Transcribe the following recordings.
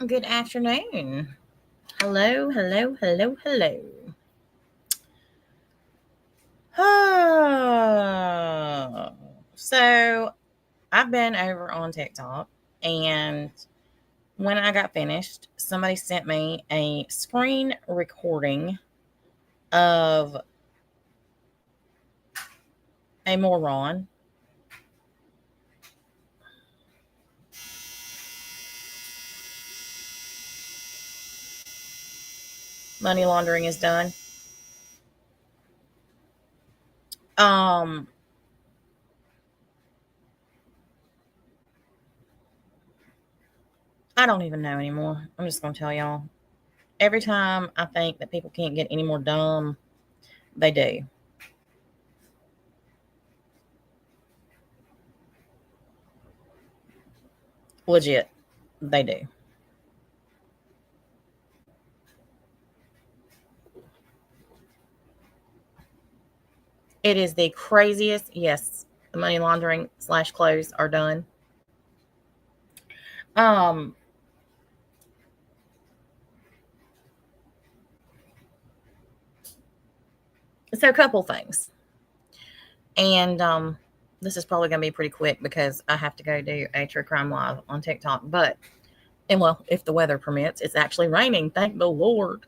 Good afternoon. Hello, hello, hello, hello. So I've been over on TikTok, and when I got finished, somebody sent me a screen recording of a moron. Money laundering is done. Um, I don't even know anymore. I'm just gonna tell y'all. Every time I think that people can't get any more dumb, they do. Legit, they do. It is the craziest. Yes, the money laundering slash clothes are done. Um, so a couple things, and this is probably going to be pretty quick because I have to go do a true crime live on TikTok. But and well, if the weather permits, it's actually raining. Thank the Lord.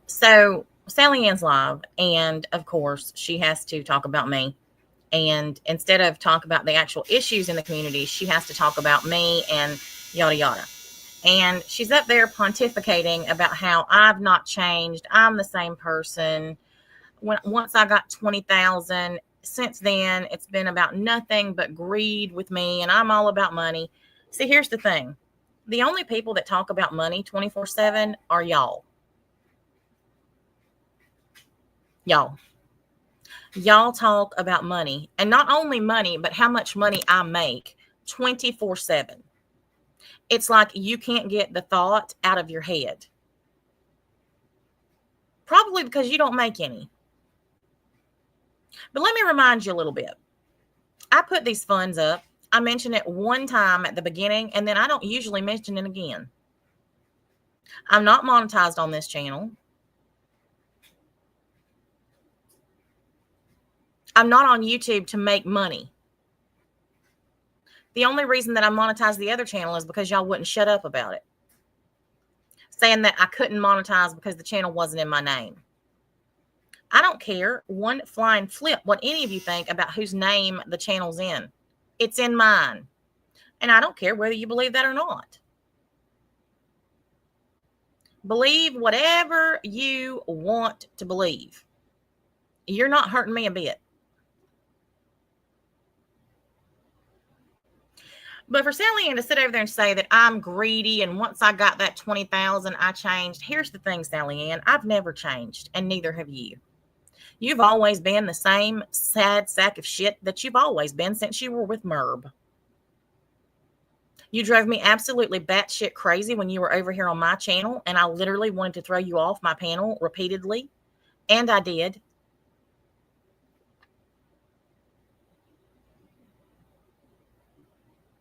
So Sally Ann's live, and of course, she has to talk about me. And instead of talk about the actual issues in the community, she has to talk about me and yada yada. And she's up there pontificating about how I've not changed. I'm the same person. Once I got 20,000, since then it's been about nothing but greed with me, and I'm all about money. See, here's the thing: the only people that talk about money 24/7 are y'all. Y'all. Y'all talk about money, and not only money, but how much money I make 24/7. It's like you can't get the thought out of your head. Probably because you don't make any. But let me remind you a little bit. I put these funds up. I mention it one time at the beginning, and then I don't usually mention it again. I'm not monetized on this channel. I'm not on YouTube to make money. The only reason that I monetized the other channel is because y'all wouldn't shut up about it, saying that I couldn't monetize because the channel wasn't in my name. I don't care one flying flip what any of you think about whose name the channel's in. It's in mine. And I don't care whether you believe that or not. Believe whatever you want to believe. You're not hurting me a bit. But for Sally Ann to sit over there and say that I'm greedy and once I got that 20,000, I changed. Here's the thing, Sally Ann, I've never changed, and neither have you. You've always been the same sad sack of shit that you've always been since you were with Merb. You drove me absolutely batshit crazy when you were over here on my channel, and I literally wanted to throw you off my panel repeatedly, and I did.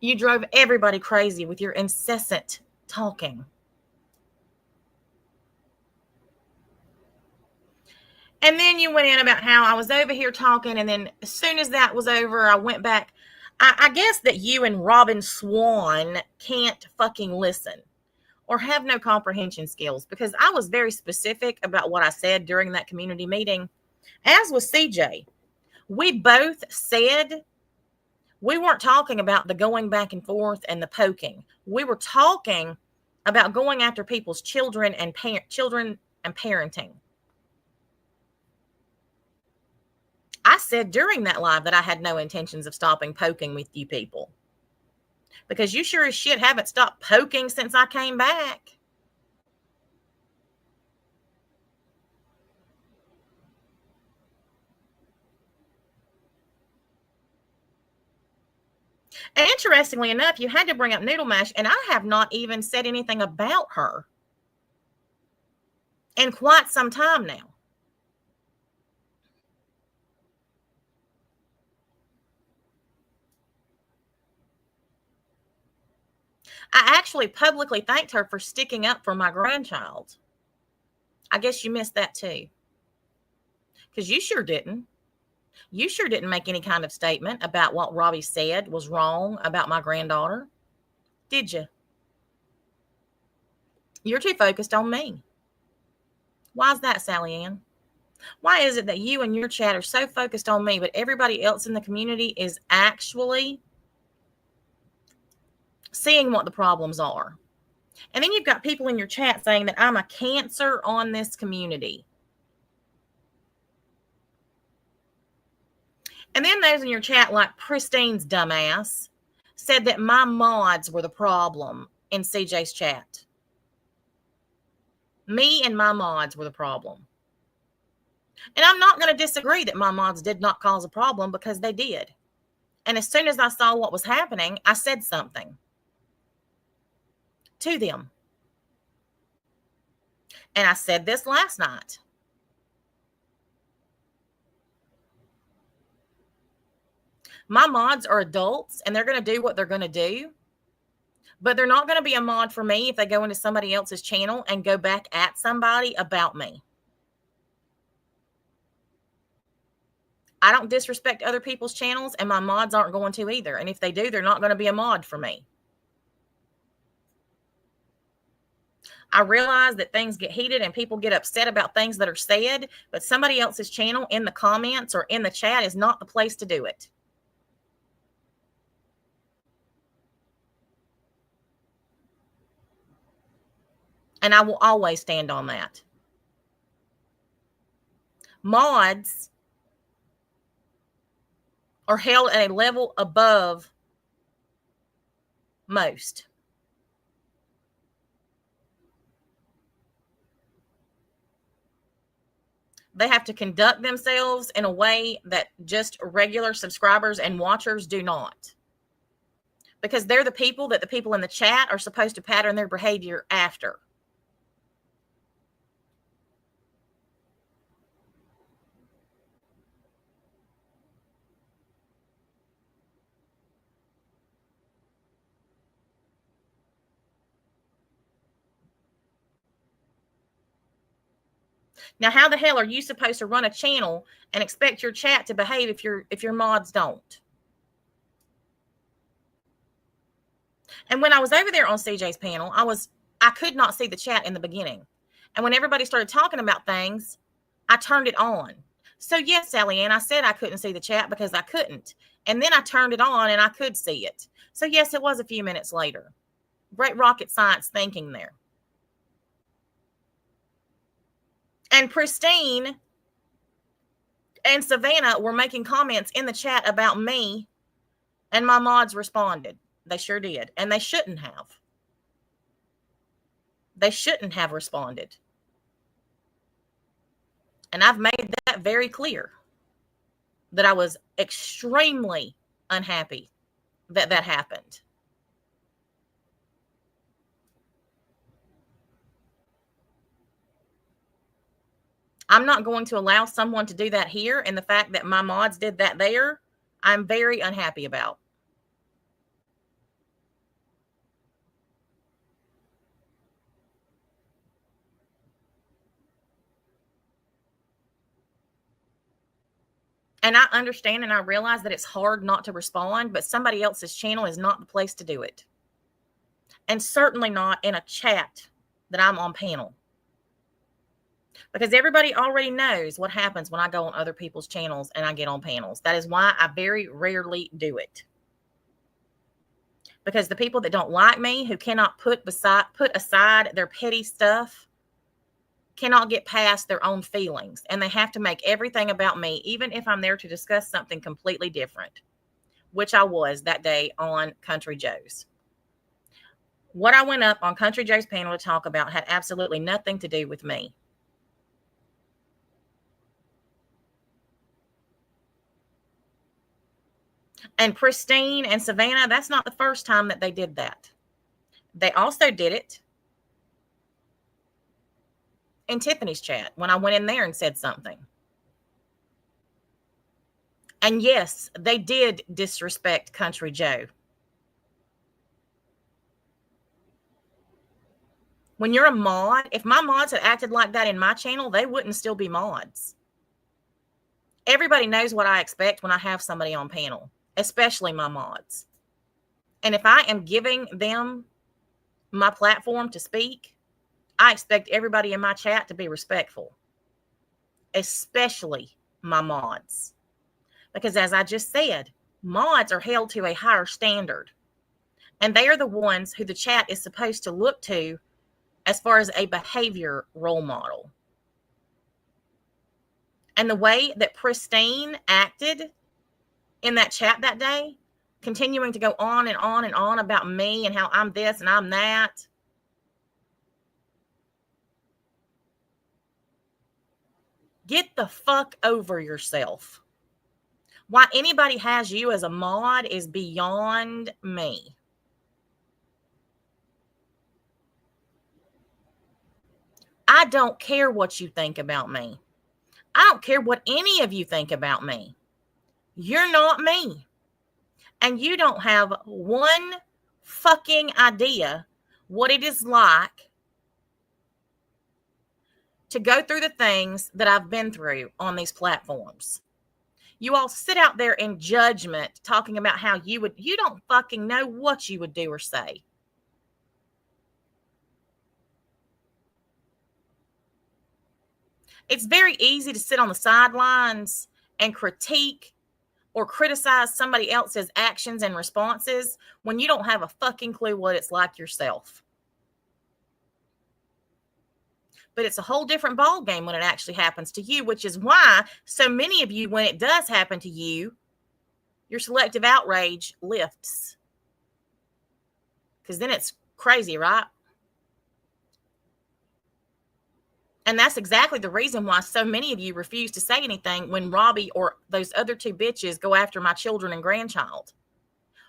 You drove everybody crazy with your incessant talking. And then you went in about how I was over here talking, and then as soon as that was over, I went back. I guess that you and Robin Swan can't fucking listen or have no comprehension skills, because I was very specific about what I said during that community meeting, as was CJ. We both said we weren't talking about the going back and forth and the poking. We were talking about going after people's children and parenting. I said during that live that I had no intentions of stopping poking with you people, because you sure as shit haven't stopped poking since I came back. And interestingly enough, you had to bring up Noodle Mash, and I have not even said anything about her in quite some time now. I actually publicly thanked her for sticking up for my grandchild. I guess you missed that too. Because you sure didn't. You sure didn't make any kind of statement about what Robbie said was wrong about my granddaughter. Did you? You're too focused on me. Why is that, Sally Ann? Why is it that you and your chat are so focused on me, but everybody else in the community is actually seeing what the problems are? And then you've got people in your chat saying that I'm a cancer on this community. And then those in your chat, like Pristine's dumbass, said that my mods were the problem in CJ's chat. Me and my mods were the problem. And I'm not going to disagree that my mods did not cause a problem, because they did. And as soon as I saw what was happening, I said something to them. And I said this last night. My mods are adults and they're going to do what they're going to do. But they're not going to be a mod for me if they go into somebody else's channel and go back at somebody about me. I don't disrespect other people's channels, and my mods aren't going to either. And if they do, they're not going to be a mod for me. I realize that things get heated and people get upset about things that are said, but somebody else's channel in the comments or in the chat is not the place to do it. And I will always stand on that. Mods are held at a level above most. They have to conduct themselves in a way that just regular subscribers and watchers do not. Because they're the people that the people in the chat are supposed to pattern their behavior after. Now, how the hell are you supposed to run a channel and expect your chat to behave if your mods don't? And when I was over there on CJ's panel, I could not see the chat in the beginning. And when everybody started talking about things, I turned it on. So yes, Sally Ann, I said I couldn't see the chat because I couldn't. And then I turned it on and I could see it. So yes, it was a few minutes later. Great rocket science thinking there. And Pristine and Savannah were making comments in the chat about me, and my mods responded. They sure did. And they shouldn't have. They shouldn't have responded. And I've made that very clear, that I was extremely unhappy that that happened. I'm not going to allow someone to do that here, and the fact that my mods did that there, I'm very unhappy about. And I understand and I realize that it's hard not to respond, but somebody else's channel is not the place to do it. And certainly not in a chat that I'm on panel. Because everybody already knows what happens when I go on other people's channels and I get on panels. That is why I very rarely do it. Because the people that don't like me, who cannot put aside their petty stuff, cannot get past their own feelings. And they have to make everything about me, even if I'm there to discuss something completely different, which I was that day on Country Joe's. What I went up on Country Joe's panel to talk about had absolutely nothing to do with me. And Pristine and Savannah, that's not the first time that they did that. They also did it in Tiffany's chat when I went in there and said something. And yes, they did disrespect Country Joe. When you're a mod, if my mods had acted like that in my channel, they wouldn't still be mods. Everybody knows what I expect when I have somebody on panel, especially my mods. And if I am giving them my platform to speak, I expect everybody in my chat to be respectful, especially my mods. Because as I just said, mods are held to a higher standard. And they are the ones who the chat is supposed to look to as far as a behavior role model. And the way that Pristine acted in that chat that day, continuing to go on and on and on about me and how I'm this and I'm that. Get the fuck over yourself. Why anybody has you as a mod is beyond me. I don't care what you think about me. I don't care what any of you think about me. You're not me. And you don't have one fucking idea what it is like to go through the things that I've been through on these platforms. You all sit out there in judgment talking about how you don't fucking know what you would do or say. It's very easy to sit on the sidelines and critique or criticize somebody else's actions and responses when you don't have a fucking clue what it's like yourself. But it's a whole different ball game when it actually happens to you, which is why so many of you, when it does happen to you, your selective outrage lifts. Because then it's crazy, right? And that's exactly the reason why so many of you refuse to say anything when Robbie or those other two bitches go after my children and grandchild.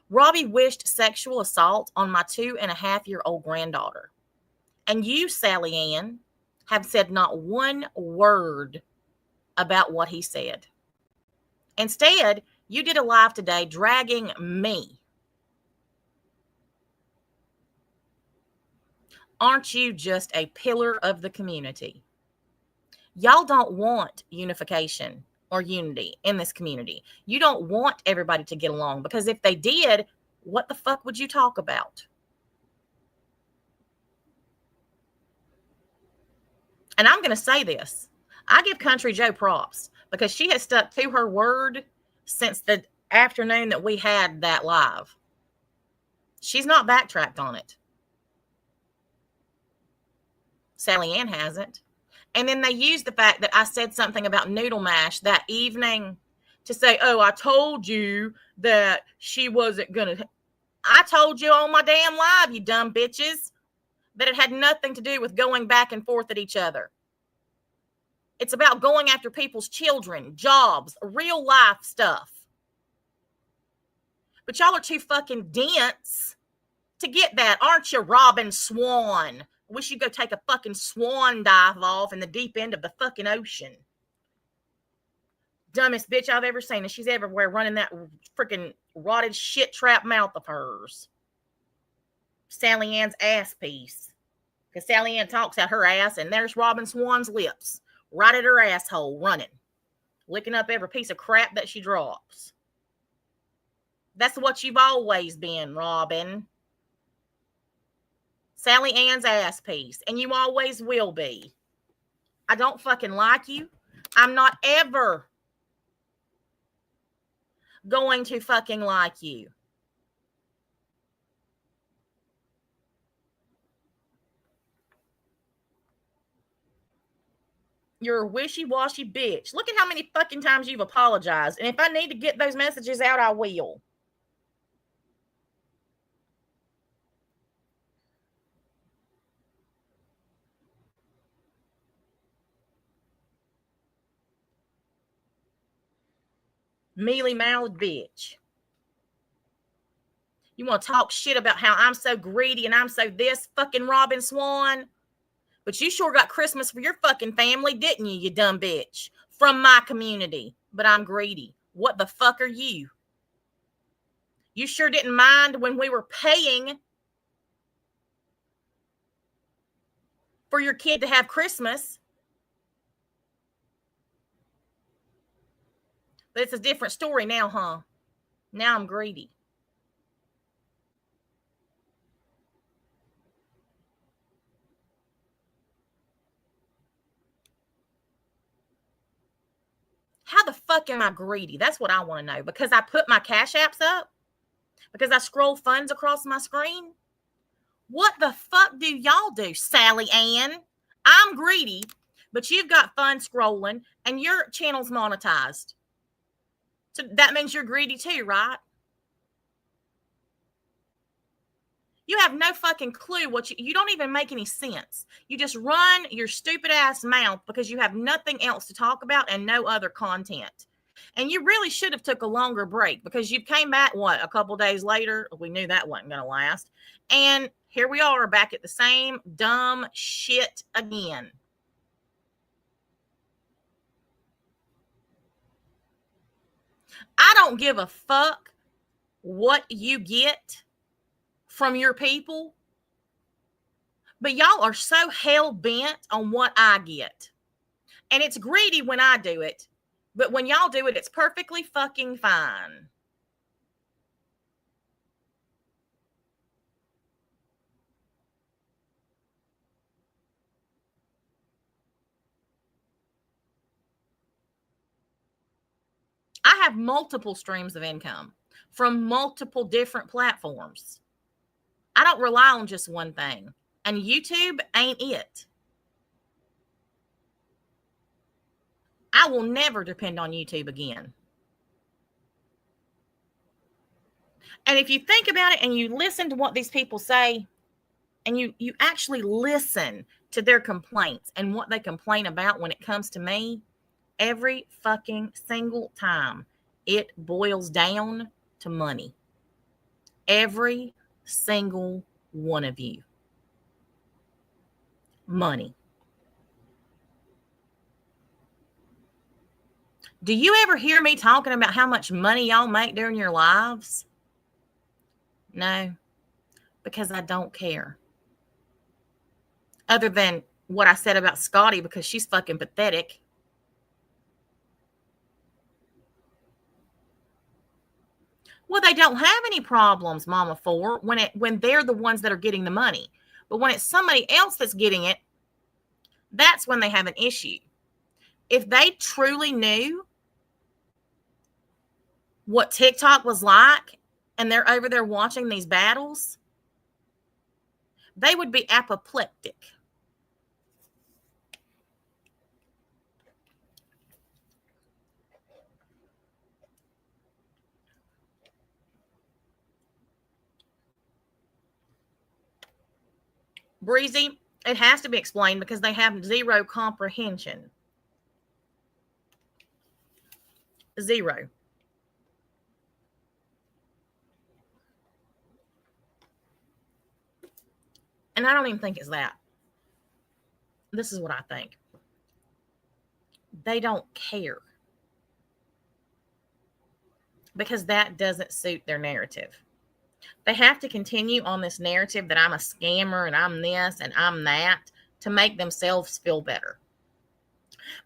Robbie wished sexual assault on my 2.5-year-old granddaughter. And you, Sally Ann, have said not one word about what he said. Instead, you did a live today dragging me. Aren't you just a pillar of the community? Y'all don't want unification or unity in this community. You don't want everybody to get along, because if they did, what the fuck would you talk about? And I'm going to say this. I give Country Joe props because she has stuck to her word since the afternoon that we had that live. She's not backtracked on it. Sally Ann hasn't. And then they used the fact that I said something about noodle mash that evening to say, oh, I told you that she wasn't going to. I told you on my damn live, you dumb bitches, that it had nothing to do with going back and forth at each other. It's about going after people's children, jobs, real life stuff. But y'all are too fucking dense to get that, aren't you, Robin Swan? Wish you'd go take a fucking swan dive off in the deep end of the fucking ocean. Dumbest bitch I've ever seen, and she's everywhere running that freaking rotted shit trap mouth of hers. Sally Ann's ass piece. Because Sally Ann talks out her ass, and there's Robin Swan's lips right at her asshole running, licking up every piece of crap that she drops. That's what you've always been, Robin. Sally Ann's ass piece, and you always will be. I don't fucking like you. I'm not ever going to fucking like you. You're a wishy-washy bitch. Look at how many fucking times you've apologized. And if I need to get those messages out, I will. Mealy-mouthed bitch. You want to talk shit about how I'm so greedy and I'm so this, fucking Robin Swan? But you sure got Christmas for your fucking family, didn't you, you dumb bitch? From my community. But I'm greedy. What the fuck are you? You sure didn't mind when we were paying for your kid to have Christmas. But it's a different story now, huh? Now I'm greedy. How the fuck am I greedy? That's what I want to know. Because I put my Cash Apps up? Because I scroll funds across my screen? What the fuck do y'all do, Sally Ann? I'm greedy, but you've got fun scrolling and your channel's monetized. So that means you're greedy too, right? You have no fucking clue what you don't even make any sense. You just run your stupid ass mouth because you have nothing else to talk about and no other content. And you really should have took a longer break because you came back, what, a couple days later? We knew that wasn't going to last. And here we are back at the same dumb shit again. I don't give a fuck what you get from your people, but y'all are so hell bent on what I get. And it's greedy when I do it, but when y'all do it, it's perfectly fucking fine. I have multiple streams of income from multiple different platforms. I don't rely on just one thing, and YouTube ain't it. I will never depend on YouTube again. And if you think about it and you listen to what these people say, and you actually listen to their complaints and what they complain about when it comes to me, every fucking single time it boils down to money. Every single one of you. Money. Do you ever hear me talking about how much money y'all make during your lives? No, because I don't care. Other than what I said about Scotty, because she's fucking pathetic. Well, they don't have any problems, Mama Four, when they're the ones that are getting the money. But when it's somebody else that's getting it, that's when they have an issue. If they truly knew what TikTok was like and they're over there watching these battles, they would be apoplectic. Breezy, it has to be explained because they have zero comprehension. Zero. And I don't even think it's that. This is what I think. They don't care. Because that doesn't suit their narrative. They have to continue on this narrative that I'm a scammer and I'm this and I'm that to make themselves feel better.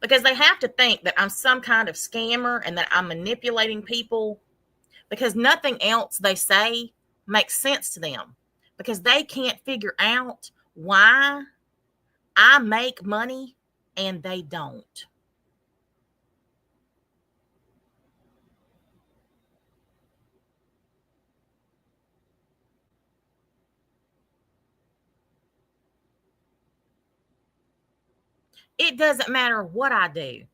Because they have to think that I'm some kind of scammer and that I'm manipulating people, because nothing else they say makes sense to them, because they can't figure out why I make money and they don't. It doesn't matter what I do.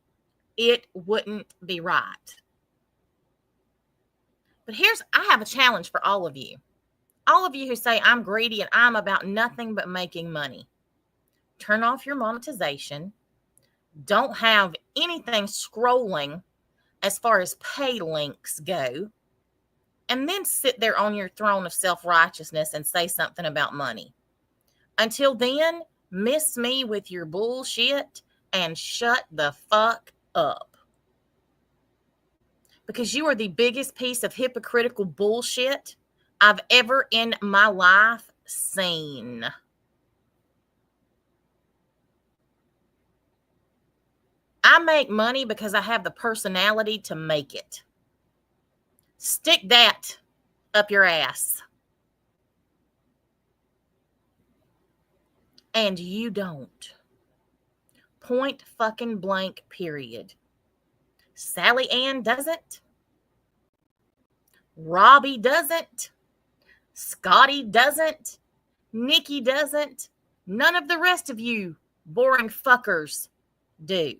It wouldn't be right. But I have a challenge for all of you. All of you who say I'm greedy and I'm about nothing but making money. Turn off your monetization. Don't have anything scrolling as far as pay links go. And then sit there on your throne of self-righteousness and say something about money. Until then, miss me with your bullshit and shut the fuck up. Because you are the biggest piece of hypocritical bullshit I've ever in my life seen. I make money because I have the personality to make it. Stick that up your ass. And you don't. Point fucking blank, period. Sally Ann doesn't. Robbie doesn't. Scotty doesn't. Nikki doesn't. None of the rest of you boring fuckers do.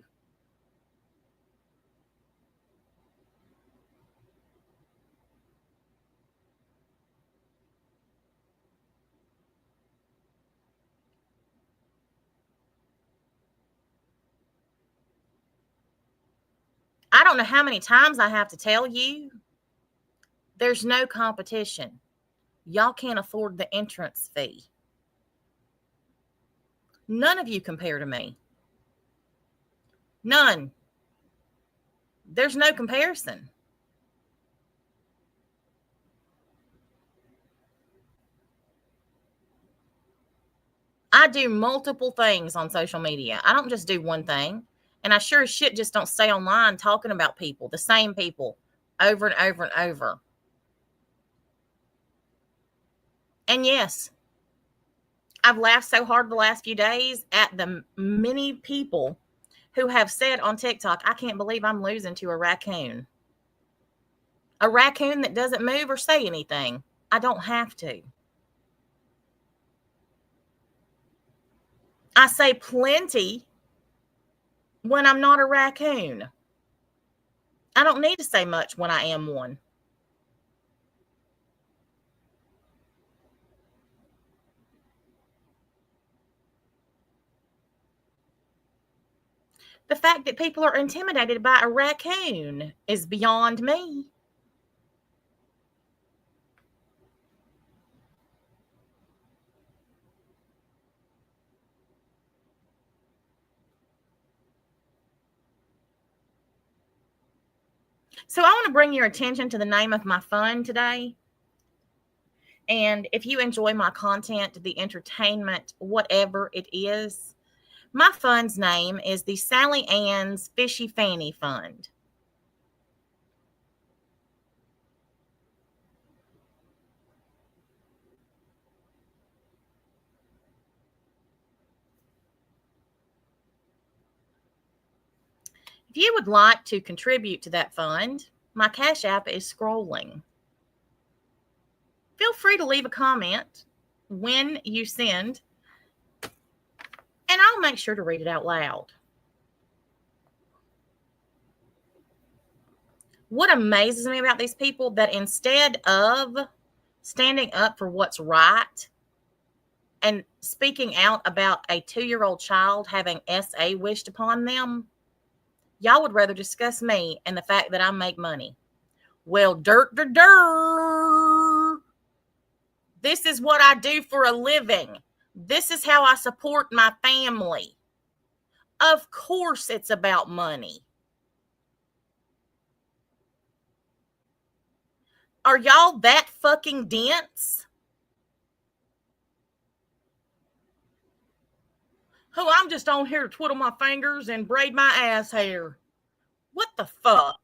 I don't know how many times I have to tell you, there's no competition. Y'all can't afford the entrance fee. None of you compare to me. None. There's no comparison. I do multiple things on social media. I don't just do one thing. And I sure as shit just don't stay online talking about people, the same people, over and over and over. And yes, I've laughed so hard the last few days at the many people who have said on TikTok, I can't believe I'm losing to a raccoon. A raccoon that doesn't move or say anything. I don't have to. I say plenty when I'm not a raccoon. I don't need to say much when I am one. The fact that people are intimidated by a raccoon is beyond me. So I want to bring your attention to the name of my fund today. And if you enjoy my content, the entertainment, whatever it is, my fund's name is the Sally Ann's Fishy Fanny Fund. If you would like to contribute to that fund, my Cash App is scrolling. Feel free to leave a comment when you send, and I'll make sure to read it out loud. What amazes me about these people that instead of standing up for what's right and speaking out about a 2-year-old child having SA wished upon them, y'all would rather discuss me and the fact that I make money. Well, dirt. This is what I do for a living. This is how I support my family. Of course it's about money. Are y'all that fucking dense? Oh, I'm just on here to twiddle my fingers and braid my ass hair. What the fuck?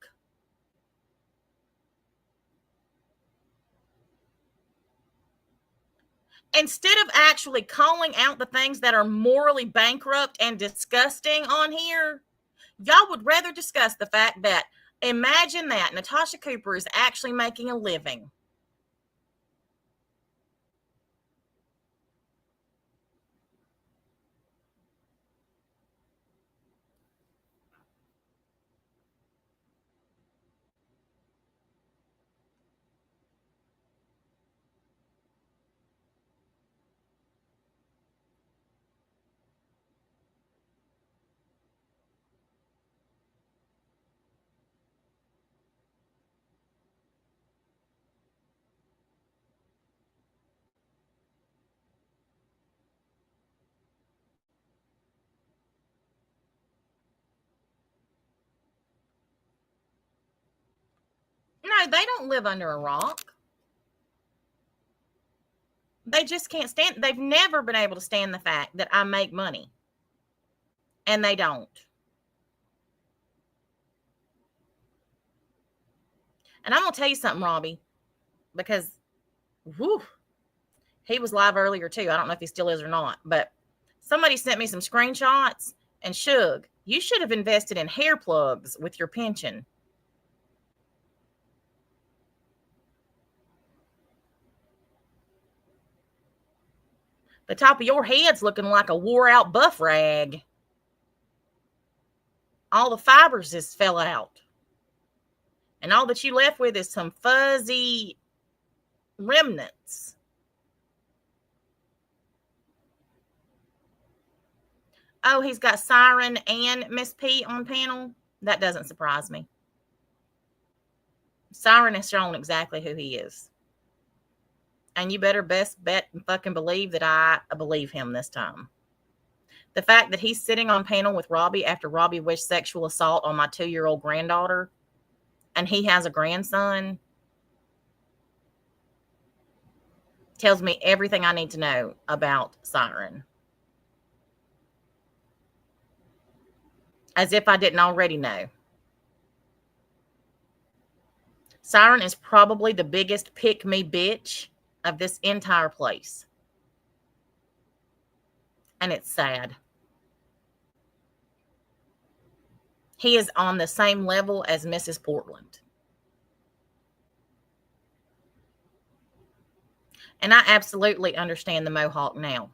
Instead of actually calling out the things that are morally bankrupt and disgusting on here, y'all would rather discuss the fact that, imagine that Natasha Cooper is actually making a living. No, they don't live under a rock. They just can't stand. They've never been able to stand the fact that I make money. And they don't. And I'm going to tell you something, Robbie, because whew, he was live earlier too. I don't know if he still is or not, but somebody sent me some screenshots, and Suge, you should have invested in hair plugs with your pension. The top of your head's looking like a wore out buff rag. All the fibers just fell out. And all that you left with is some fuzzy remnants. Oh, he's got Siren and Miss P on panel. That doesn't surprise me. Siren has shown exactly who he is. And you better best bet and fucking believe that I believe him this time. The fact that he's sitting on panel with Robbie after Robbie wished sexual assault on my 2-year-old granddaughter, and he has a grandson, tells me everything I need to know about Siren. As if I didn't already know. Siren is probably the biggest pick-me bitch of this entire place. And it's sad. He is on the same level as Mrs. Portland. And I absolutely understand the Mohawk now.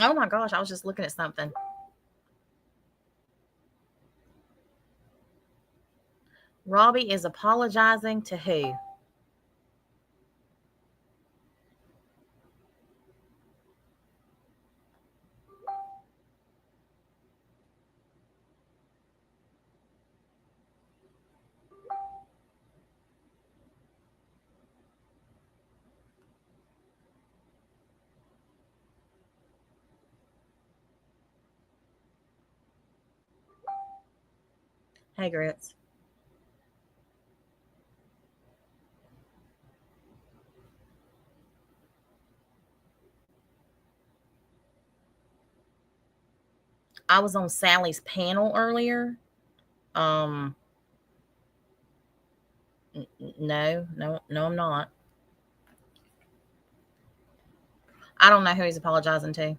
Oh my gosh, I was just looking at something. Robbie is apologizing to who? Hey, Grits. I was on Sally's panel earlier. No, I'm not. I don't know who he's apologizing to.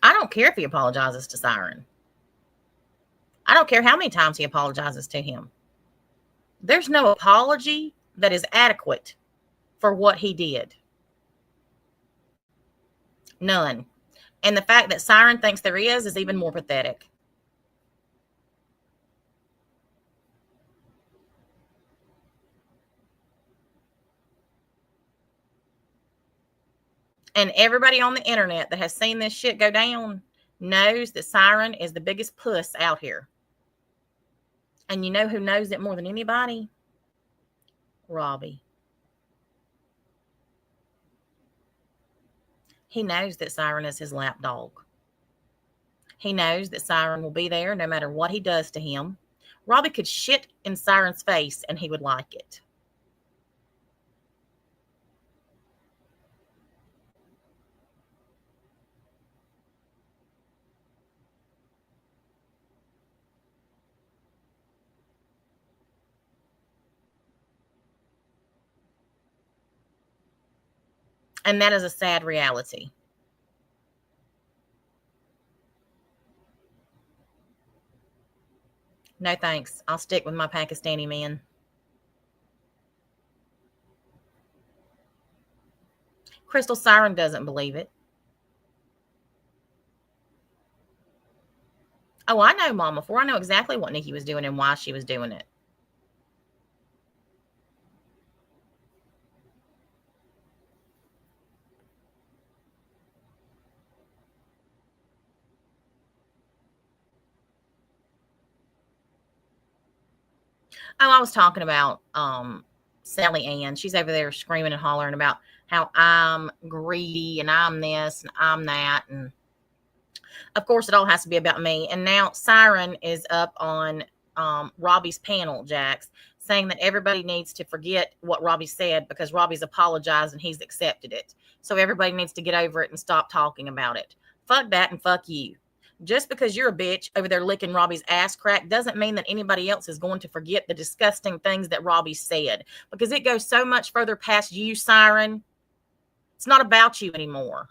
I don't care if he apologizes to Siren. I don't care how many times he apologizes to him. There's no apology that is adequate for what he did. None. And the fact that Siren thinks there is even more pathetic. And everybody on the internet that has seen this shit go down knows that Siren is the biggest puss out here. And you know who knows it more than anybody? Robbie. He knows that Siren is his lap dog. He knows that Siren will be there no matter what he does to him. Robbie could shit in Siren's face and he would like it. And that is a sad reality. No thanks. I'll stick with my Pakistani men. Crystal Siren doesn't believe it. Oh, I know Mama 4. I know exactly what Nikki was doing and why she was doing it. Oh, I was talking about Sally Ann. She's over there screaming and hollering about how I'm greedy and I'm this and I'm that. And of course, it all has to be about me. And now Siren is up on Robbie's panel, Jax, saying that everybody needs to forget what Robbie said because Robbie's apologized and he's accepted it. So everybody needs to get over it and stop talking about it. Fuck that and fuck you. Just because you're a bitch over there licking Robbie's ass crack doesn't mean that anybody else is going to forget the disgusting things that Robbie said, because it goes so much further past you, Siren. It's not about you anymore.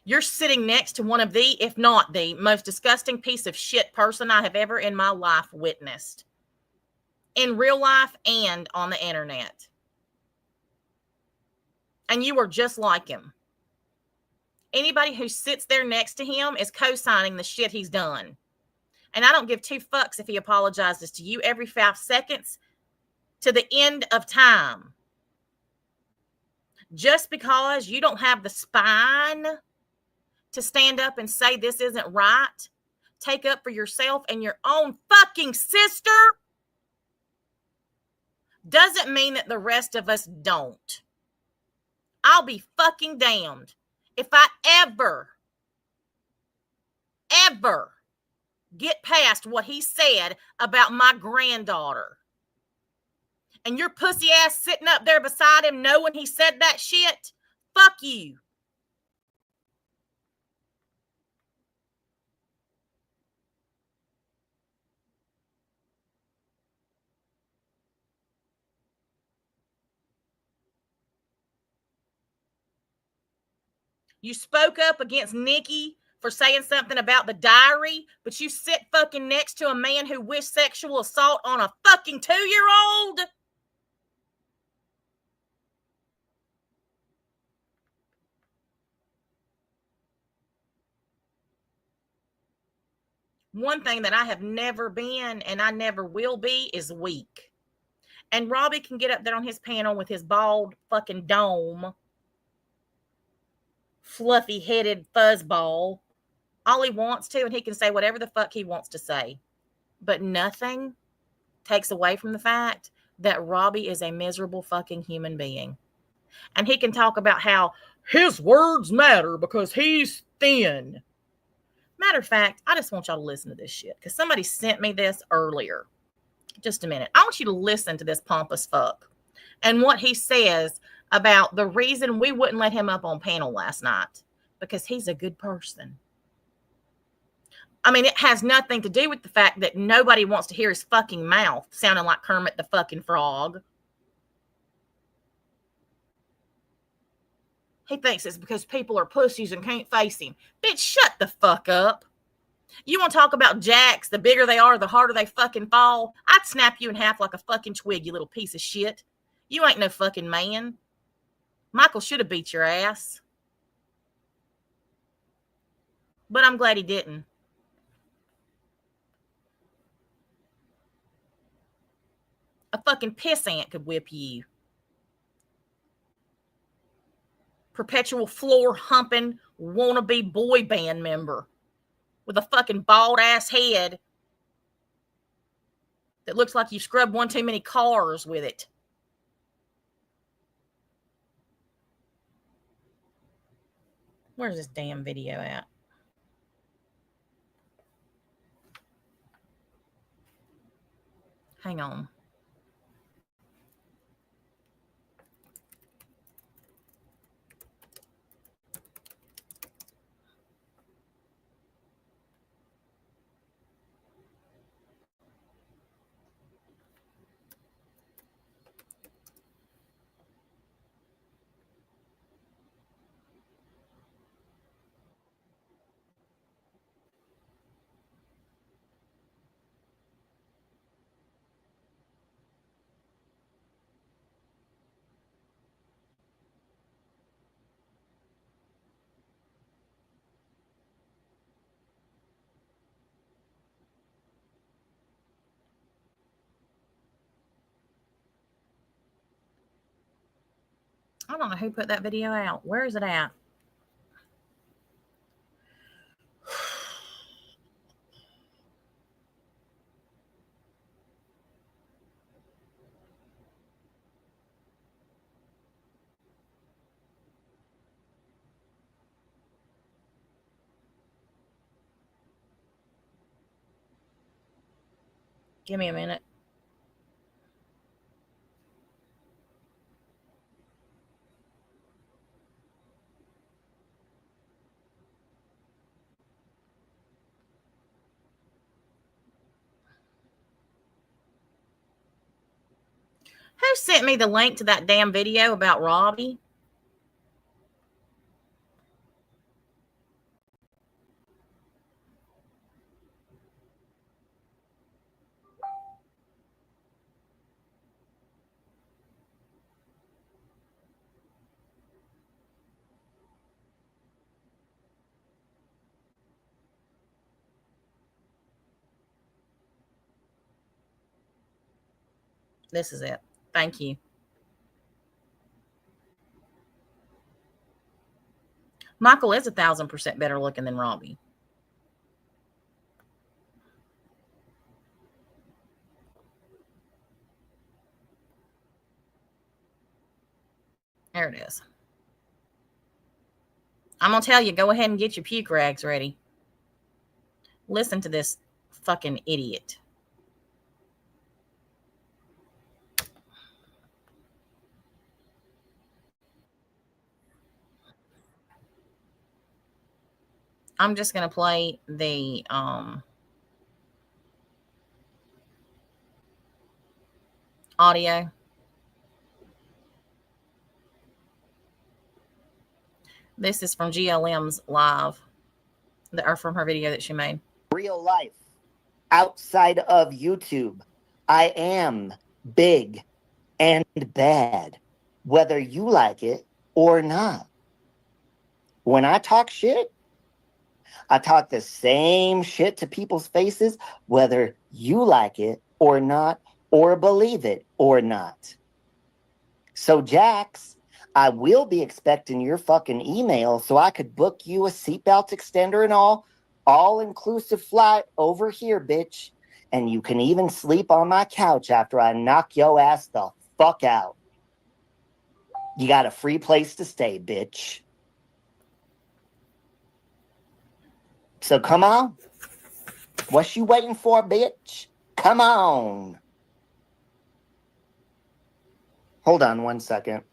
You're sitting next to one of the, if not the most disgusting piece of shit person I have ever in my life witnessed. In real life and on the internet. And you are just like him. Anybody who sits there next to him is co-signing the shit he's done. And I don't give two fucks if he apologizes to you every 5 seconds to the end of time. Just because you don't have the spine to stand up and say this isn't right, take up for yourself and your own fucking sister, doesn't mean that the rest of us don't. I'll be fucking damned if I ever get past what he said about my granddaughter. And your pussy ass sitting up there beside him knowing he said that shit, fuck you. You spoke up against Nikki for saying something about the diary, but you sit fucking next to a man who wished sexual assault on a fucking 2-year-old? One thing that I have never been and I never will be is weak. And Robbie can get up there on his panel with his bald fucking dome, fluffy headed fuzzball, all he wants to, and he can say whatever the fuck he wants to say. But nothing takes away from the fact that Robbie is a miserable fucking human being. And he can talk about how his words matter because he's thin. Matter of fact, I just want y'all to listen to this shit because somebody sent me this earlier. Just a minute. I want you to listen to this pompous fuck and what he says about the reason we wouldn't let him up on panel last night, because he's a good person. I mean, it has nothing to do with the fact that nobody wants to hear his fucking mouth sounding like Kermit the fucking Frog. He thinks it's because people are pussies and can't face him. Bitch, shut the fuck up. You want to talk about jacks? The bigger they are, the harder they fucking fall. I'd snap you in half like a fucking twig, you little piece of shit. You ain't no fucking man. Michael should have beat your ass. But I'm glad he didn't. A fucking piss ant could whip you. Perpetual floor humping wannabe boy band member with a fucking bald ass head that looks like you scrubbed one too many cars with it. Where's this damn video at? Hang on. I don't know who put that video out. Where is it at? Give me a minute. Who sent me the link to that damn video about Robbie? This is it. Thank you. Michael is 1,000% better looking than Robbie. There it is. I'm going to tell you, go ahead and get your puke rags ready. Listen to this fucking idiot. I'm just going to play the audio. This is from GLM's live, or from her video that she made. Real life, outside of YouTube, I am big and bad, whether you like it or not. When I talk shit, I talk the same shit to people's faces, whether you like it or not, or believe it or not. So, Jax, I will be expecting your fucking email so I could book you a seatbelt extender and all-inclusive flight over here, bitch. And you can even sleep on my couch after I knock your ass the fuck out. You got a free place to stay, bitch. So come on. What you waiting for, bitch? Come on. Hold on 1 second.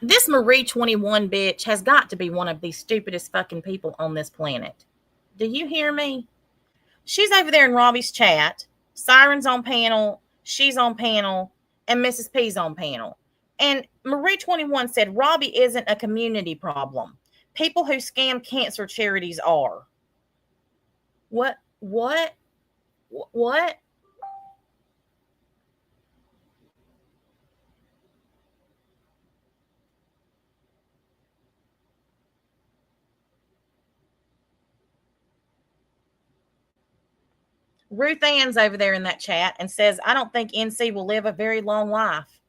This Marie 21 bitch has got to be one of the stupidest fucking people on this planet. Do you hear me? She's over there in Robbie's chat. Siren's on panel. She's on panel. And Mrs. P's on panel. And Marie 21 said Robbie isn't a community problem. People who scam cancer charities are. What? Ruth Ann's over there in that chat and says, I don't think NC will live a very long life.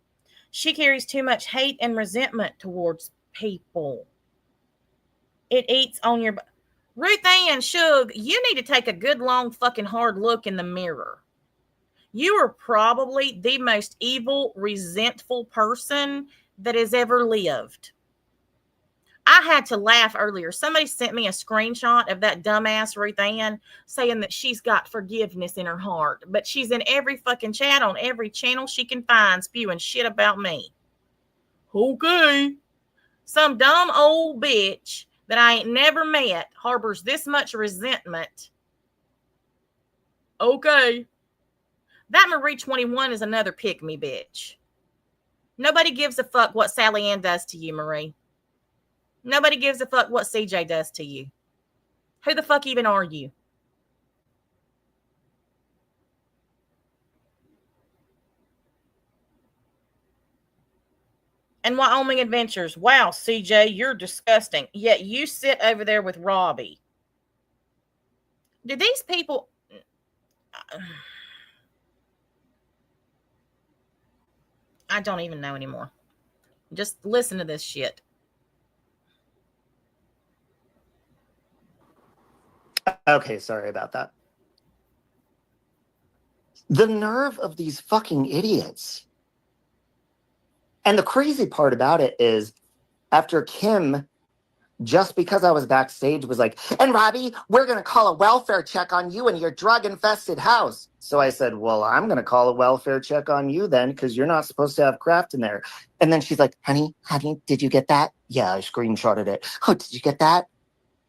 She carries too much hate and resentment towards people. It eats on your... Ruth Ann, Shug, you need to take a good, long, fucking hard look in the mirror. You are probably the most evil, resentful person that has ever lived. I had to laugh earlier. Somebody sent me a screenshot of that dumbass Ruth Ann saying that she's got forgiveness in her heart, but she's in every fucking chat on every channel she can find spewing shit about me. Okay. Some dumb old bitch that I ain't never met harbors this much resentment. Okay. That Marie 21 is another pick-me bitch. Nobody gives a fuck what Sally Ann does to you, Marie. Nobody gives a fuck what CJ does to you. Who the fuck even are you? And Wyoming Adventures. Wow, CJ, you're disgusting. Yet you sit over there with Robbie. Do these people... I don't even know anymore. Just listen to this shit. Okay, sorry about that. The nerve of these fucking idiots. And the crazy part about it is, after Kim, just because I was backstage, was like, and Robbie, we're going to call a welfare check on you and your drug-infested house. So I said, well, I'm going to call a welfare check on you then, because you're not supposed to have craft in there. And then she's like, honey, did you get that? Yeah, I screenshotted it. Oh, did you get that?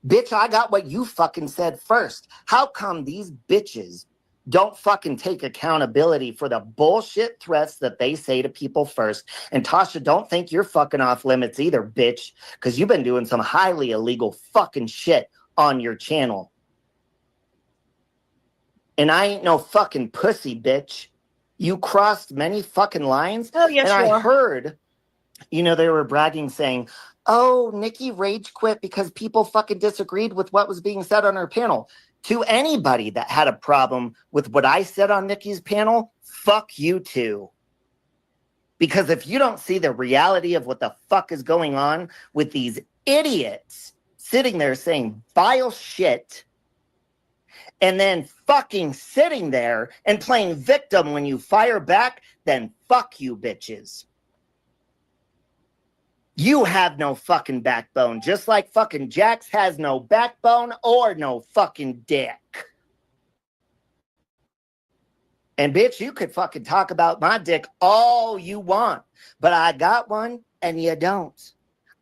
Bitch, I got what you fucking said first. How come these bitches don't fucking take accountability for the bullshit threats that they say to people first? And Tasha, don't think you're fucking off limits either, bitch, because you've been doing some highly illegal fucking shit on your channel. And I ain't no fucking pussy, bitch. You crossed many fucking lines. Oh, yes, and you I are. heard, they were bragging saying, oh, Nikki rage quit because people fucking disagreed with what was being said on her panel. To anybody that had a problem with what I said on Nikki's panel, fuck you too. Because if you don't see the reality of what the fuck is going on with these idiots sitting there saying vile shit and then fucking sitting there and playing victim when you fire back, then fuck you bitches. You have no fucking backbone, just like fucking Jax has no backbone or no fucking dick. And bitch, you could fucking talk about my dick all you want, but I got one and you don't.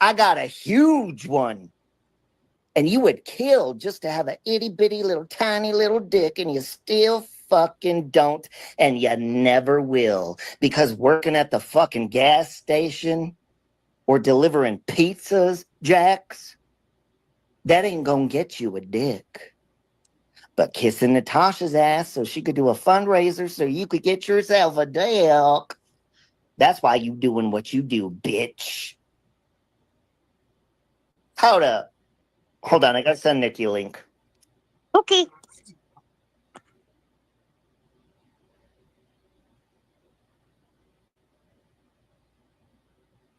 I got a huge one. And you would kill just to have an itty bitty little tiny little dick, and you still fucking don't, and you never will. Because working at the fucking gas station or delivering pizzas, Jax, that ain't gonna get you a dick. But kissing Natasha's ass so she could do a fundraiser so you could get yourself a dick, that's why you doing what you do, bitch. Hold up. Hold on, I gotta send Nikki a link. Okay.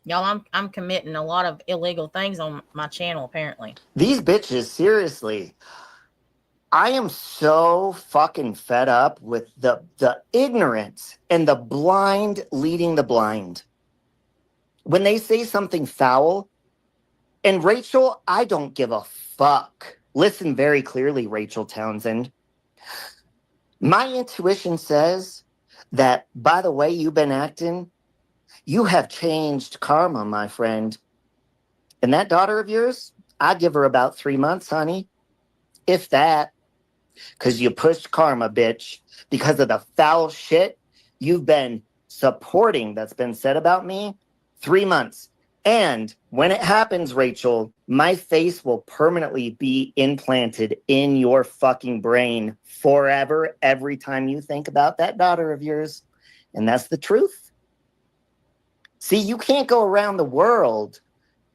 Y'all, I'm committing a lot of illegal things on my channel, apparently. These bitches, seriously. I am so fucking fed up with the ignorance and the blind leading the blind. When they say something foul, and Rachel, I don't give a fuck. Listen very clearly, Rachel Townsend. My intuition says that by the way you've been acting, you have changed karma, my friend. And that daughter of yours, I'd give her about 3 months, honey. If that. Because you pushed karma, bitch. Because of the foul shit you've been supporting that's been said about me. 3 months. And when it happens, Rachel, my face will permanently be implanted in your fucking brain forever, every time you think about that daughter of yours. And that's the truth. See, you can't go around the world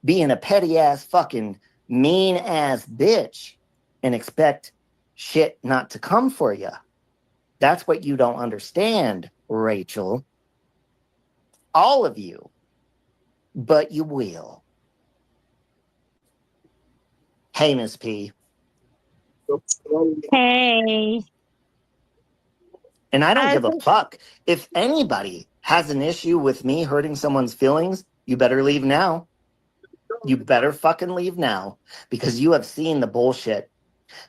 being a petty ass fucking mean ass bitch and expect shit not to come for you. That's what you don't understand, Rachel. All of you. But you will. Hey, Miss P. Hey. And I don't give a fuck. If anybody has an issue with me hurting someone's feelings, you better leave now. You better fucking leave now. Because you have seen the bullshit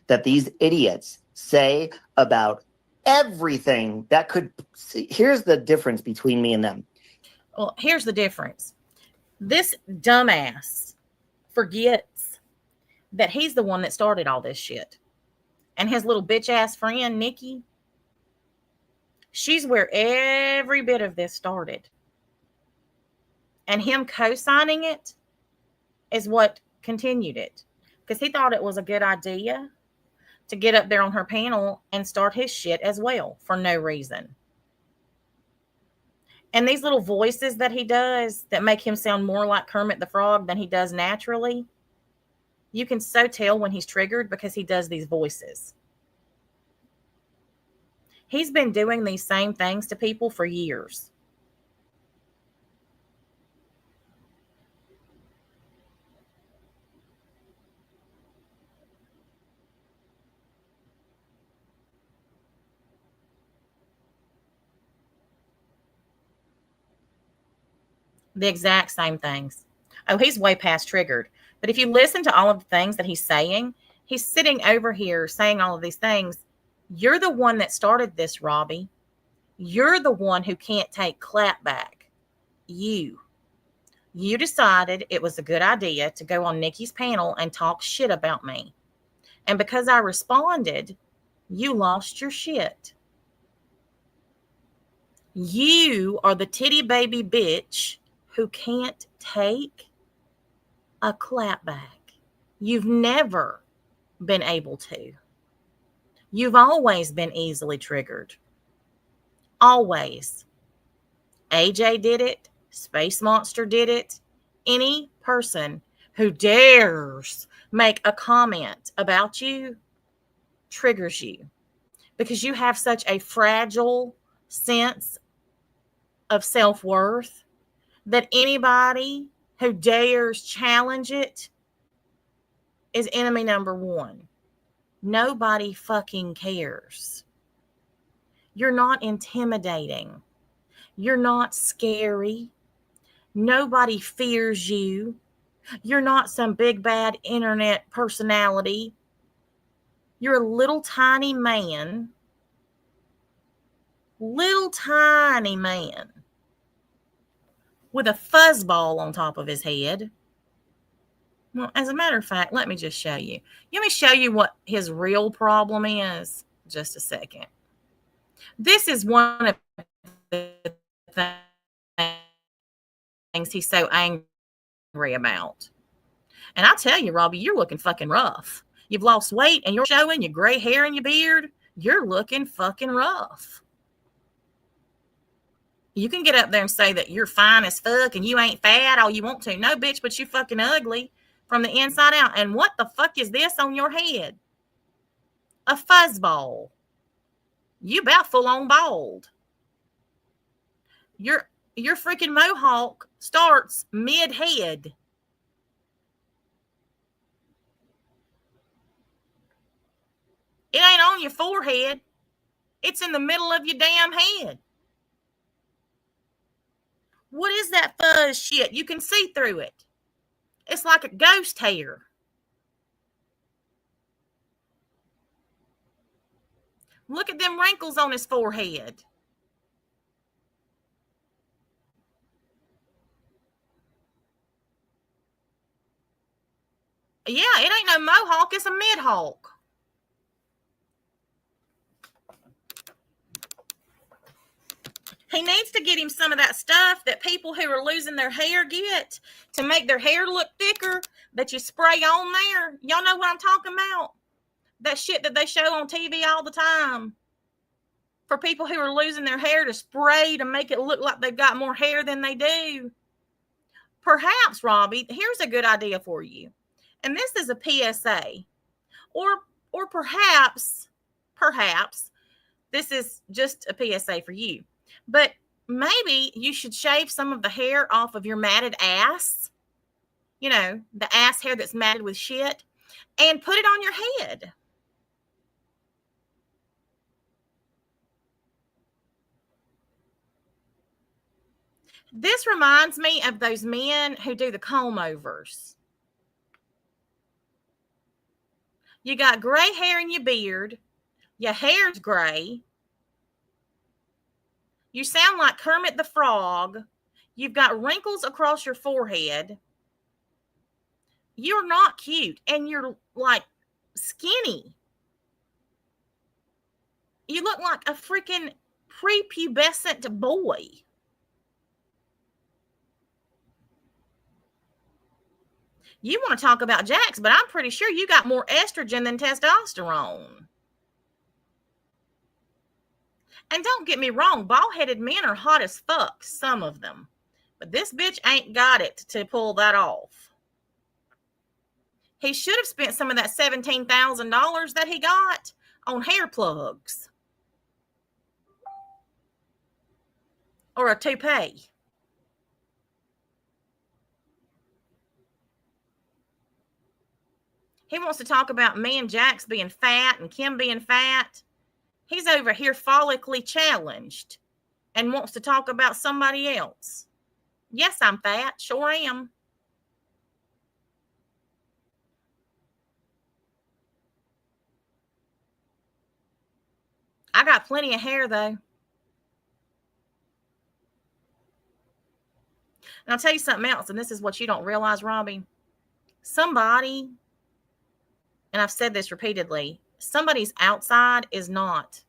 that these idiots say about everything that could... See, here's the difference between me and them. Well, here's the difference. This dumbass forgets that he's the one that started all this shit. And his little bitch ass friend, Nikki, she's where every bit of this started. And him co-signing it is what continued it. Because he thought it was a good idea to get up there on her panel and start his shit as well for no reason. And these little voices that he does that make him sound more like Kermit the Frog than he does naturally, you can so tell when he's triggered because he does these voices. He's been doing these same things to people for years. The exact same things. Oh, he's way past triggered. But if you listen to all of the things that he's saying, he's sitting over here saying all of these things. You're the one that started this, Robbie. You're the one who can't take clap back. You decided it was a good idea to go on Nikki's panel and talk shit about me. And because I responded, you lost your shit. You are the titty baby bitch who can't take a clap back. You've never been able to. You've always been easily triggered. Always. AJ did it. Space Monster did it. Any person who dares make a comment about you triggers you because you have such a fragile sense of self-worth that anybody who dares challenge it is enemy number one. Nobody fucking cares. You're not intimidating. You're not scary. Nobody fears you. You're not some big bad internet personality. You're a little tiny man. Little tiny man with a fuzzball on top of his head. Well, as a matter of fact, let me just show you. Let me show you what his real problem is. Just a second. This is one of the things he's so angry about. And I tell you, Robbie, you're looking fucking rough. You've lost weight and you're showing your gray hair and your beard. You're looking fucking rough. You can get up there and say that you're fine as fuck and you ain't fat all you want to. No, bitch, but you fucking ugly from the inside out. And what the fuck is this on your head? A fuzzball. You about full on bald. Your freaking mohawk starts mid-head. It ain't on your forehead. It's in the middle of your damn head. What is that fuzz shit? You can see through it. It's like a ghost hair. Look at them wrinkles on his forehead. Yeah, it ain't no mohawk. It's a mid-hawk. He needs to get him some of that stuff that people who are losing their hair get to make their hair look thicker that you spray on there. Y'all know what I'm talking about? That shit that they show on TV all the time for people who are losing their hair to spray to make it look like they've got more hair than they do. Perhaps, Robbie, here's a good idea for you. And this is a PSA. Or perhaps this is just a PSA for you. But maybe you should shave some of the hair off of your matted ass. You know, the ass hair that's matted with shit. And put it on your head. This reminds me of those men who do the comb overs. You got gray hair in your beard. Your hair's gray. You sound like Kermit the Frog. You've got wrinkles across your forehead. You're not cute. And you're like skinny. You look like a freaking prepubescent boy. You want to talk about Jax, but I'm pretty sure you got more estrogen than testosterone. And don't get me wrong, bald-headed men are hot as fuck, some of them. But this bitch ain't got it to pull that off. He should have spent some of that $17,000 that he got on hair plugs. or a toupee. He wants to talk about me and Jax being fat and Kim being fat. He's over here follically challenged and wants to talk about somebody else. Yes, I'm fat. Sure am. I got plenty of hair, though. And I'll tell you something else, and this is what you don't realize, Robbie. Somebody, and I've said this repeatedly, somebody's outside is not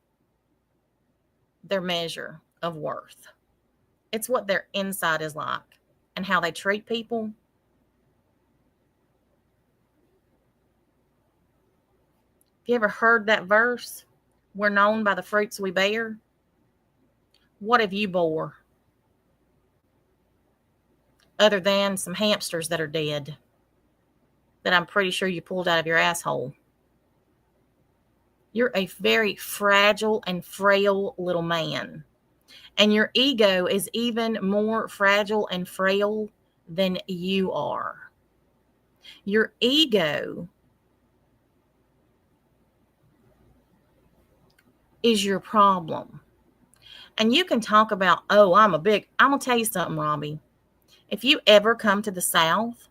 their measure of worth. It's what their inside is like and how they treat people. Have you ever heard that verse? We're known by the fruits we bear. What have you bore? Other than some hamsters that are dead, that I'm pretty sure you pulled out of your asshole. You're a very fragile and frail little man. And your ego is even more fragile and frail than you are. Your ego is your problem. And you can talk about, oh, I'm going to tell you something, Robbie. If you ever come to the South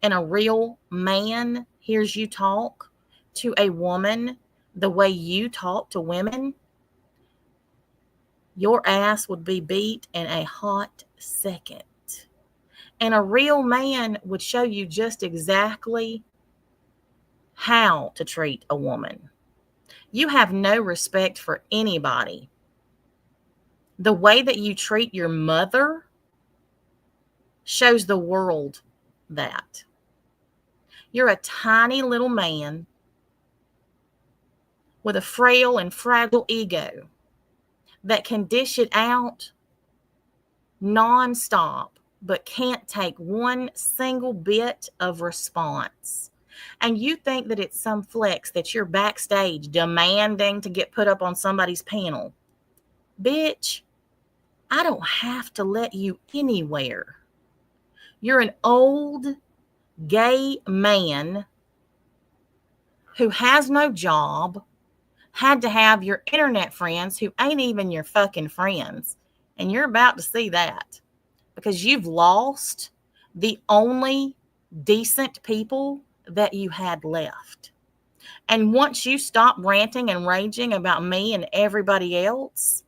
and a real man hears you talk to a woman the way you talk to women, your ass would be beat in a hot second. And a real man would show you just exactly how to treat a woman. You have no respect for anybody. The way that you treat your mother shows the world that. You're a tiny little man with a frail and fragile ego that can dish it out nonstop, but can't take one single bit of response. And you think that it's some flex that you're backstage demanding to get put up on somebody's panel. Bitch, I don't have to let you anywhere. You're an old gay man who has no job, had to have your internet friends who ain't even your fucking friends. And you're about to see that because you've lost the only decent people that you had left. And once you stop ranting and raging about me and everybody else,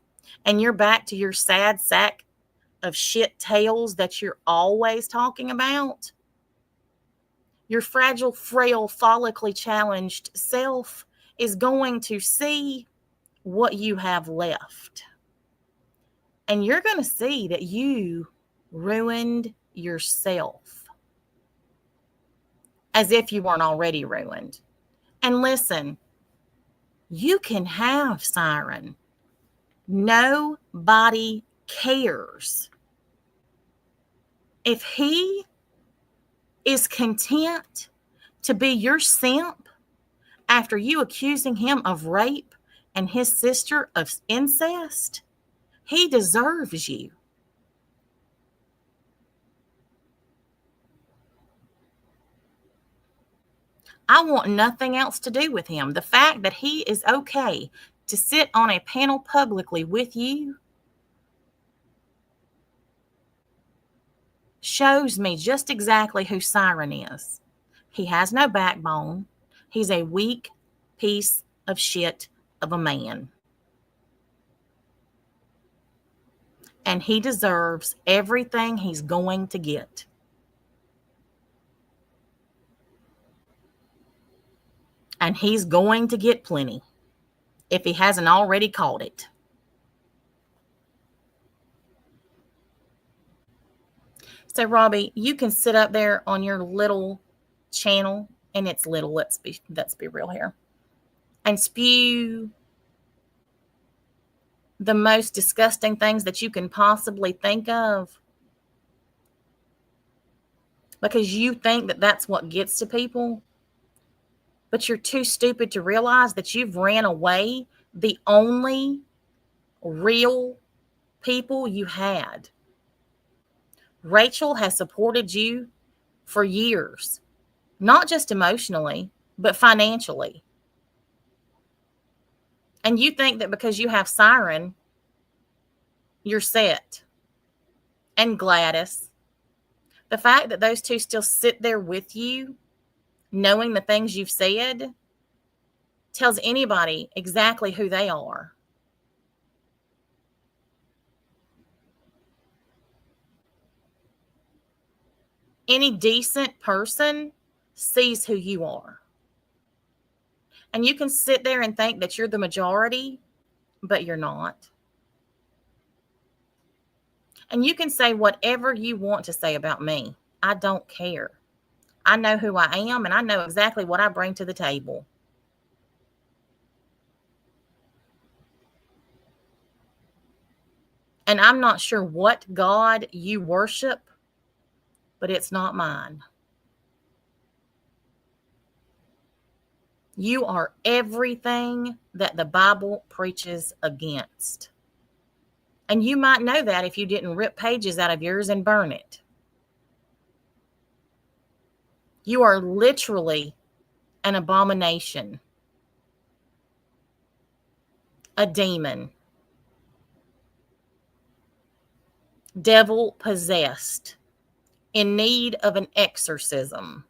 and you're back to your sad sack of shit tales that you're always talking about, your fragile, frail, follically challenged self is going to see what you have left. And you're going to see that you ruined yourself as if you weren't already ruined. And listen, you can have Siren. Nobody cares. If he is content to be your simp after you accusing him of rape and his sister of incest, he deserves you. I want nothing else to do with him. The fact that he is okay to sit on a panel publicly with you shows me just exactly who Siren is. He has no backbone. He's a weak piece of shit of a man. And he deserves everything he's going to get. And he's going to get plenty if he hasn't already caught it. So, Robbie, you can sit up there on your little channel, and it's little, let's be real here, and spew the most disgusting things that you can possibly think of because you think that that's what gets to people. But you're too stupid to realize that you've ran away the only real people you had. Rachel has supported you for years, not just emotionally, but financially. And you think that because you have Siren, you're set. And Gladys. The fact that those two still sit there with you, knowing the things you've said, tells anybody exactly who they are. Any decent person sees who you are. And you can sit there and think that you're the majority, but you're not. And you can say whatever you want to say about me. I don't care. I know who I am, and I know exactly what I bring to the table. And I'm not sure what God you worship, but it's not mine. You are everything that the Bible preaches against. And you might know that if you didn't rip pages out of yours and burn it. You are literally an abomination, a demon, devil possessed, in need of an exorcism.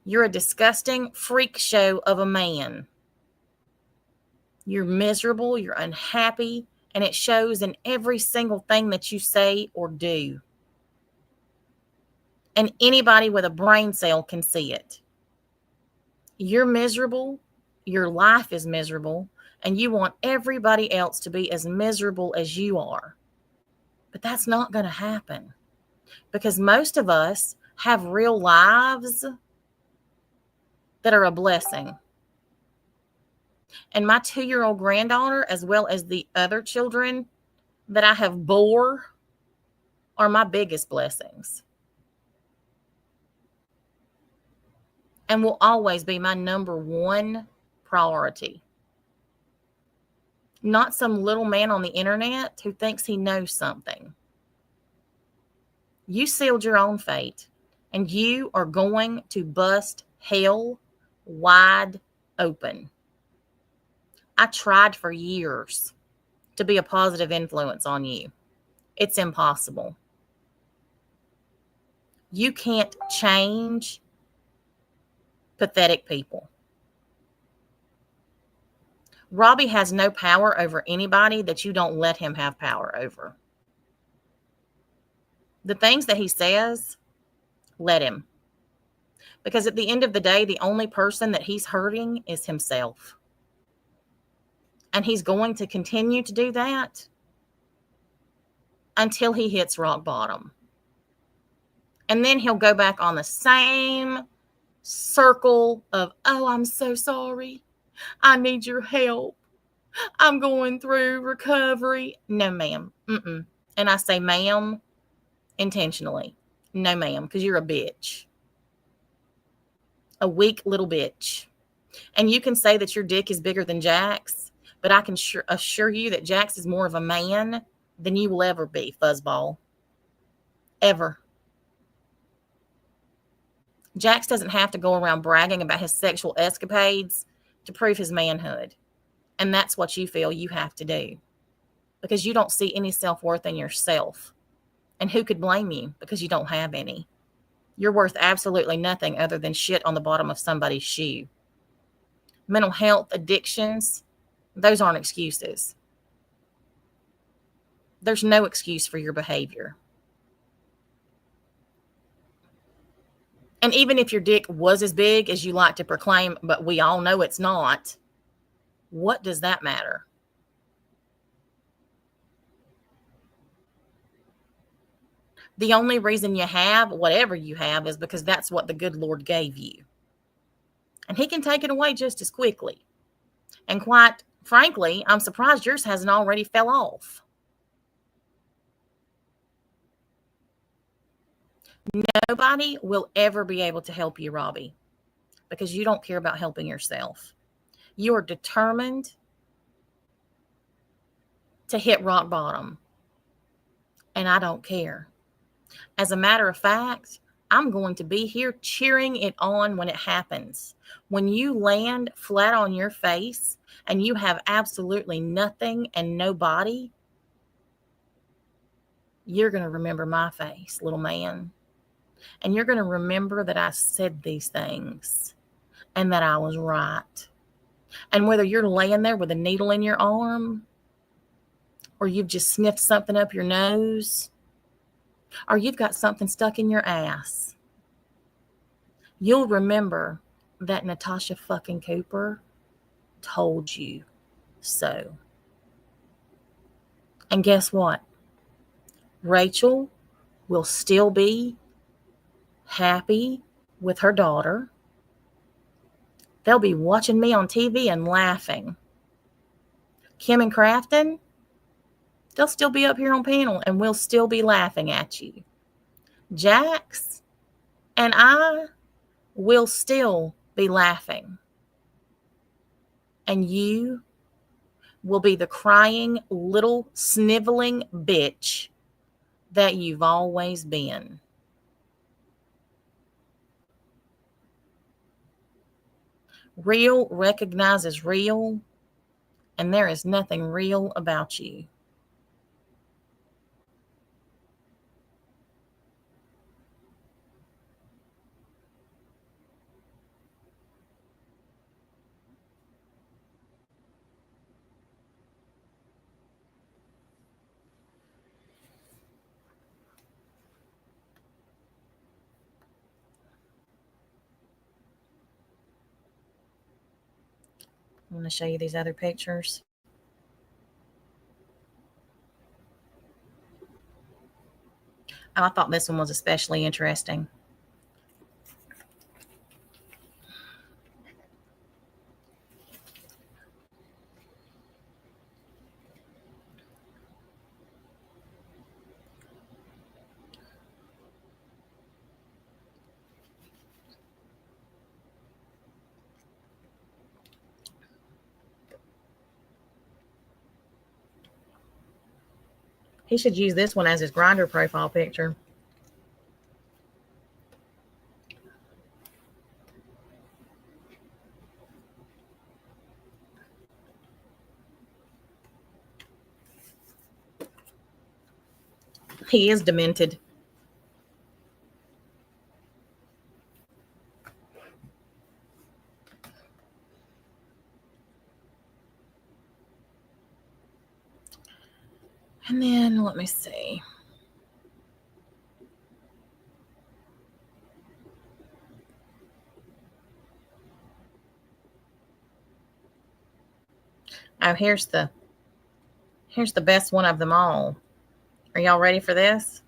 You're a disgusting freak show of a man. You're miserable, you're unhappy, and it shows in every single thing that you say or do. And anybody with a brain cell can see it. You're miserable, your life is miserable, and you want everybody else to be as miserable as you are. But that's not going to happen, because most of us have real lives that are a blessing. And my 2-year-old granddaughter, as well as the other children that I have bore, are my biggest blessings. And will always be my number one priority. Not some little man on the internet who thinks he knows something. You sealed your own fate, and you are going to bust hell wide open. I tried for years to be a positive influence on you. It's impossible. You can't change pathetic people. Robbie has no power over anybody that you don't let him have power over. The things that he says, let him. Because at the end of the day, the only person that he's hurting is himself. And he's going to continue to do that until he hits rock bottom. And then he'll go back on the same circle of, oh, I'm so sorry. I need your help. I'm going through recovery. No, ma'am. Mm-mm. And I say ma'am intentionally. No, ma'am, because you're a bitch. A weak little bitch. And you can say that your dick is bigger than Jack's, but I can assure you that Jax is more of a man than you will ever be, fuzzball. Ever. Jax doesn't have to go around bragging about his sexual escapades to prove his manhood. And that's what you feel you have to do. Because you don't see any self-worth in yourself. And who could blame you? Because you don't have any. You're worth absolutely nothing other than shit on the bottom of somebody's shoe. Mental health, addictions, those aren't excuses. There's no excuse for your behavior. And even if your dick was as big as you like to proclaim, but we all know it's not, what does that matter? The only reason you have whatever you have is because that's what the good Lord gave you. And he can take it away just as quickly. And quite frankly, I'm surprised yours hasn't already fell off. Nobody will ever be able to help you, Robbie, because you don't care about helping yourself. You are determined to hit rock bottom. And I don't care. As a matter of fact, I'm going to be here cheering it on when it happens. When you land flat on your face and you have absolutely nothing and nobody, you're going to remember my face, little man. And you're going to remember that I said these things and that I was right. And whether you're laying there with a needle in your arm, or you've just sniffed something up your nose, or you've got something stuck in your ass, you'll remember that Natasha fucking Cooper told you so. And guess what? Rachel will still be happy with her daughter. They'll be watching me on TV and laughing. Kim and Crafton, they'll still be up here on panel and we'll still be laughing at you. Jax and I will still be laughing. And you will be the crying little sniveling bitch that you've always been. Real recognizes real, and there is nothing real about you. I'm going to show you these other pictures. Oh, I thought this one was especially interesting. He should use this one as his Grindr profile picture. He is demented. And then let me see. Oh, here's the best one of them all. Are y'all ready for this?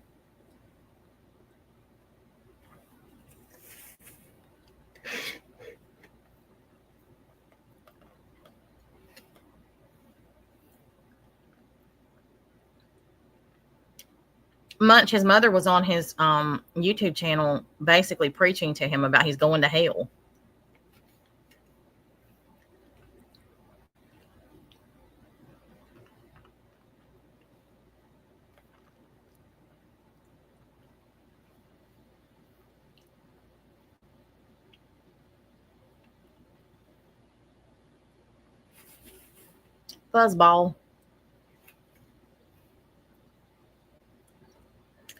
Munch, his mother was on his YouTube channel basically preaching to him about he's going to hell. Fuzzball.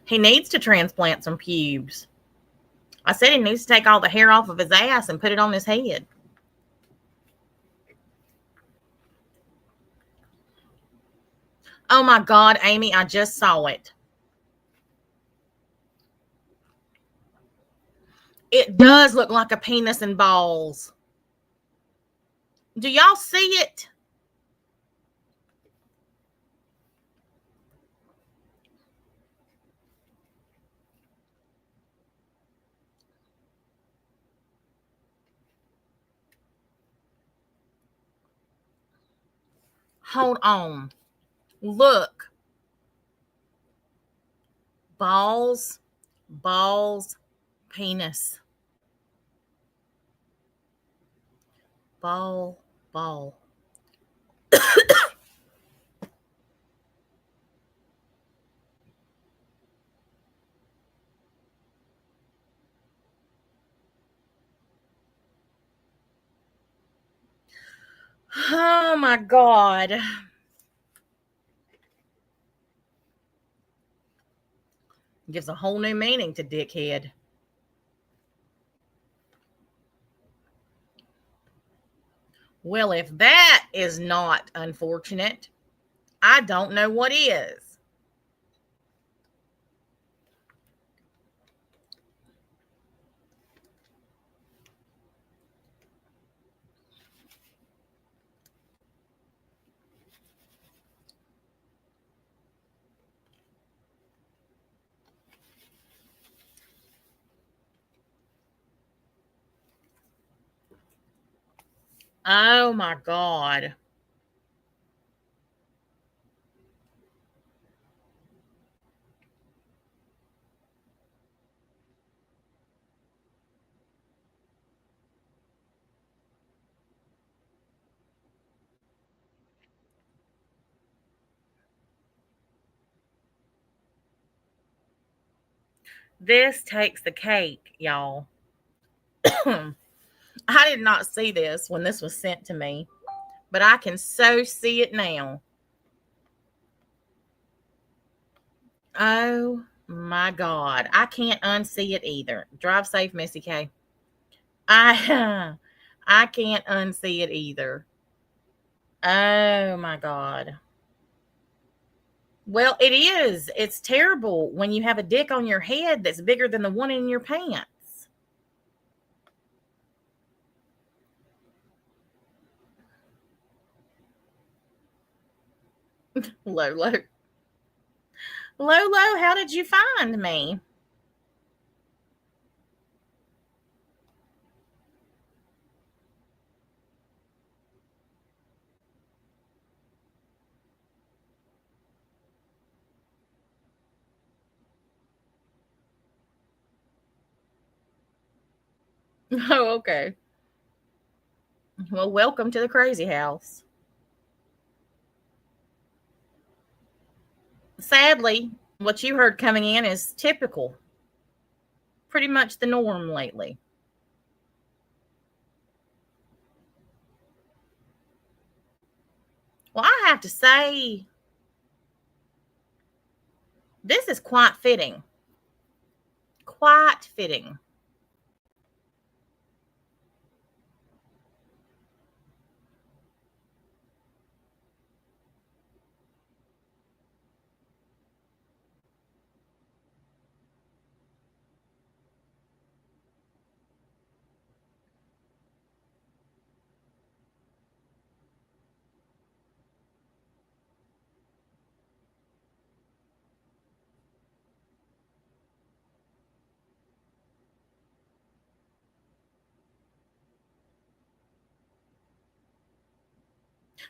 He needs to transplant some pubes. I said he needs to take all the hair off of his ass and put it on his head. Oh my God, Amy, I just saw it. It does look like a penis and balls. Do y'all see it? Hold on. Look. Balls, penis. Ball. Oh my God. Gives a whole new meaning to dickhead. Well, if that is not unfortunate, I don't know what is. Oh my God. This takes the cake, y'all. I did not see this when this was sent to me, but I can so see it now. Oh my God. I can't unsee it either. Drive safe, Missy K. I I can't unsee it either. Oh my God. Well, it is. It's terrible when you have a dick on your head that's bigger than the one in your pants. Lolo. Lolo, how did you find me? Oh, okay. Well, welcome to the crazy house. Sadly, what you heard coming in is typical, pretty much the norm lately. Well, I have to say, this is quite fitting. Quite fitting.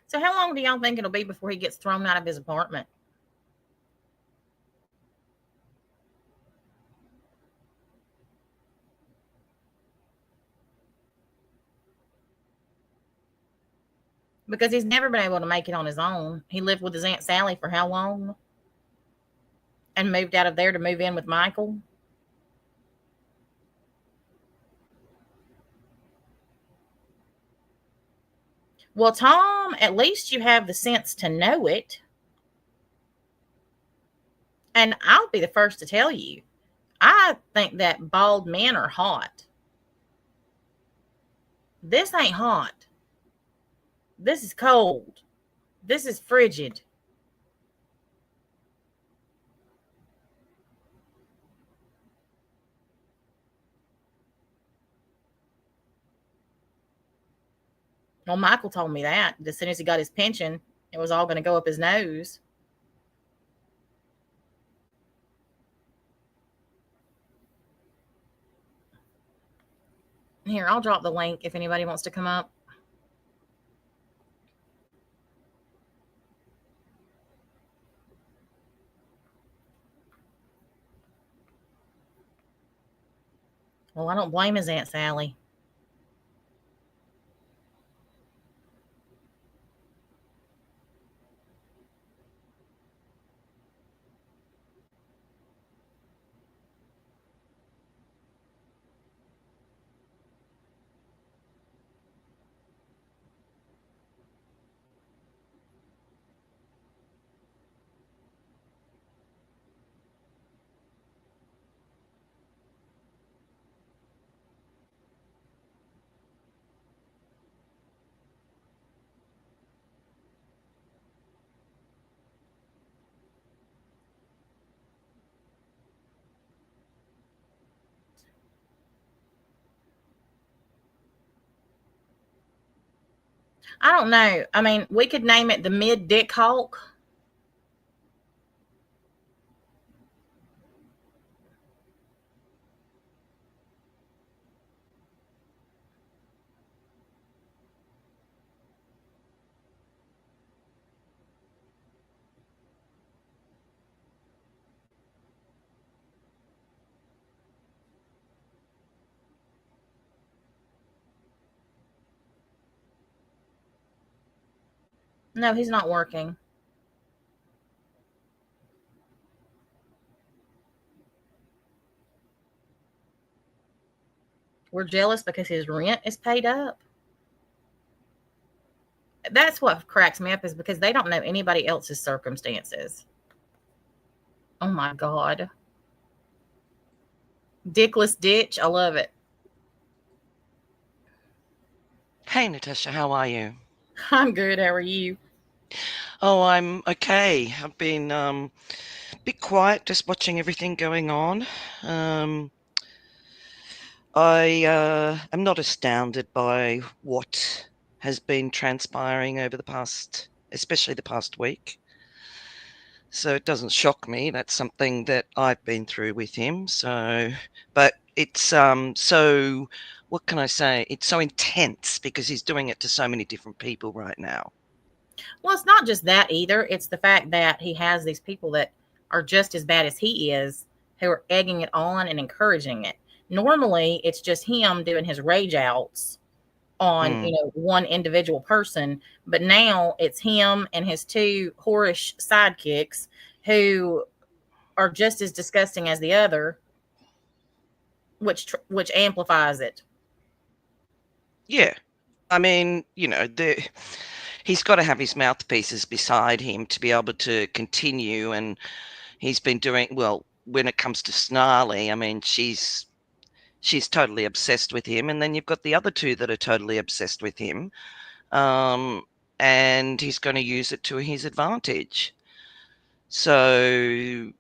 So, how long do y'all think it'll be before he gets thrown out of his apartment? Because he's never been able to make it on his own. He lived with his Aunt Sally for how long? And moved out of there to move in with Michael. Well, Tom, at least you have the sense to know it. And I'll be the first to tell you, I think that bald men are hot. This ain't hot. This is cold. This is frigid. Well, Michael told me that as soon as he got his pension, it was all going to go up his nose. Here, I'll drop the link if anybody wants to come up. Well, I don't blame his Aunt Sally. I don't know. I mean, we could name it the Mid Dick Hulk. No, he's not working. We're jealous because his rent is paid up. That's what cracks me up, is because they don't know anybody else's circumstances. Oh my God. Dickless ditch. I love it. Hey, Natasha, how are you? I'm good. How are you? Oh, I'm okay. I've been a bit quiet, just watching everything going on. I am not astounded by what has been transpiring over the past, especially the past week. So it doesn't shock me. That's something that I've been through with him. So, but it's so what can I say? It's so intense because he's doing it to so many different people right now. Well, it's not just that either. It's the fact that he has these people that are just as bad as he is, who are egging it on and encouraging it. Normally, it's just him doing his rage outs on, Mm. one individual person, but now it's him and his two whorish sidekicks who are just as disgusting as the other, which amplifies it. Yeah. I mean, he's got to have his mouthpieces beside him to be able to continue. And he's been doing well when it comes to Snarly. I mean, she's totally obsessed with him, and then you've got the other two that are totally obsessed with him. And he's going to use it to his advantage. So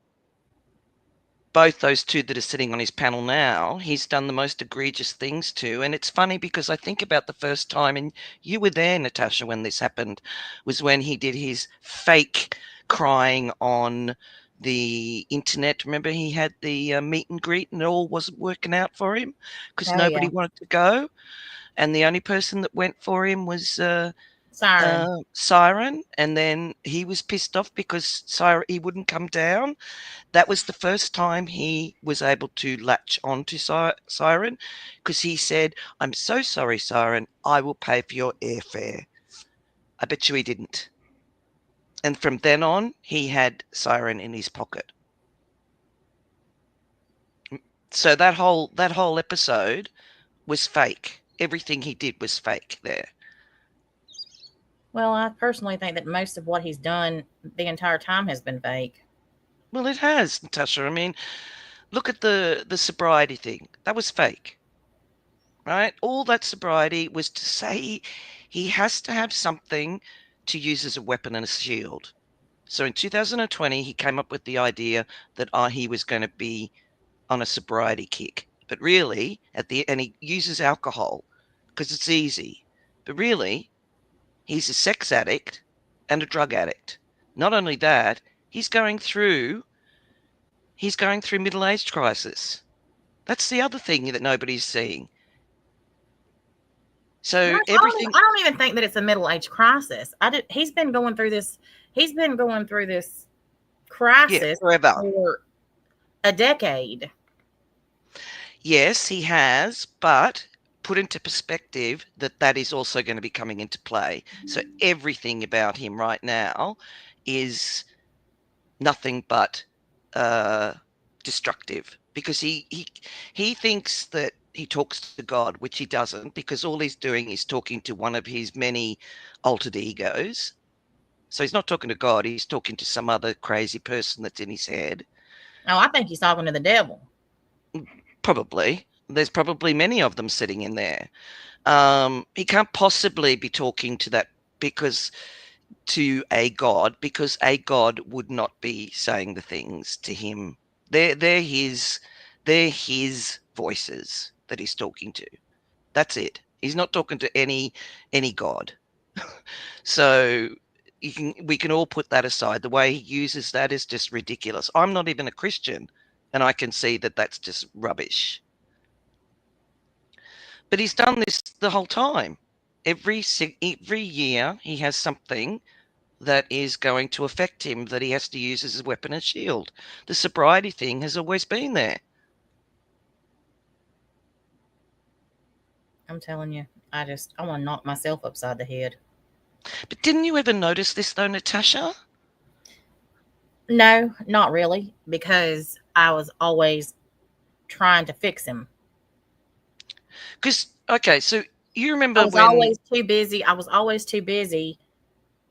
both those two that are sitting on his panel now, he's done the most egregious things to. And it's funny because I think about the first time, and you were there, Natasha, when this happened, was when he did his fake crying on the internet. Remember, he had the meet and greet and it all wasn't working out for him because Oh nobody yeah, wanted to go. And the only person that went for him was Siren. Siren. And then he was pissed off because he wouldn't come down. That was the first time he was able to latch on to Siren, because he said, "I'm so sorry, Siren. I will pay for your airfare." I bet you he didn't. And from then on, he had Siren in his pocket. So that whole episode was fake. Everything he did was fake there. Well, I personally think that most of what he's done the entire time has been fake. Well, it has, Natasha. I mean, look at the sobriety thing. That was fake, right? All that sobriety was to say he has to have something to use as a weapon and a shield. So in 2020, he came up with the idea that he was going to be on a sobriety kick. But really, and he uses alcohol because it's easy. But really, he's a sex addict and a drug addict. Not only that, he's going through middle-aged crisis. That's the other thing that nobody's seeing. So Gosh, everything, I don't even think that it's a middle age crisis. He's been going through this. He's been going through this yeah, crisis forever. for a decade. Yes, he has, but put into perspective that is also going to be coming into play. So everything about him right now is nothing but destructive, because he thinks that he talks to God, which he doesn't, because all he's doing is talking to one of his many altered egos. So he's not talking to God, he's talking to some other crazy person that's in his head. Oh, I think he's talking to the devil. Probably. There's probably many of them sitting in there. He can't possibly be talking to that because to a god, because a god would not be saying the things to him. They're his voices that he's talking to. That's it. He's not talking to any god. So we can all put that aside. The way he uses that is just ridiculous. I'm not even a Christian, and I can see that that's just rubbish. But he's done this the whole time. Every year he has something that is going to affect him that he has to use as a weapon and shield. The sobriety thing has always been there. I'm telling you, I want to knock myself upside the head. But didn't you ever notice this though, Natasha? No, not really, because I was always trying to fix him. Because, okay, so you remember I was always too busy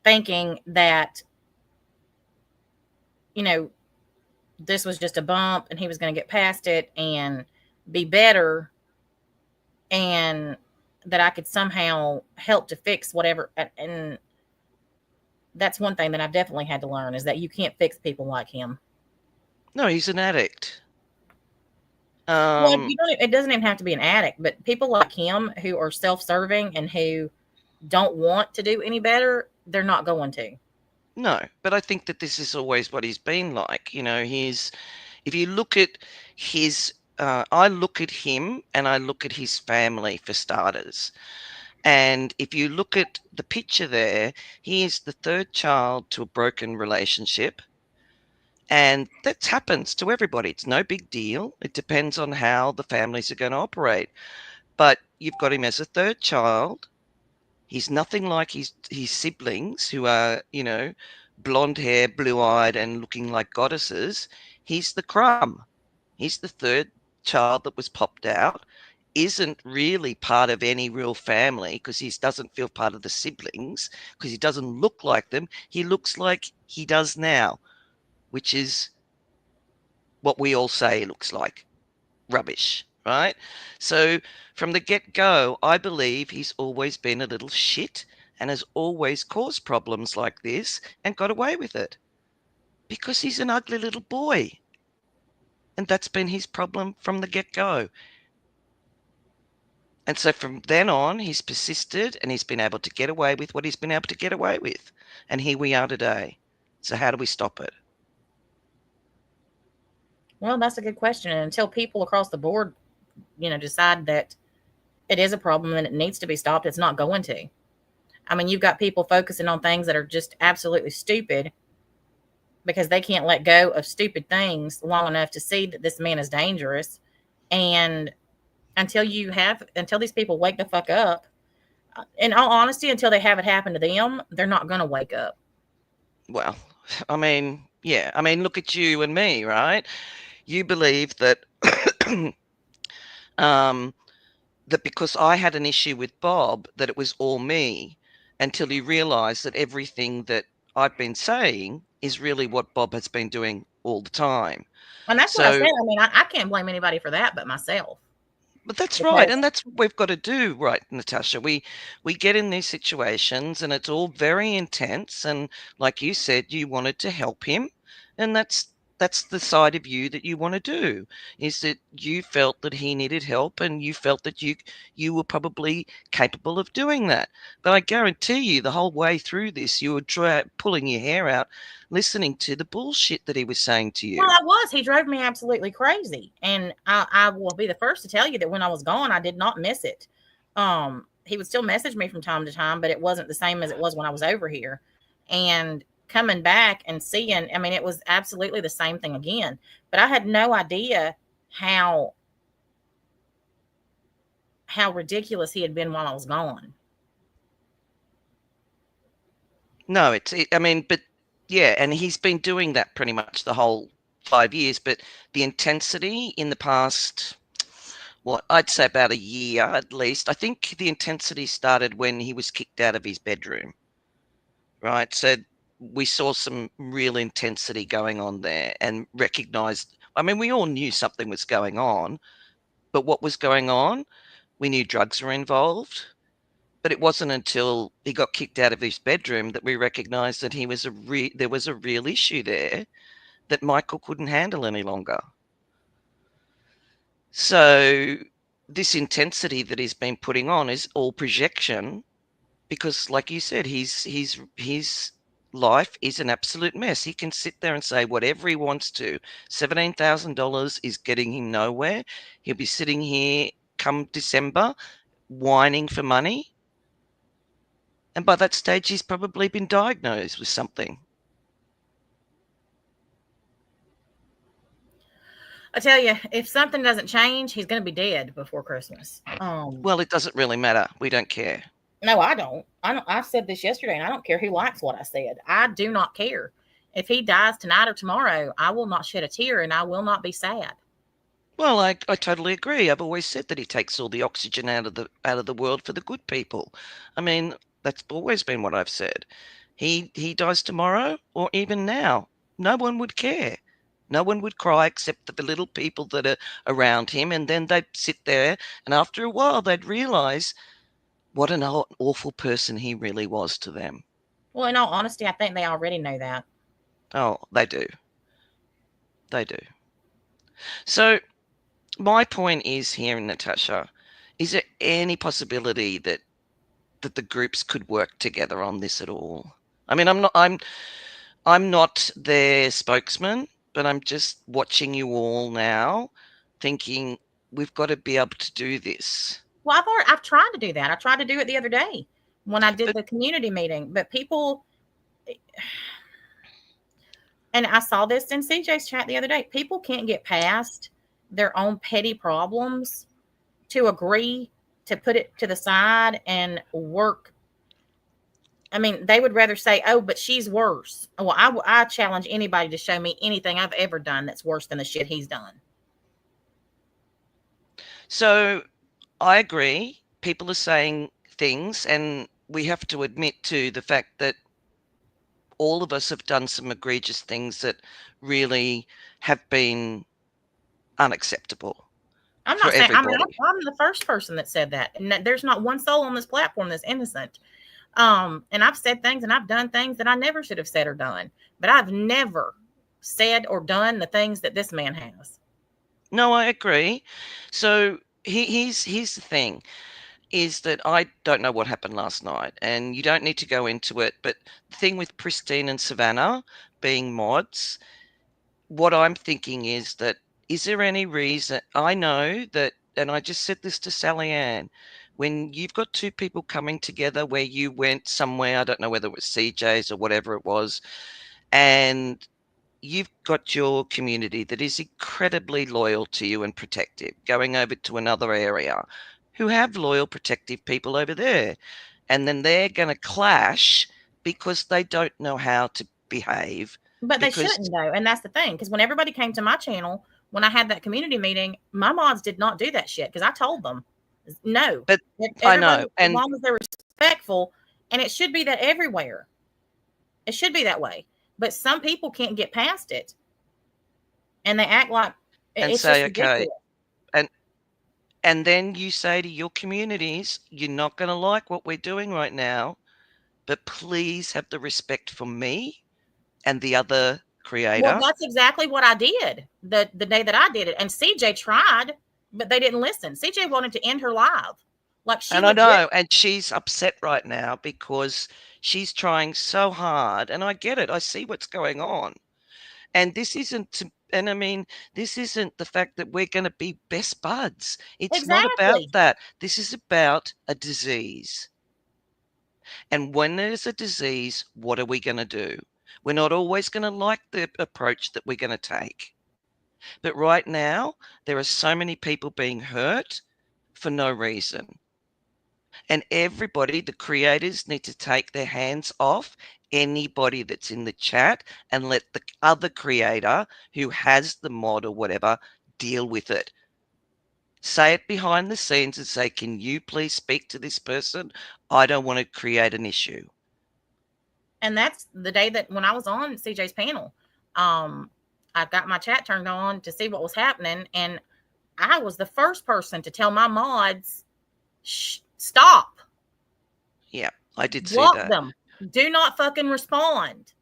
thinking that, this was just a bump and he was going to get past it and be better, and that I could somehow help to fix whatever. And that's one thing that I've definitely had to learn, is that you can't fix people like him. No, he's an addict. Well, it doesn't even have to be an addict, but people like him who are self-serving and who don't want to do any better, they're not going to. No, but I think that this is always what he's been like. If you look at his, I look at him and I look at his family for starters. And if you look at the picture there, he is the third child to a broken relationship. And that happens to everybody. It's no big deal. It depends on how the families are going to operate. But you've got him as a third child. He's nothing like his siblings who are, blonde hair, blue-eyed, and looking like goddesses. He's the crumb. He's the third child that was popped out, isn't really part of any real family because he doesn't feel part of the siblings because he doesn't look like them. He looks like he does now, which is what we all say he looks like. Rubbish, right? So from the get-go, I believe he's always been a little shit and has always caused problems like this and got away with it because he's an ugly little boy. And that's been his problem from the get-go. And so from then on, he's persisted and he's been able to get away with what he's been able to get away with. And here we are today. So how do we stop it? Well, that's a good question. And until people across the board, decide that it is a problem and it needs to be stopped, it's not going to. I mean, you've got people focusing on things that are just absolutely stupid because they can't let go of stupid things long enough to see that this man is dangerous. And until these people wake the fuck up, in all honesty, until they have it happen to them, they're not going to wake up. Well, I mean, yeah. I mean, look at you and me, right? You believe that that because I had an issue with Bob, that it was all me, until you realise that everything that I've been saying is really what Bob has been doing all the time. And that's what I said. I mean, I can't blame anybody for that but myself. But that's right, and that's what we've got to do, right, Natasha? We get in these situations, and it's all very intense. And like you said, you wanted to help him, and that's the side of you that you want to do. Is that you felt that he needed help, and you felt that you were probably capable of doing that. But I guarantee you, the whole way through this, you were pulling your hair out, listening to the bullshit that he was saying to you. Well, I was. He drove me absolutely crazy. And I will be the first to tell you that when I was gone, I did not miss it. He would still message me from time to time, but it wasn't the same as it was when I was over here. And coming back and seeing, I mean, it was absolutely the same thing again. But I had no idea how ridiculous he had been while I was gone. No, I mean, but yeah, and he's been doing that pretty much the whole 5 years, but the intensity in the past, I'd say about a year at least. I think the intensity started when he was kicked out of his bedroom, right? So we saw some real intensity going on there and recognized, I mean, we all knew something was going on, but what was going on? We knew drugs were involved. But it wasn't until he got kicked out of his bedroom that we recognized that there was a real issue there that Michael couldn't handle any longer. So this intensity that he's been putting on is all projection because, like you said, his life is an absolute mess. He can sit there and say whatever he wants to. $17,000 is getting him nowhere. He'll be sitting here come December whining for money. And by that stage, he's probably been diagnosed with something. I tell you, if something doesn't change, he's going to be dead before Christmas. Well, it doesn't really matter. We don't care. No, I don't. I said this yesterday, and I don't care who likes what I said. I do not care. If he dies tonight or tomorrow, I will not shed a tear, and I will not be sad. Well, I totally agree. I've always said that he takes all the oxygen out of the world for the good people. I mean, that's always been what I've said. He dies tomorrow or even now, no one would care. No one would cry except for the little people that are around him, and then they'd sit there, and after a while they'd realise what an awful person he really was to them. Well, in all honesty, I think they already know that. Oh, they do. They do. So my point is here, Natasha, is there any possibility that the groups could work together on this at all? I mean, I'm not their spokesman, but I'm just watching you all now thinking we've got to be able to do this. Well, I've tried to do that. I tried to do it the other day when I did the community meeting, but people, and I saw this in CJ's chat the other day, people can't get past their own petty problems to agree to put it to the side and work. I mean, they would rather say, oh, but she's worse. Well, I challenge anybody to show me anything I've ever done that's worse than the shit he's done. So I agree. People are saying things, and we have to admit to the fact that all of us have done some egregious things that really have been unacceptable. I'm not saying, I mean, I'm the first person that said that. And there's not one soul on this platform that's innocent. And I've said things and I've done things that I never should have said or done. But I've never said or done the things that this man has. No, I agree. So here's the thing, is that I don't know what happened last night, and you don't need to go into it. But the thing with Pristine and Savannah being mods, what I'm thinking is that, is there any reason, I know that, and I just said this to Sally Ann, when you've got two people coming together where you went somewhere, I don't know whether it was CJ's or whatever it was, and you've got your community that is incredibly loyal to you and protective, going over to another area who have loyal, protective people over there, and then they're going to clash because they don't know how to behave. But they shouldn't, though, and that's the thing, because when everybody came to my channel, when I had that community meeting, my mods did not do that shit, because I told them, no. But I know, and as long as they're respectful, and it should be that everywhere. It should be that way. But some people can't get past it, and they act like it's say, okay, and then you say to your communities, you're not going to like what we're doing right now, but please have the respect for me and the other creator. Well, that's exactly what I did the day that I did it, and CJ tried, but they didn't listen. CJ wanted to end her live, like she. And I know, and she's upset right now because she's trying so hard, and I get it. I see what's going on, and this isn't. And I mean, this isn't the fact that we're going to be best buds. It's not about that. This is about a disease. And when there's a disease, what are we going to do? We're not always going to like the approach that we're going to take. But right now, there are so many people being hurt for no reason. And everybody, the creators, need to take their hands off anybody that's in the chat and let the other creator who has the mod or whatever deal with it. Say it behind the scenes and say, can you please speak to this person? I don't want to create an issue. And that's the day that when I was on CJ's panel, I got my chat turned on to see what was happening. And I was the first person to tell my mods, stop. Yeah, I did see Block that. them. Do not fucking respond.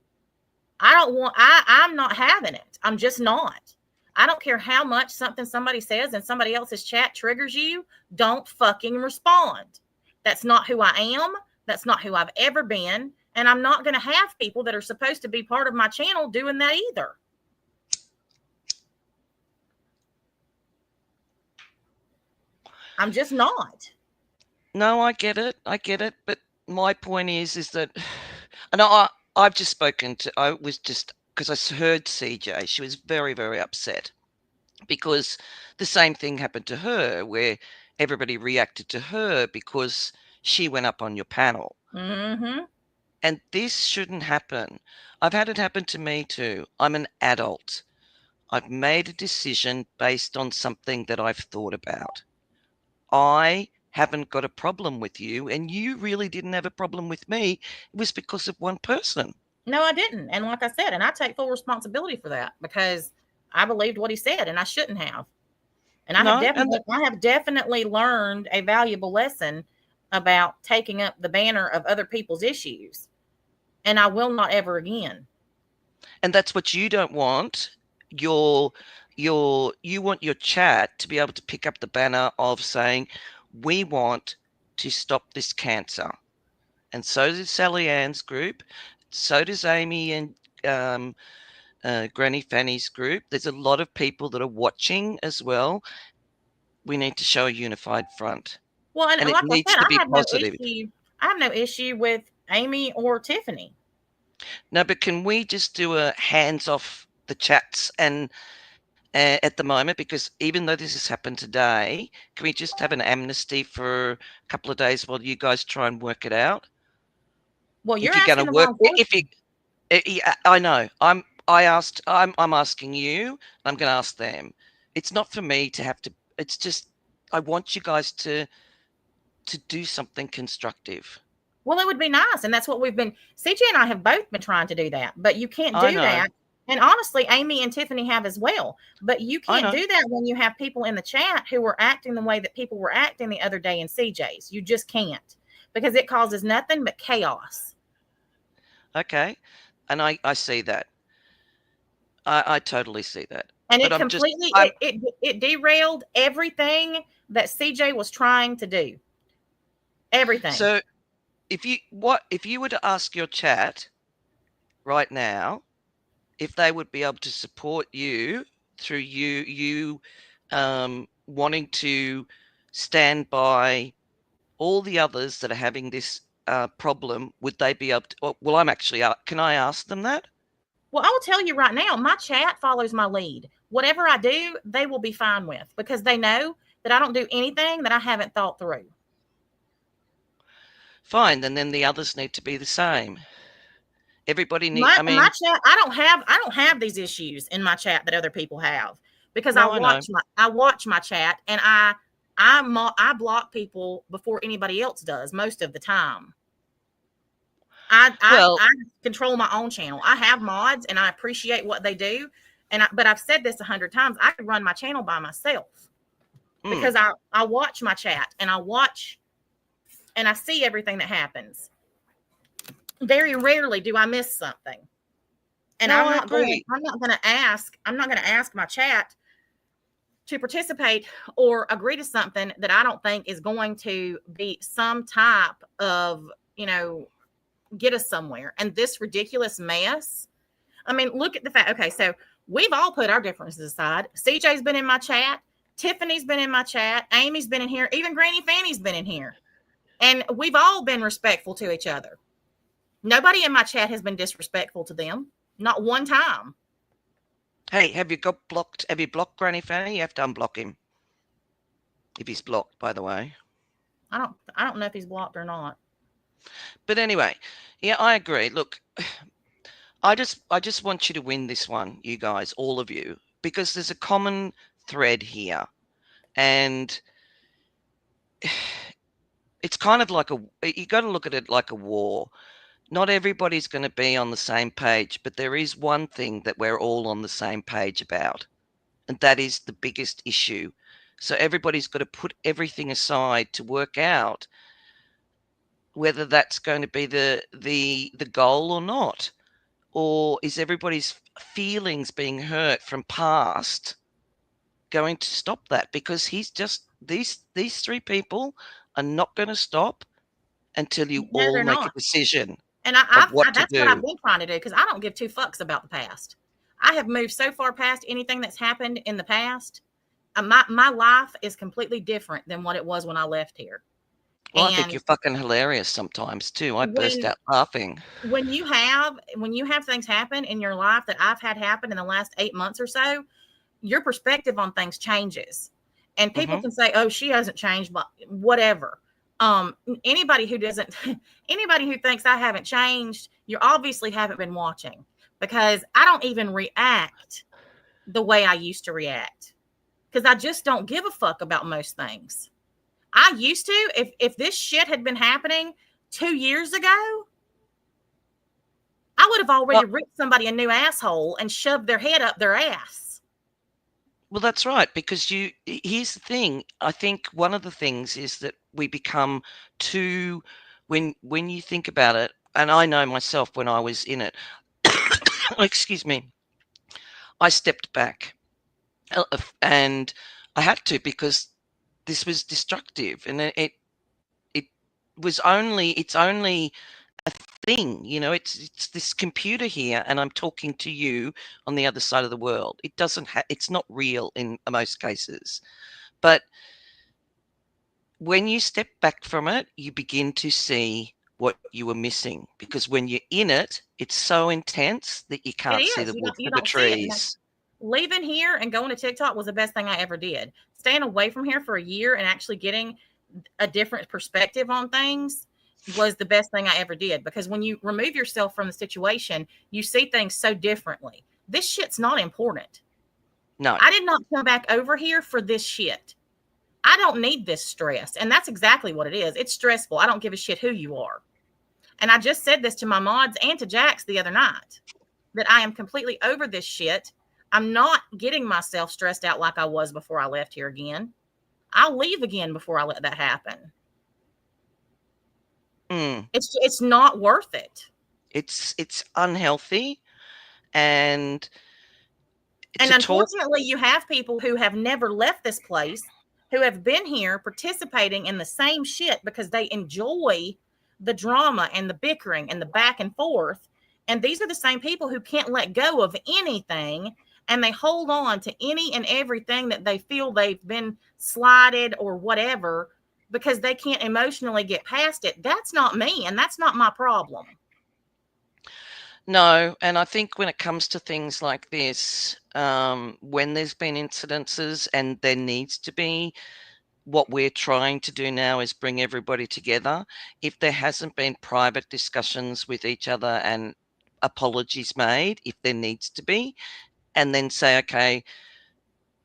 I'm not having it. I'm just not. I don't care how much somebody says in somebody else's chat triggers you. Don't fucking respond. That's not who I am. That's not who I've ever been. And I'm not going to have people that are supposed to be part of my channel doing that either. I'm just not. No, I get it. But my point is that, and I've just spoken to, I was just, because I heard CJ, she was very, very upset because the same thing happened to her where everybody reacted to her because she went up on your panel. Mm-hmm. And this shouldn't happen. I've had it happen to me too. I'm an adult. I've made a decision based on something that I've thought about. I haven't got a problem with you, and you really didn't have a problem with me. It was because of one person. No, I didn't. And like I said, and I take full responsibility for that because I believed what he said and I shouldn't have. And I have definitely learned a valuable lesson about taking up the banner of other people's issues. And I will not ever again. And that's what you don't want. You want your chat to be able to pick up the banner of saying, we want to stop this cancer. And so does Sally Ann's group. So does Amy and Granny Fanny's group. There's a lot of people that are watching as well. We need to show a unified front. Well, and it like needs I said, to be positive. I have no issue with Amy or Tiffany. No, but can we just do a hands off the chats and at the moment, because even though this has happened today, can we just have an amnesty for a couple of days while you guys try and work it out? Well, you're if you're going to work, I know. I'm asking you. I'm going to ask them. It's not for me to have to. It's just I want you guys to do something constructive. Well, it would be nice, and that's what we've been. CJ and I have both been trying to do that, but you can't do that. And honestly, Amy and Tiffany have as well. But you can't do that when you have people in the chat who were acting the way that people were acting the other day in CJ's. You just can't, because it causes nothing but chaos. Okay. And I see that. I totally see that. And it completely, it derailed everything that CJ was trying to do. Everything. So if you were to ask your chat right now, if they would be able to support you through you wanting to stand by all the others that are having this problem, would they be able to? Well, I'm actually. Can I ask them that? Well, I will tell you right now, my chat follows my lead. Whatever I do, they will be fine with, because they know that I don't do anything that I haven't thought through. Fine, and then the others need to be the same. Everybody needs. My chat. I don't have these issues in my chat that other people have, because I watch my chat, and I block people before anybody else does most of the time. I control my own channel. I have mods, and I appreciate what they do. But I've said this 100 times. I could run my channel by myself because I watch my chat, and I watch, and I see everything that happens. Very rarely do I miss something. And I'm not going to ask my chat to participate or agree to something that I don't think is going to be some type of, get us somewhere. And this ridiculous mess. I mean, look at the fact. Okay, so we've all put our differences aside. CJ's been in my chat. Tiffany's been in my chat. Amy's been in here. Even Granny Fanny's been in here. And we've all been respectful to each other. Nobody in my chat has been disrespectful to them. Not one time. Hey, have you blocked Granny Fanny? You have to unblock him. If he's blocked, by the way. I don't know if he's blocked or not. But anyway, yeah, I agree. Look, I just want you to win this one, you guys, all of you, because there's a common thread here. And it's kind of like you got to look at it like a war. Not everybody's going to be on the same page, but there is one thing that we're all on the same page about, and that is the biggest issue. So everybody's got to put everything aside to work out whether that's going to be the goal or not, or is everybody's feelings being hurt from past going to stop that? Because he's just these three people are not going to stop until you No, all they're make a not. decision And of what to that's what I've do. been trying to do, because I don't give two fucks about the past. I have moved so far past anything that's happened in the past. My life is completely different than what it was when I left here. Well, I think And you're fucking hilarious sometimes too. I burst when out laughing. when you have things happen in your life that I've had happen in the last 8 months or so, your perspective on things changes. And people Mhm. can say, "Oh, she hasn't changed," but whatever. Anybody who doesn't, anybody who thinks I haven't changed, you obviously haven't been watching, because I don't even react the way I used to react, because I just don't give a fuck about most things. I used to, if this shit had been happening 2 years ago, I would have Well, already ripped somebody a new asshole and shoved their head up their ass. well, that's right, because here's the thing. I think one of the things is that we become too, when you think about it, and I know myself when I was in it, excuse me, I stepped back, and I had to, because this was destructive, and it it's only a thing, it's this computer here, and I'm talking to you on the other side of the world. It's not real in most cases. But when you step back from it, you begin to see what you were missing, because when you're in it, it's so intense that you It can't see is. the wood You for the don't see it. And trees. leaving here and going to TikTok was the best thing I ever did. Staying away from here for a year and actually getting a different perspective on things was the best thing I ever did, because when you remove yourself from the situation, you see things so differently. This shit's not important. No. I did not come back over here for this shit. I don't need this stress. And that's exactly what it is. It's stressful. I don't give a shit who you are. And I just said this to my mods and to Jax the other night, that I am completely over this shit. I'm not getting myself stressed out like I was before I left here again. I'll leave again before I let that happen. Mm. It's not worth it. It's unhealthy, and And to talk. unfortunately, you have people who have never left this place, who have been here participating in the same shit because they enjoy the drama and the bickering and the back and forth. And these are the same people who can't let go of anything, and they hold on to any and everything that they feel they've been slighted or whatever, because they can't emotionally get past it. That's not me, and that's not my problem. No, and I think when it comes to things like this, when there's been incidences and there needs to be, what we're trying to do now is bring everybody together. If there hasn't been private discussions with each other and apologies made, if there needs to be, and then say, okay,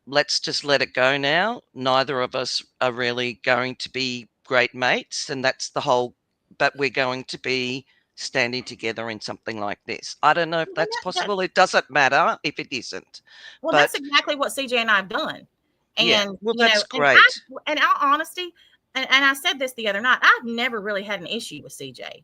let's just let it go now. Neither of us are really going to be great mates, and that's the whole, but we're going to be standing together in something like this. I don't know if And that's that, possible. It doesn't matter if it isn't. Well, that's But exactly what CJ and I have done. yeah, And, well, you know, that's great. in all honesty, and I said this the other night, I've never really had an issue with CJ.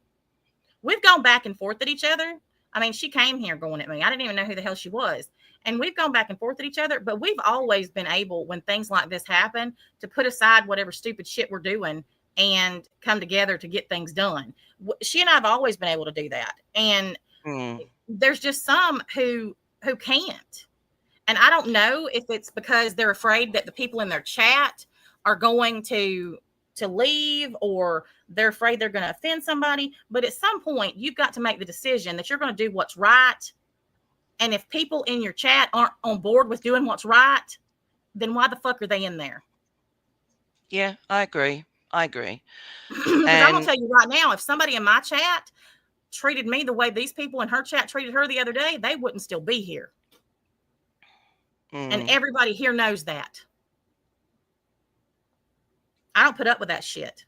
We've gone back and forth at each other. I mean, she came here going at me. I didn't even know who the hell she was. And we've gone back and forth at each other, but we've always been able, when things like this happen, to put aside whatever stupid shit we're doing and come together to get things done. She and I have always been able to do that. And Mm. there's just some who can't. And I don't know if it's because they're afraid that the people in their chat are going to leave, or they're afraid they're going to offend somebody. But at some point, you've got to make the decision that you're going to do what's right. And if people in your chat aren't on board with doing what's right, then why the fuck are they in there? Yeah, I agree. Because I'm going to And tell you right now, if somebody in my chat treated me the way these people in her chat treated her the other day, they wouldn't still be here. And everybody here knows that. I don't put up with that shit,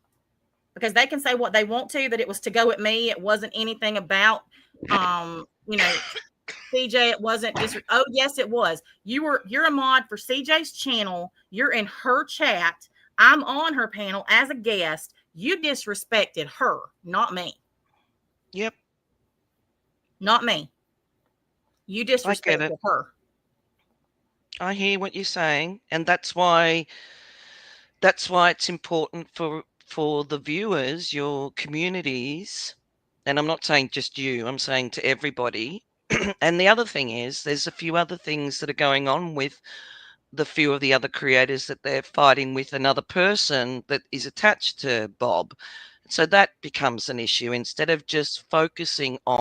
because they can say what they want to, that it was to go at me. It wasn't anything about, CJ. It wasn't. Oh, yes, it was. You're a mod for CJ's channel. You're in her chat. I'm on her panel as a guest. You disrespected her, not me. Yep. Not me. You disrespected her. I hear what you're saying, and that's why it's important for the viewers, your communities, and I'm not saying just you, I'm saying to everybody. And the other thing is, there's a few other things that are going on with the few of the other creators, that they're fighting with another person that is attached to Bob. So that becomes an issue instead of just focusing on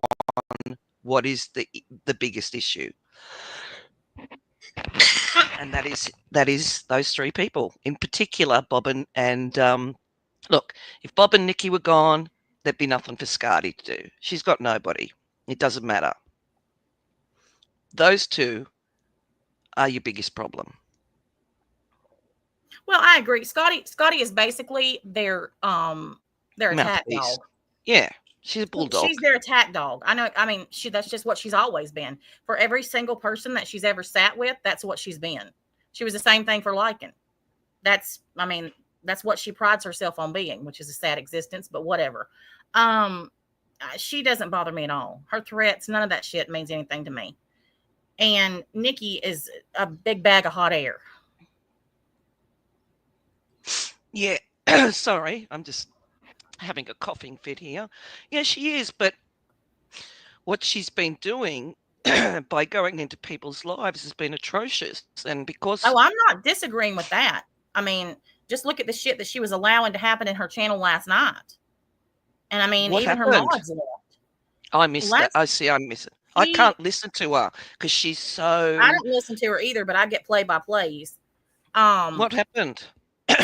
what is the biggest issue. And that is those three people, in particular, Bob and look, if Bob and Nikki were gone, there'd be nothing for Scardy to do. She's got nobody. It doesn't matter. Those two are your biggest problem. Well, I agree. Scotty is basically their attack dog. Yeah, she's a bulldog. She's their attack dog. I know. I mean, that's just what she's always been. For every single person that she's ever sat with, that's what she's been. She was the same thing for Lycan. That's what she prides herself on being, which is a sad existence, but whatever. She doesn't bother me at all. Her threats, none of that shit means anything to me. And Nikki is a big bag of hot air. Yeah, sorry, I'm just having a coughing fit here. Yeah, she is, but what she's been doing by going into people's lives has been atrocious. And because... Oh, I'm not disagreeing with that. I mean, just look at the shit that she was allowing to happen in her channel last night. And I mean, what even happened? her mods left. I missed that. I miss it. I can't listen to her because she's so... I don't listen to her either, but I get play-by-plays. What happened?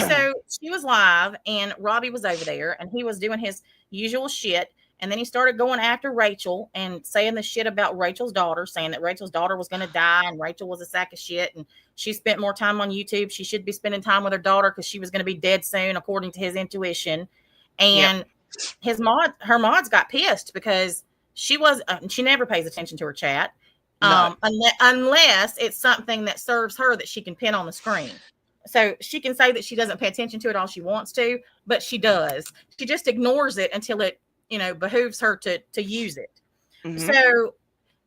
So she was live and Robbie was over there and he was doing his usual shit. And then he started going after Rachel and saying the shit about Rachel's daughter, saying that Rachel's daughter was going to die and Rachel was a sack of shit. And she spent more time on YouTube. She should be spending time with her daughter because she was going to be dead soon, according to his intuition. And her mods got pissed because she never pays attention to her chat. No. Unless it's something that serves her that she can pin on the screen. So she can say that she doesn't pay attention to it all she wants to, but she does. She just ignores it until it, behooves her to use it. Mm-hmm. So,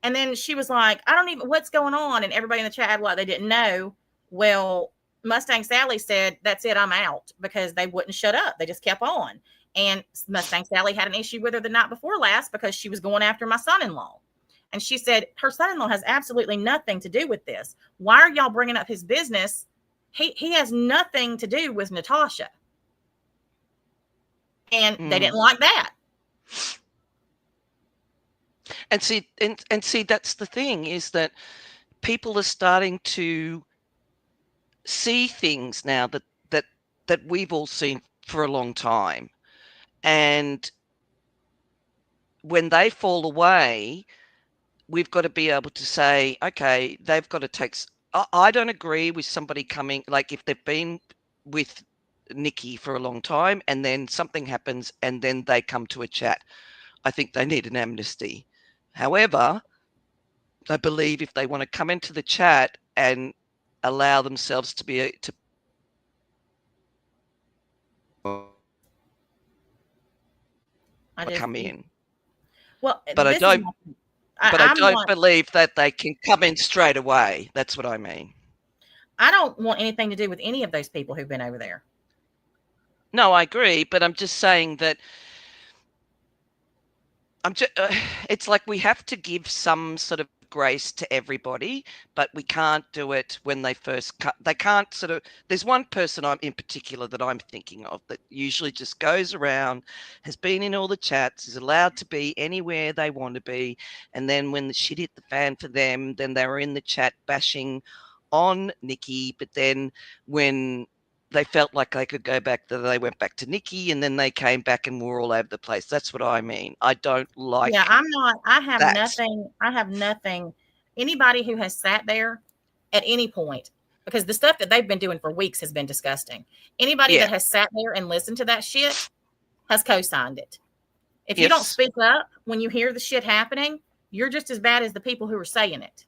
and then she was like, I don't even, what's going on? And everybody in the chat, they didn't know. Well, Mustang Sally said, that's it, I'm out, because they wouldn't shut up. They just kept on. And Mustang Sally had an issue with her the night before last because she was going after my son-in-law. And she said, her son-in-law has absolutely nothing to do with this. Why are y'all bringing up his business? He has nothing to do with Natasha. And they didn't like that. And see, that's the thing, is that people are starting to see things now that we've all seen for a long time. And when they fall away, we've got to be able to say, okay, they've got to take... I don't agree with somebody coming, like if they've been with Nikki for a long time and then something happens and then they come to a chat. I think they need an amnesty. However, I believe if they want to come into the chat and allow themselves to be come in. Well, but I don't believe that they can come in straight away. That's what I mean. I don't want anything to do with any of those people who've been over there. No, I agree, but I'm just saying that it's like we have to give some sort of grace to everybody, but we can't do it when they first cut. They can't sort of... There's one person in particular that I'm thinking of that usually just goes around, has been in all the chats, is allowed to be anywhere they want to be, and then when the shit hit the fan for them, then they were in the chat bashing on Nikki, but then when they felt like they could go back, they went back to Nikki, and then they came back and were all over the place. That's what I mean. I don't like... Yeah, I have nothing. Anybody who has sat there at any point, because the stuff that they've been doing for weeks has been disgusting. Anybody that has sat there and listened to that shit has co-signed it. If you don't speak up when you hear the shit happening, you're just as bad as the people who are saying it.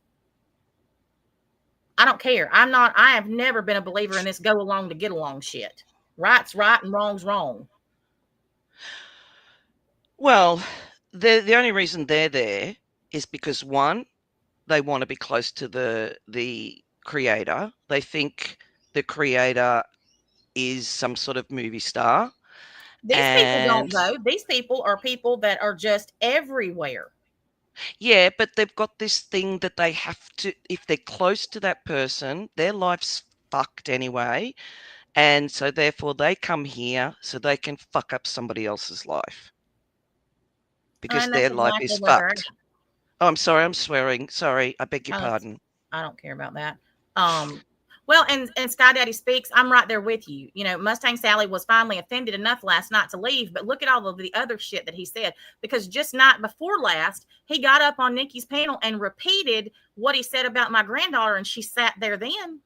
I don't care. I have never been a believer in this go along to get along shit. Right's right and wrong's wrong. Well, the only reason they're there is because, one, they want to be close to the creator. They think the creator is some sort of movie star. These people don't And though. These people are people that are just everywhere. yeah, but they've got this thing that they have to, if they're close to that person, their life's fucked anyway. And so therefore they come here so they can fuck up somebody else's life because And that's their life exactly is where they're at. fucked. Oh, I'm sorry, I'm swearing. Sorry, I beg your Oh, pardon. I don't care about that. Well, and Sky Daddy Speaks, I'm right there with you. You know, Mustang Sally was finally offended enough last night to leave, but look at all of the other shit that he said. Because just night before last, he got up on Nikki's panel and repeated what he said about my granddaughter, and she sat there then.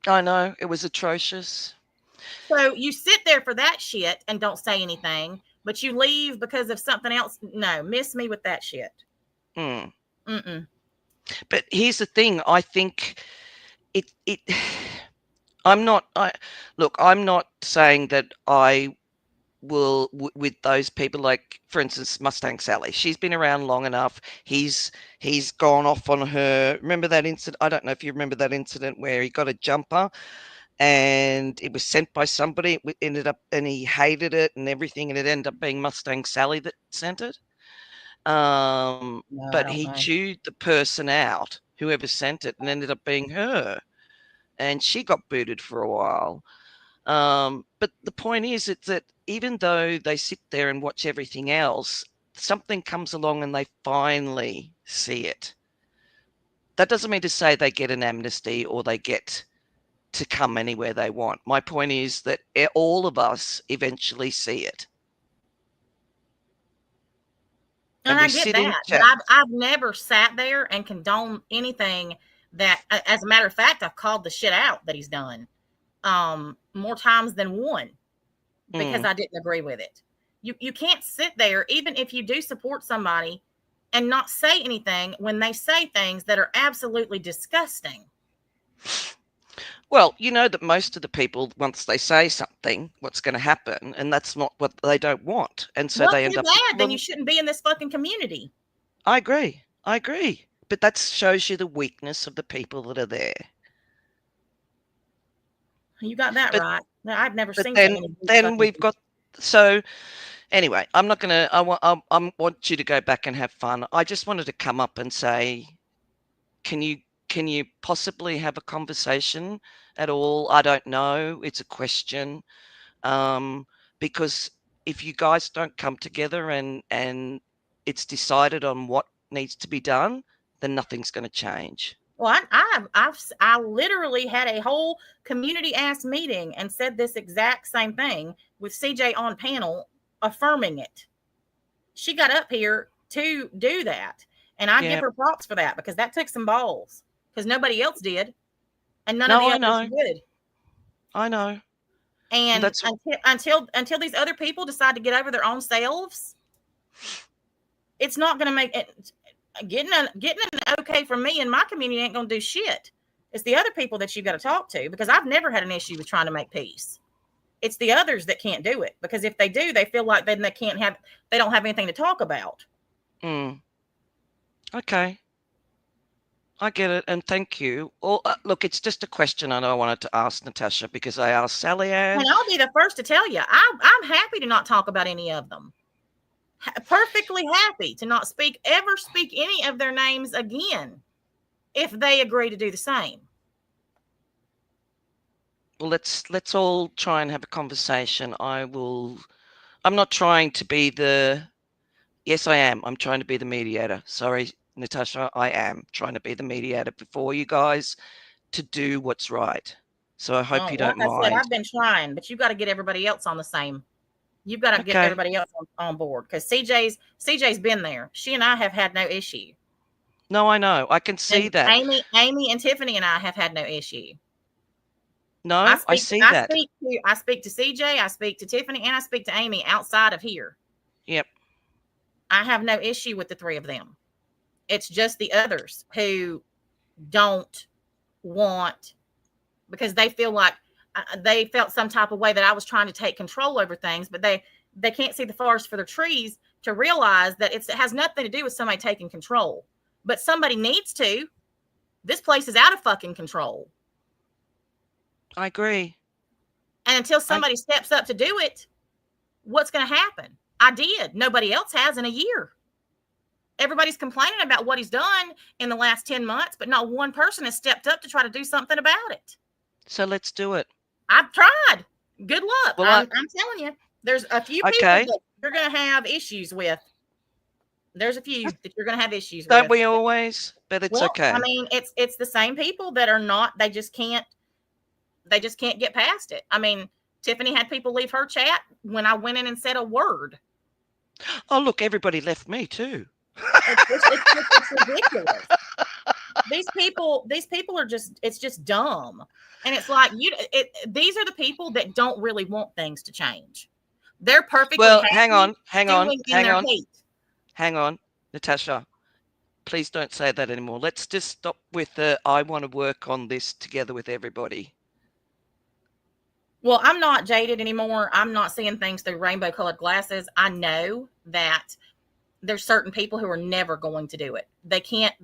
I know, it was atrocious. So you sit there for that shit and don't say anything, but you leave because of something else. No, miss me with that shit. Mm. Mm-mm. But here's the thing, I think it I'm not saying that I will with those people, like for instance Mustang Sally. She's been around long enough. He's gone off on her. Remember that incident? I don't know if you remember that incident where he got a jumper and it was sent by somebody. It ended up, and he hated it and everything, and it ended up being Mustang Sally that sent it. No, I But don't he know. chewed the person out, whoever sent it, and ended up being her, and she got booted for a while. But the point is, it's that even though they sit there and watch everything else, something comes along and they finally see it. That doesn't mean to say they get an amnesty or they get to come anywhere they want. My point is that all of us eventually see it. And I get that, but I've never sat there and condoned anything that, as a matter of fact, I've called the shit out that he's done more times than one because I didn't agree with it. You can't sit there, even if you do support somebody, and not say anything when they say things that are absolutely disgusting. Well, you know that most of the people, once they say something, what's going to happen, and that's not what they don't want, and so Well, they too end up. bad. Then you shouldn't be in this fucking community. I agree. But that shows you the weakness of the people that are there. You got that right. Now, I've never seen Then, so many then we've got. So anyway, I'm not gonna. I want you to go back and have fun. I just wanted to come up and say, can you possibly have a conversation at all? I don't know. It's a question, because if you guys don't come together and it's decided on what needs to be done, then nothing's going to change. Well, I literally had a whole community ass meeting and said this exact same thing with CJ on panel affirming it. She got up here to do that, and I give her props for that because that took some balls because nobody else did, and none of the others did. I know. And that's until these other people decide to get over their own selves, it's not going to make it. Getting an okay from me and my community ain't gonna do shit. It's the other people that you got to talk to because I've never had an issue with trying to make peace. It's the others that can't do it because if they do, they feel like then they don't have anything to talk about. Okay, I get it, and thank you. Well, look, it's just a question I wanted to ask Natasha because I asked Sally Ann. And I'll be the first to tell you, I'm happy to not talk about any of them. Perfectly happy to not ever speak any of their names again if they agree to do the same. Well, let's all try and have a conversation. I'm not trying to be yes, I am. I'm trying to be the mediator. Sorry, Natasha, I am trying to be the mediator before you guys to do what's right. So I hope you don't mind. Like I said, I've been trying, but you've got to get everybody else on the same. You've got to get everybody else on board because CJ's been there. She and I have had no issue. No, I know. I can see that. Amy and Tiffany and I have had no issue. No, I see that. I speak to CJ, I speak to Tiffany, and I speak to Amy outside of here. Yep. I have no issue with the three of them. It's just the others who don't want because they feel like they felt some type of way that I was trying to take control over things, but they can't see the forest for their trees to realize that it has nothing to do with somebody taking control. But somebody needs to. This place is out of fucking control. I agree. And until somebody steps up to do it, what's going to happen? I did. Nobody else has in a year. Everybody's complaining about what he's done in the last 10 months, but not one person has stepped up to try to do something about it. So let's do it. I've tried. Good luck. Well, I'm telling you, there's a few people that you're going to have issues with. There's a few that you're going to have issues with. Don't we always? But it's okay. I mean, it's the same people that are not, they just can't get past it. I mean, Tiffany had people leave her chat when I went in and said a word. Oh, look, everybody left me too. It's ridiculous. These people are just, it's just dumb. And it's like, these are the people that don't really want things to change. They're perfectly well, happy hang on, hate. Hang on, Natasha. Please don't say that anymore. Let's just stop with the I want to work on this together with everybody. Well, I'm not jaded anymore. I'm not seeing things through rainbow colored glasses. I know that there's certain people who are never going to do it. They can't.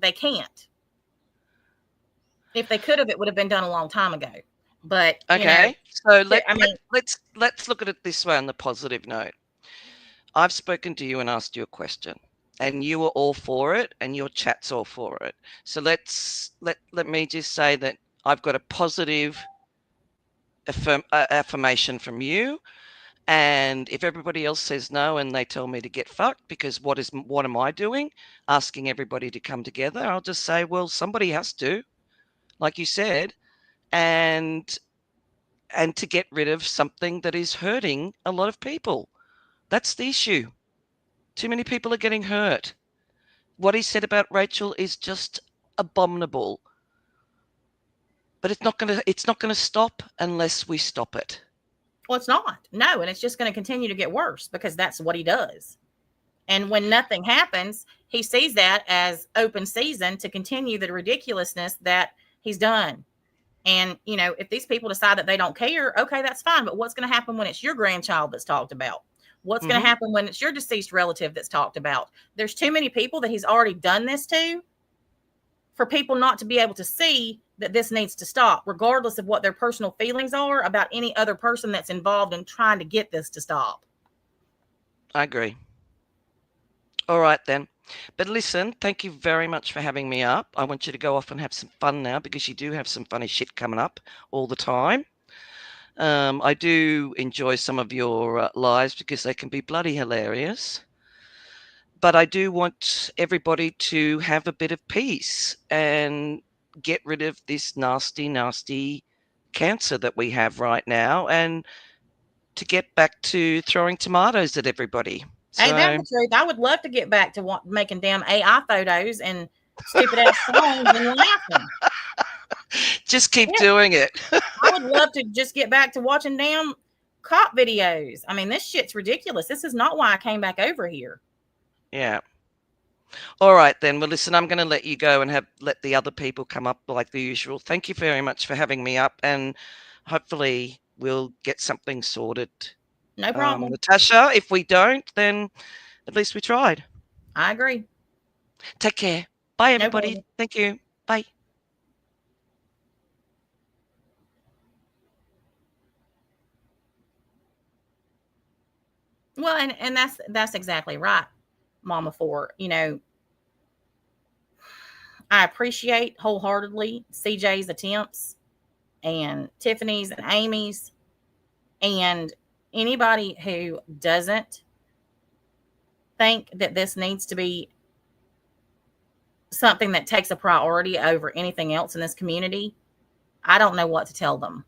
If they could have, it would have been done a long time ago. But okay, so let's look at it this way on the positive note. I've spoken to you and asked you a question, and you were all for it, and your chat's all for it. So let me just say that I've got a positive affirmation from you, and if everybody else says no and they tell me to get fucked because what am I doing? Asking everybody to come together, I'll just say, well, somebody has to, like you said, and to get rid of something that is hurting a lot of people. That's the issue. Too many people are getting hurt. What he said about Rachel is just abominable. But it's not going to stop unless we stop it. Well, it's not. No, and it's just going to continue to get worse because that's what he does. And when nothing happens, he sees that as open season to continue the ridiculousness that he's done. And, if these people decide that they don't care, okay, that's fine. But what's going to happen when it's your grandchild that's talked about? What's going to happen when it's your deceased relative that's talked about? There's too many people that he's already done this to for people not to be able to see that this needs to stop, regardless of what their personal feelings are about any other person that's involved in trying to get this to stop. I agree. All right, then. But listen, thank you very much for having me up. I want you to go off and have some fun now because you do have some funny shit coming up all the time. I do enjoy some of your lives because they can be bloody hilarious. But I do want everybody to have a bit of peace and get rid of this nasty, nasty cancer that we have right now and to get back to throwing tomatoes at everybody. Ain't that the truth? I would love to get back to making damn AI photos and stupid ass songs and laughing. Just keep doing it. I would love to just get back to watching damn cop videos. I mean, this shit's ridiculous. This is not why I came back over here. Yeah. All right, then. Well, listen, I'm going to let you go and let the other people come up like the usual. Thank you very much for having me up, and hopefully we'll get something sorted. No problem. Natasha, if we don't, then at least we tried. I agree. Take care. Bye, everybody. No Thank you. Bye. Well, and that's exactly right, Mama Four. I appreciate wholeheartedly CJ's attempts and Tiffany's and Amy's and anybody who doesn't think that this needs to be something that takes a priority over anything else in this community. I don't know what to tell them.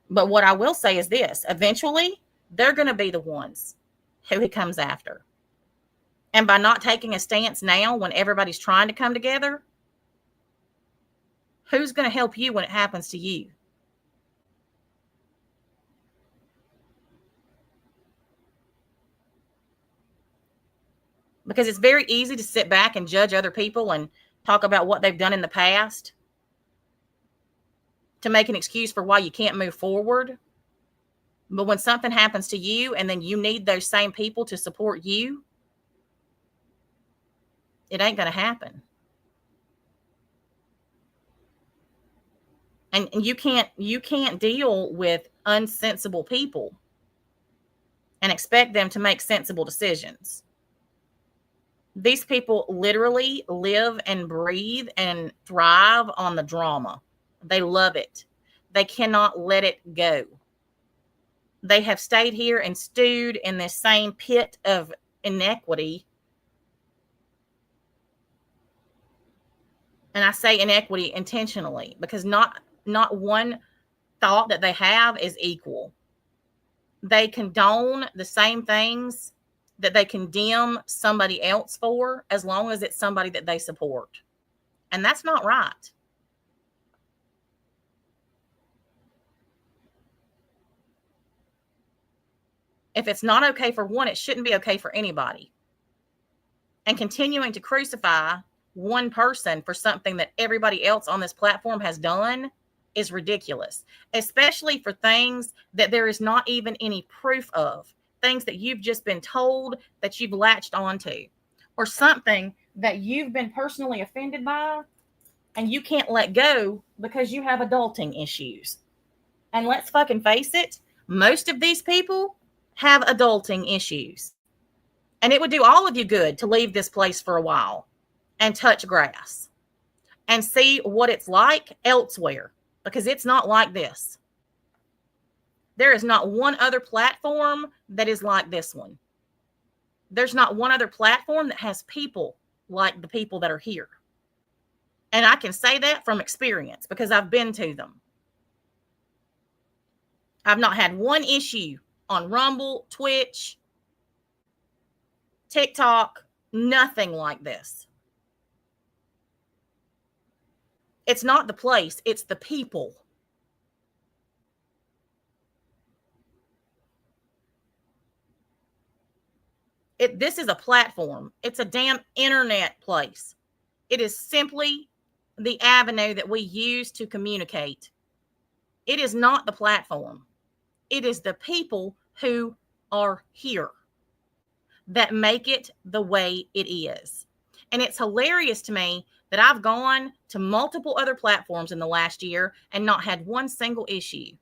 But what I will say is this: eventually, they're going to be the ones who he comes after. And by not taking a stance now when everybody's trying to come together, who's going to help you when it happens to you? Because it's very easy to sit back and judge other people and talk about what they've done in the past to make an excuse for why you can't move forward. But when something happens to you and then you need those same people to support you, it ain't going to happen. And you can't deal with unsensible people and expect them to make sensible decisions. These people literally live and breathe and thrive on the drama. They love it. They cannot let it go. They have stayed here and stewed in this same pit of inequity. And I say inequity intentionally because not one thought that they have is equal. They condone the same things that they condemn somebody else for, as long as it's somebody that they support. And that's not right. If it's not okay for one, it shouldn't be okay for anybody. And continuing to crucify one person for something that everybody else on this platform has done is ridiculous, especially for things that there is not even any proof of, things that you've just been told that you've latched onto, or something that you've been personally offended by and you can't let go because you have adulting issues. And let's fucking face it, most of these people have adulting issues. And it would do all of you good to leave this place for a while and touch grass and see what it's like elsewhere, because it's not like this. There is not one other platform that is like this one. There's not one other platform that has people like the people that are here. And I can say that from experience because I've been to them. I've not had one issue on Rumble, Twitch, TikTok, nothing like this. It's not the place, it's the people. This is a platform. It's a damn internet place. It is simply the avenue that we use to communicate. It is not the platform. It is the people who are here that make it the way it is. And it's hilarious to me that I've gone to multiple other platforms in the last year and not had one single issue.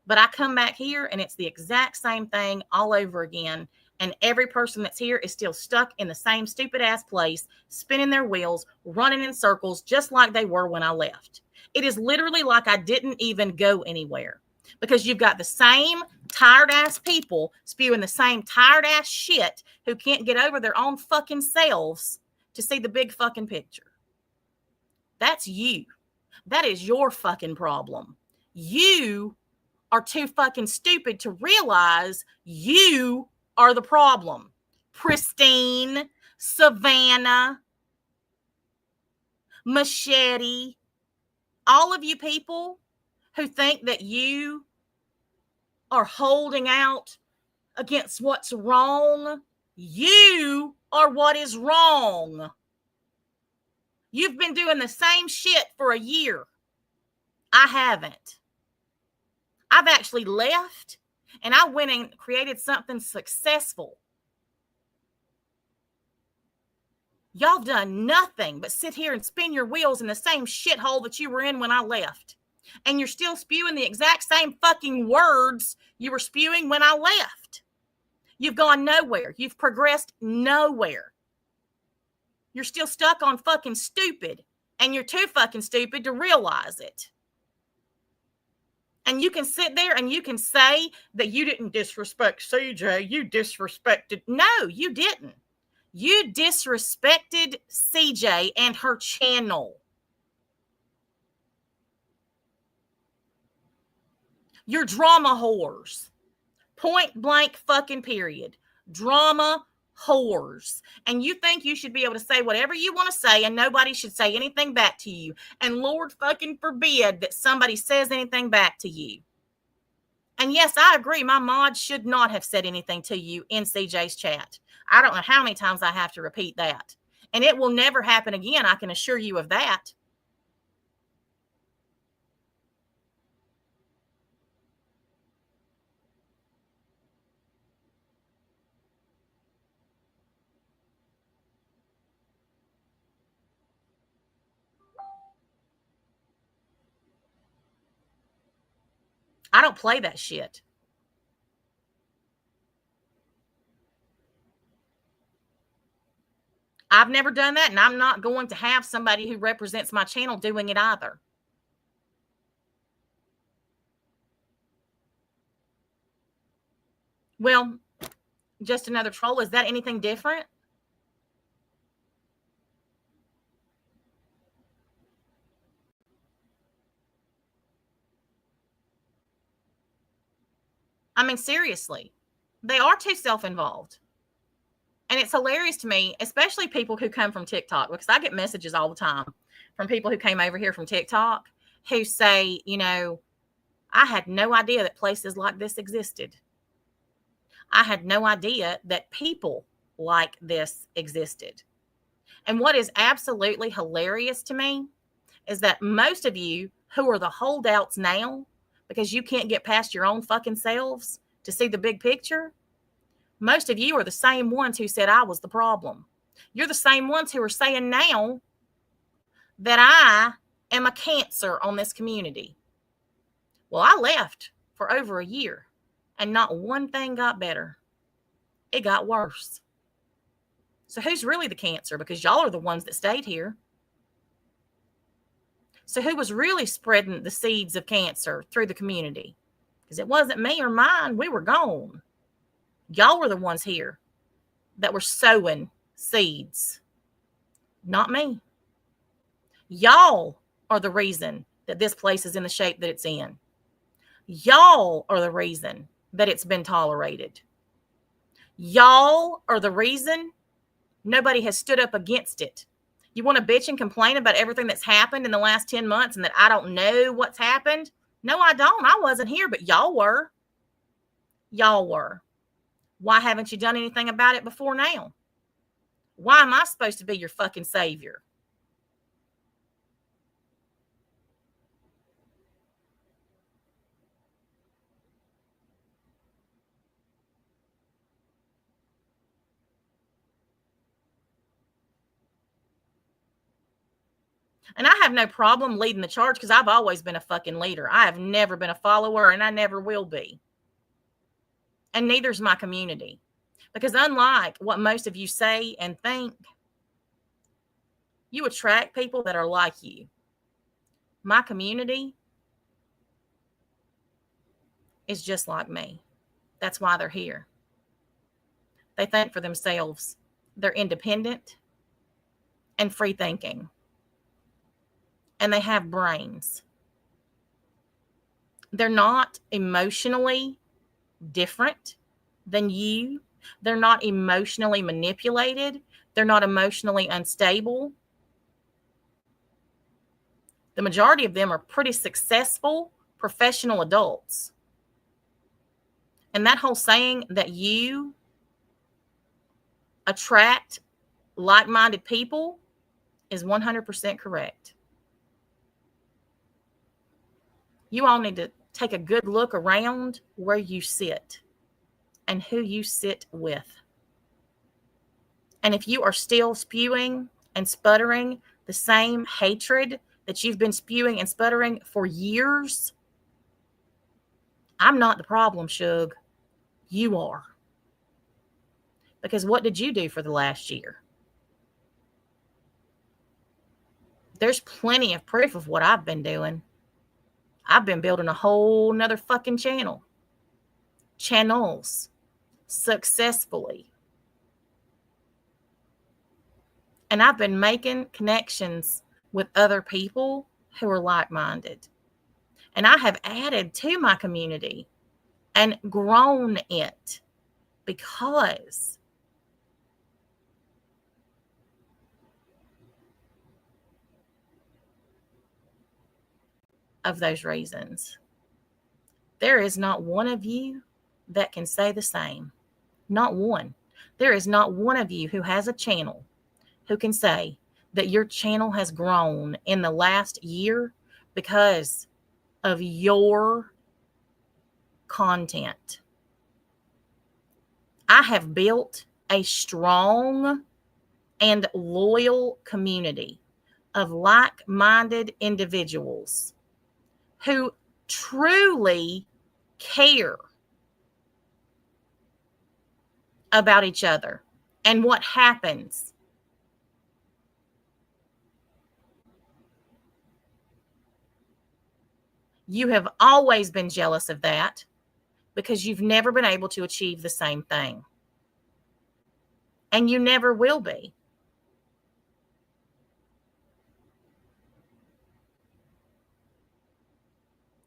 But I come back here and it's the exact same thing all over again. And every person that's here is still stuck in the same stupid ass place, spinning their wheels, running in circles, just like they were when I left. It is literally like I didn't even go anywhere, because you've got the same tired ass people spewing the same tired ass shit who can't get over their own fucking selves to see the big fucking picture. That's you. That is your fucking problem. You are too fucking stupid to realize you are the problem. Pristine, Savannah, Machete, all of you people who think that you are holding out against what's wrong, you are what is wrong. You've been doing the same shit for a year. I haven't. I've actually left and I went and created something successful. Y'all done nothing but sit here and spin your wheels in the same shithole that you were in when I left. And you're still spewing the exact same fucking words you were spewing when I left. You've gone nowhere. You've progressed nowhere. You're still stuck on fucking stupid. And you're too fucking stupid to realize it. And you can sit there and you can say that you didn't disrespect CJ. You disrespected. No, you didn't. You disrespected CJ and her channel. You're drama whores. Point blank fucking period. Drama whores. And you think you should be able to say whatever you want to say and nobody should say anything back to you. And Lord fucking forbid that somebody says anything back to you. And yes, I agree. My mod should not have said anything to you in CJ's chat. I don't know how many times I have to repeat that. And it will never happen again. I can assure you of that. I don't play that shit. I've never done that, and I'm not going to have somebody who represents my channel doing it either. Well, just another troll. Is that anything different? I mean, seriously, they are too self-involved. And it's hilarious to me, especially people who come from TikTok, because I get messages all the time from people who came over here from TikTok who say, you know, I had no idea that places like this existed. I had no idea that people like this existed. And what is absolutely hilarious to me is that most of you who are the holdouts now, because you can't get past your own fucking selves to see the big picture, most of you are the same ones who said I was the problem. You're the same ones who are saying now that I am a cancer on this community. Well, I left for over a year and not one thing got better. It got worse. So who's really the cancer? Because y'all are the ones that stayed here. So who was really spreading the seeds of cancer through the community? Because it wasn't me or mine. We were gone. Y'all were the ones here that were sowing seeds, not me. Y'all are the reason that this place is in the shape that it's in. Y'all are the reason that it's been tolerated. Y'all are the reason nobody has stood up against it. You want to bitch and complain about everything that's happened in the last 10 months and that I don't know what's happened? No, I don't. I wasn't here, but y'all were. Y'all were. Why haven't you done anything about it before now? Why am I supposed to be your fucking savior? And I have no problem leading the charge because I've always been a fucking leader. I have never been a follower and I never will be. And neither's my community. Because unlike what most of you say and think, you attract people that are like you. My community is just like me. That's why they're here. They think for themselves. They're independent and free thinking. And they have brains. They're not emotionally different than you. They're not emotionally manipulated. They're not emotionally unstable. The majority of them are pretty successful professional adults. And that whole saying that you attract like-minded people is 100% correct. You all need to take a good look around where you sit and who you sit with. And if you are still spewing and sputtering the same hatred that you've been spewing and sputtering for years, I'm not the problem, Shug. You are. Because what did you do for the last year? There's plenty of proof of what I've been doing. I've been building a whole nother fucking channels successfully. And I've been making connections with other people who are like-minded. And I have added to my community and grown it because of those reasons. There is not one of you that can say the same. Not one. There is not one of you who has a channel who can say that your channel has grown in the last year because of your content. I have built a strong and loyal community of like-minded individuals who truly care about each other and what happens You have always been jealous of that because you've never been able to achieve the same thing. And you never will be.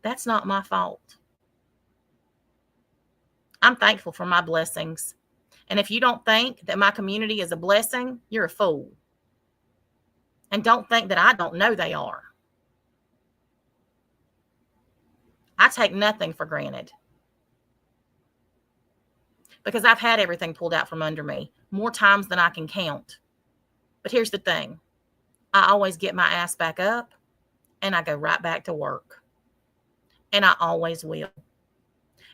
That's not my fault. I'm thankful for my blessings. And if you don't think that my community is a blessing, you're a fool. And don't think that I don't know they are. I take nothing for granted. Because I've had everything pulled out from under me more times than I can count. But here's the thing. I always get my ass back up and I go right back to work. And I always will.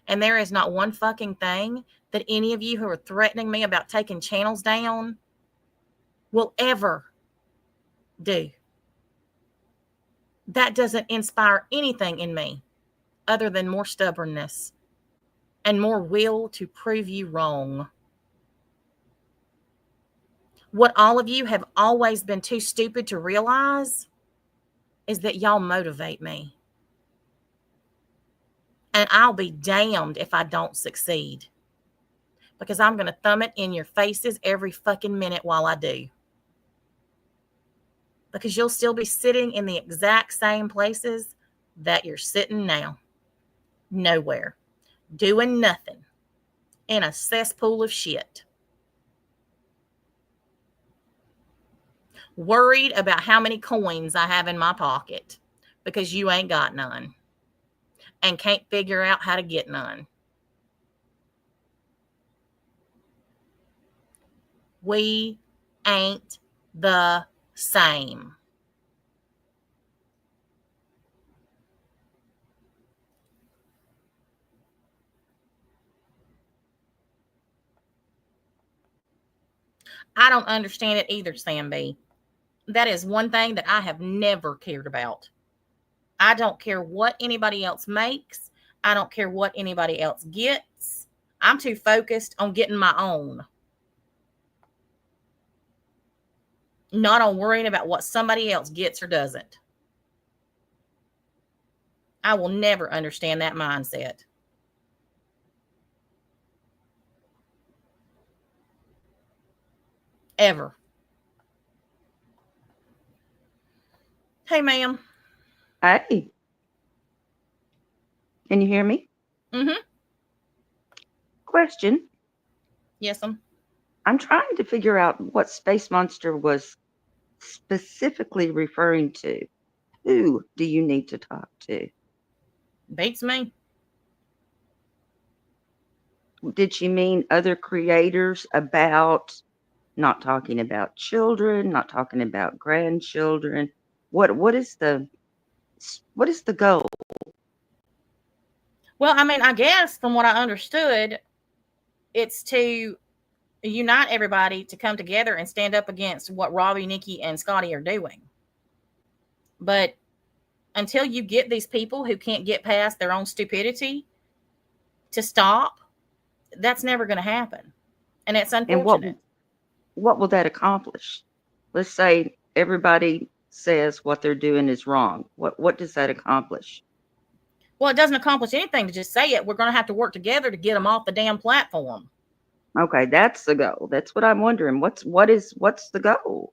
And there is not one fucking thing that any of you who are threatening me about taking channels down will ever do. That doesn't inspire anything in me other than more stubbornness and more will to prove you wrong. What all of you have always been too stupid to realize is that y'all motivate me. And I'll be damned if I don't succeed. Because I'm going to thumb it in your faces every fucking minute while I do. Because you'll still be sitting in the exact same places that you're sitting now. Nowhere. Doing nothing. In a cesspool of shit. Worried about how many coins I have in my pocket. Because you ain't got none. And can't figure out how to get none. We ain't the same. I don't understand it either, Sam B. That is one thing that I have never cared about. I don't care what anybody else makes. I don't care what anybody else gets. I'm too focused on getting my own. Not on worrying about what somebody else gets or doesn't. I will never understand that mindset. Ever. Hey, ma'am. Hey. Can you hear me? Mm-hmm. Question. Yes, ma'am. I'm trying to figure out what Space Monster was specifically referring to. Who do you need to talk to? Beats me. Did she mean other creators about not talking about children, not talking about grandchildren? What is the goal? Well, I mean, I guess from what I understood, it's to unite everybody to come together and stand up against what Robbie, Nikki, and Scotty are doing. But until you get these people who can't get past their own stupidity to stop, that's never going to happen. And it's unfortunate. And what will that accomplish? Let's say everybody says what they're doing is wrong. What does that accomplish? Well, it doesn't accomplish anything to just say it. We're going to have to work together to get them off the damn platform. Okay, that's the goal. That's what I'm wondering. What's the goal?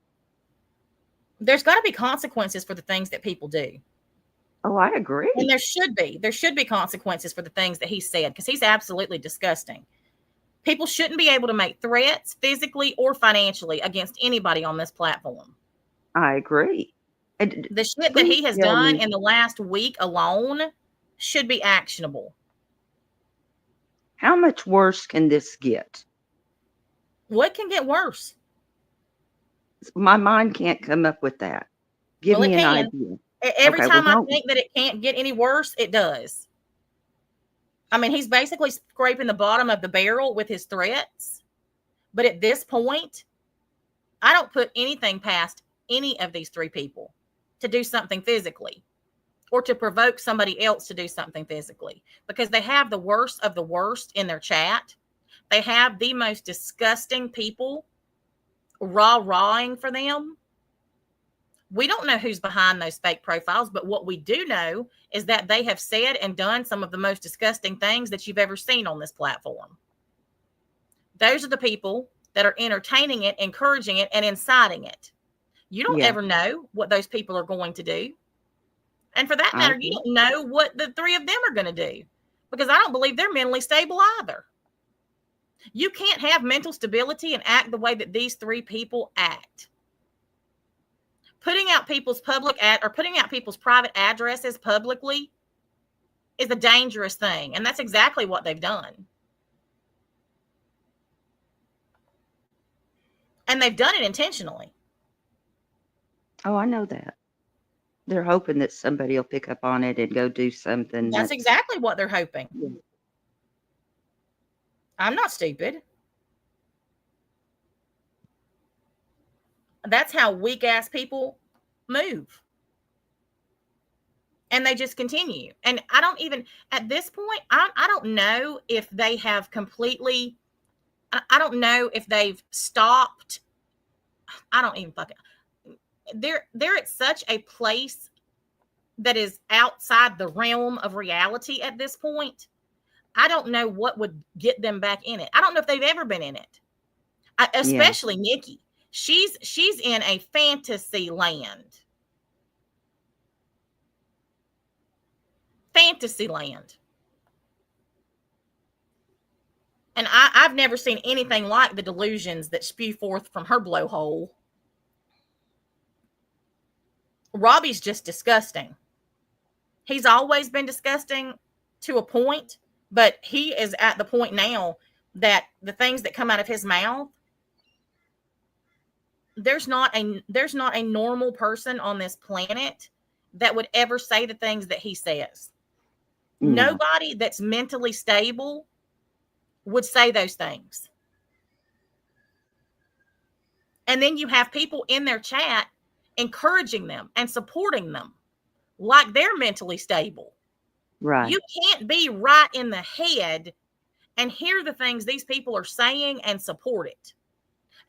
There's got to be consequences for the things that people do. Oh, I agree. And there should be consequences for the things that he said, because he's absolutely disgusting. People shouldn't be able to make threats physically or financially against anybody on this platform. I agree. And the shit that he has done in the last week alone should be actionable. How much worse can this get? What can get worse? My mind can't come up with that. Give me an idea. Every time I think that it can't get any worse, it does. I mean, he's basically scraping the bottom of the barrel with his threats. But at this point, I don't put anything past any of these three people to do something physically or to provoke somebody else to do something physically, because they have the worst of the worst in their chat. They have the most disgusting people rah-rahing for them. We don't know who's behind those fake profiles, but what we do know is that they have said and done some of the most disgusting things that you've ever seen on this platform. Those are the people that are entertaining it, encouraging it, and inciting it. You don't ever know what those people are going to do. And for that matter, you don't know what the three of them are going to do, because I don't believe they're mentally stable either. You can't have mental stability and act the way that these three people act. Putting out people's putting out people's private addresses publicly is a dangerous thing. And that's exactly what they've done. And they've done it intentionally. Oh, I know that. They're hoping that somebody will pick up on it and go do something. That's exactly what they're hoping. Yeah. I'm not stupid. That's how weak ass people move. And they just continue. And I don't even, at this point, I don't know if they have completely, I don't know if they've stopped. I don't even fucking, they're at such a place that is outside the realm of reality at this point. I don't know what would get them back in it. I don't know if they've ever been in it. Especially Nikki. She's in a fantasy land. Fantasy land. And I've never seen anything like the delusions that spew forth from her blowhole. Robbie's just disgusting. He's always been disgusting to a point, but he is at the point now that the things that come out of his mouth, there's not a normal person on this planet that would ever say the things that he says. Nobody that's mentally stable would say those things. And then you have people in their chat encouraging them and supporting them like they're mentally stable. Right. You can't be right in the head and hear the things these people are saying and support it.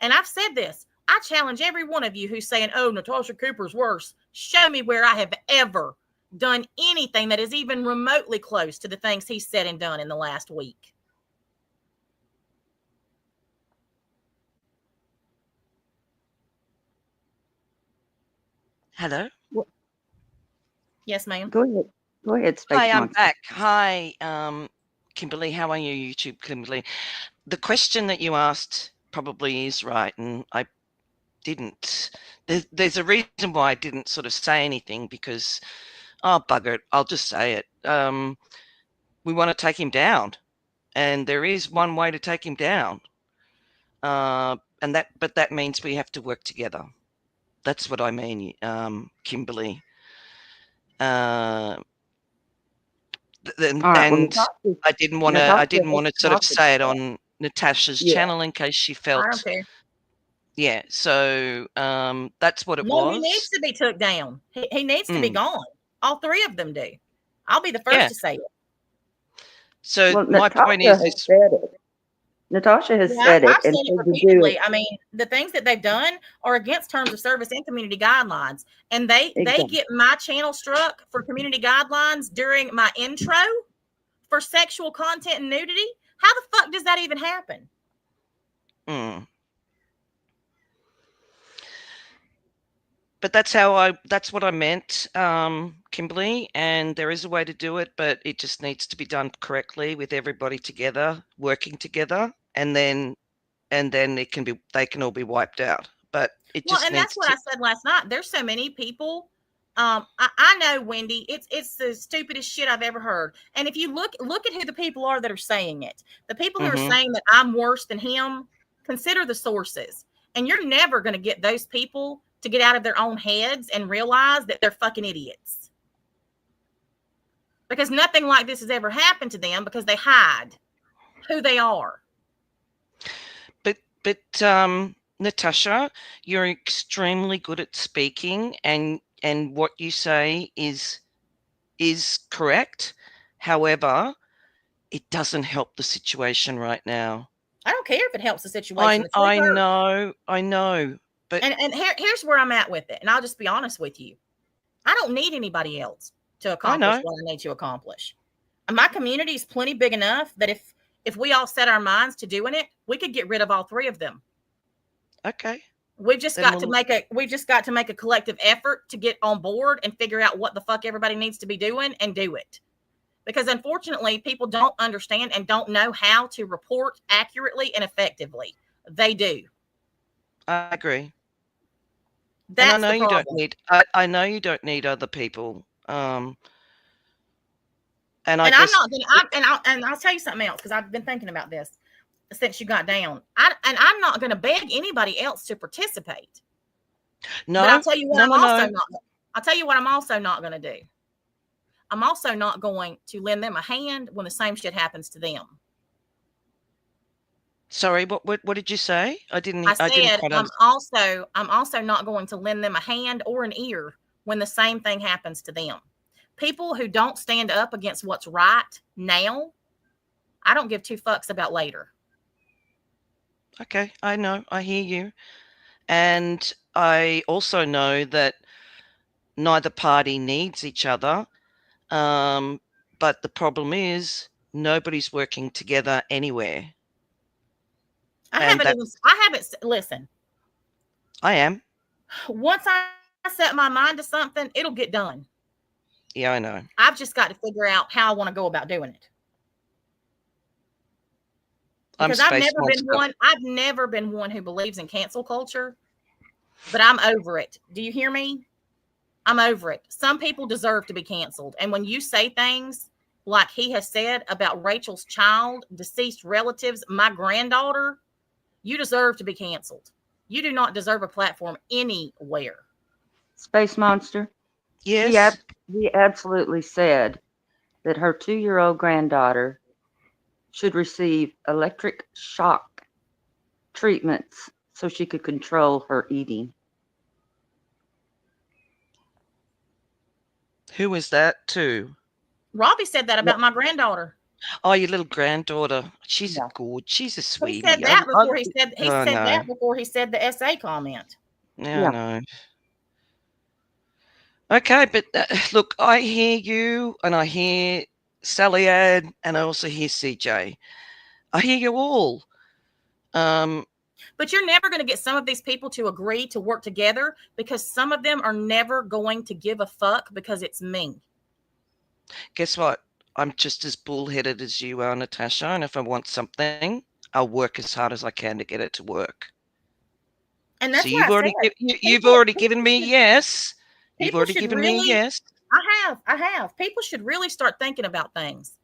And I've said this. I challenge every one of you who's saying, oh, Natasha Cooper's worse. Show me where I have ever done anything that is even remotely close to the things he said and done in the last week. Hello? Yes, ma'am. Go ahead. Go ahead, Space Hi, I'm Monster. back. Hi, Kimberly. How are you, YouTube Kimberly? The question that you asked probably is right, and I didn't. There's a reason why I didn't sort of say anything, because, oh, bugger it, I'll just say it. We want to take him down, and there is one way to take him down, but that means we have to work together. That's what I mean, Kimberly. And I didn't want to sort of say it on Natasha's channel in case she felt. I don't care. Yeah, so that's what it was. He needs to be took down. He needs to be gone. All three of them do. I'll be the first to say it. So my point is, Natasha has said it. I've said it repeatedly. I mean, the things that they've done are against terms of service and community guidelines. And they get my channel struck for community guidelines during my intro for sexual content and nudity. How the fuck does that even happen? But that's what I meant, Kimberly, and there is a way to do it, but it just needs to be done correctly with everybody together, working together, and then they can all be wiped out. But it just and that's what I said last night. There's so many people. I know, Wendy, it's the stupidest shit I've ever heard. And if you look at who the people are that are saying it, the people who are saying that I'm worse than him, consider the sources. And you're never going to get those people to get out of their own heads and realize that they're fucking idiots. Because nothing like this has ever happened to them, because they hide who they are. But Natasha, you're extremely good at speaking, and what you say is correct. However, it doesn't help the situation right now. I don't care if it helps the situation. I know. But And here's where I'm at with it. And I'll just be honest with you. I don't need anybody else to I accomplish know. what I need to accomplish. And my community is plenty big enough that if we all set our minds to doing it, we could get rid of all three of them. Okay. We've just Then got to make a collective effort to get on board and figure out what the fuck everybody needs to be doing and do it. Because unfortunately, people don't understand and don't know how to report accurately and effectively. They do. I agree. That's And I know the you don't problem. need. I know you don't need other people. And I And I'm guess not gonna. And I'll tell you something else because I've been thinking about this since you got down. I'm not gonna beg anybody else to participate. But I'll no, tell you what no, I'm no, also no. not. I'll tell you what I'm also not gonna do. I'm also not going to lend them a hand when the same shit happens to them. Sorry, what did you say? I didn't. I I didn't said quite I'm understand. also not going to lend them a hand or an ear when the same thing happens to them. People who don't stand up against what's right now, I don't give two fucks about later. Okay, I know. I hear you. And I also know that neither party needs each other. But the problem is nobody's working together anywhere. And Listen. I am. Once I set my mind to something, it'll get done. Yeah, I know. I've just got to figure out how I want to go about doing it. Because I've never been one who believes in cancel culture, but I'm over it. Do you hear me? I'm over it. Some people deserve to be canceled. And when you say things like he has said about Rachel's child, deceased relatives, my granddaughter, you deserve to be canceled. You do not deserve a platform anywhere. Space Monster. Yes. He absolutely said that her 2-year-old granddaughter should receive electric shock treatments so she could control her eating. Who is that too? Robbie said that about my granddaughter. Oh, your little granddaughter. She's Yeah. a good. She's a He sweetie. said that before no. that before he said the SA comment. Yeah, no. Okay, but look, I hear you, and I hear Sally Ann, and I also hear CJ. I hear you all. But you're never going to get some of these people to agree to work together because some of them are never going to give a fuck because it's me. Guess what? I'm just as bullheaded as you are, Natasha, and if I want something, I'll work as hard as I can to get it to work. And that's so what you've already given me a yes. You've already given me a yes. I have. People should really start thinking about things.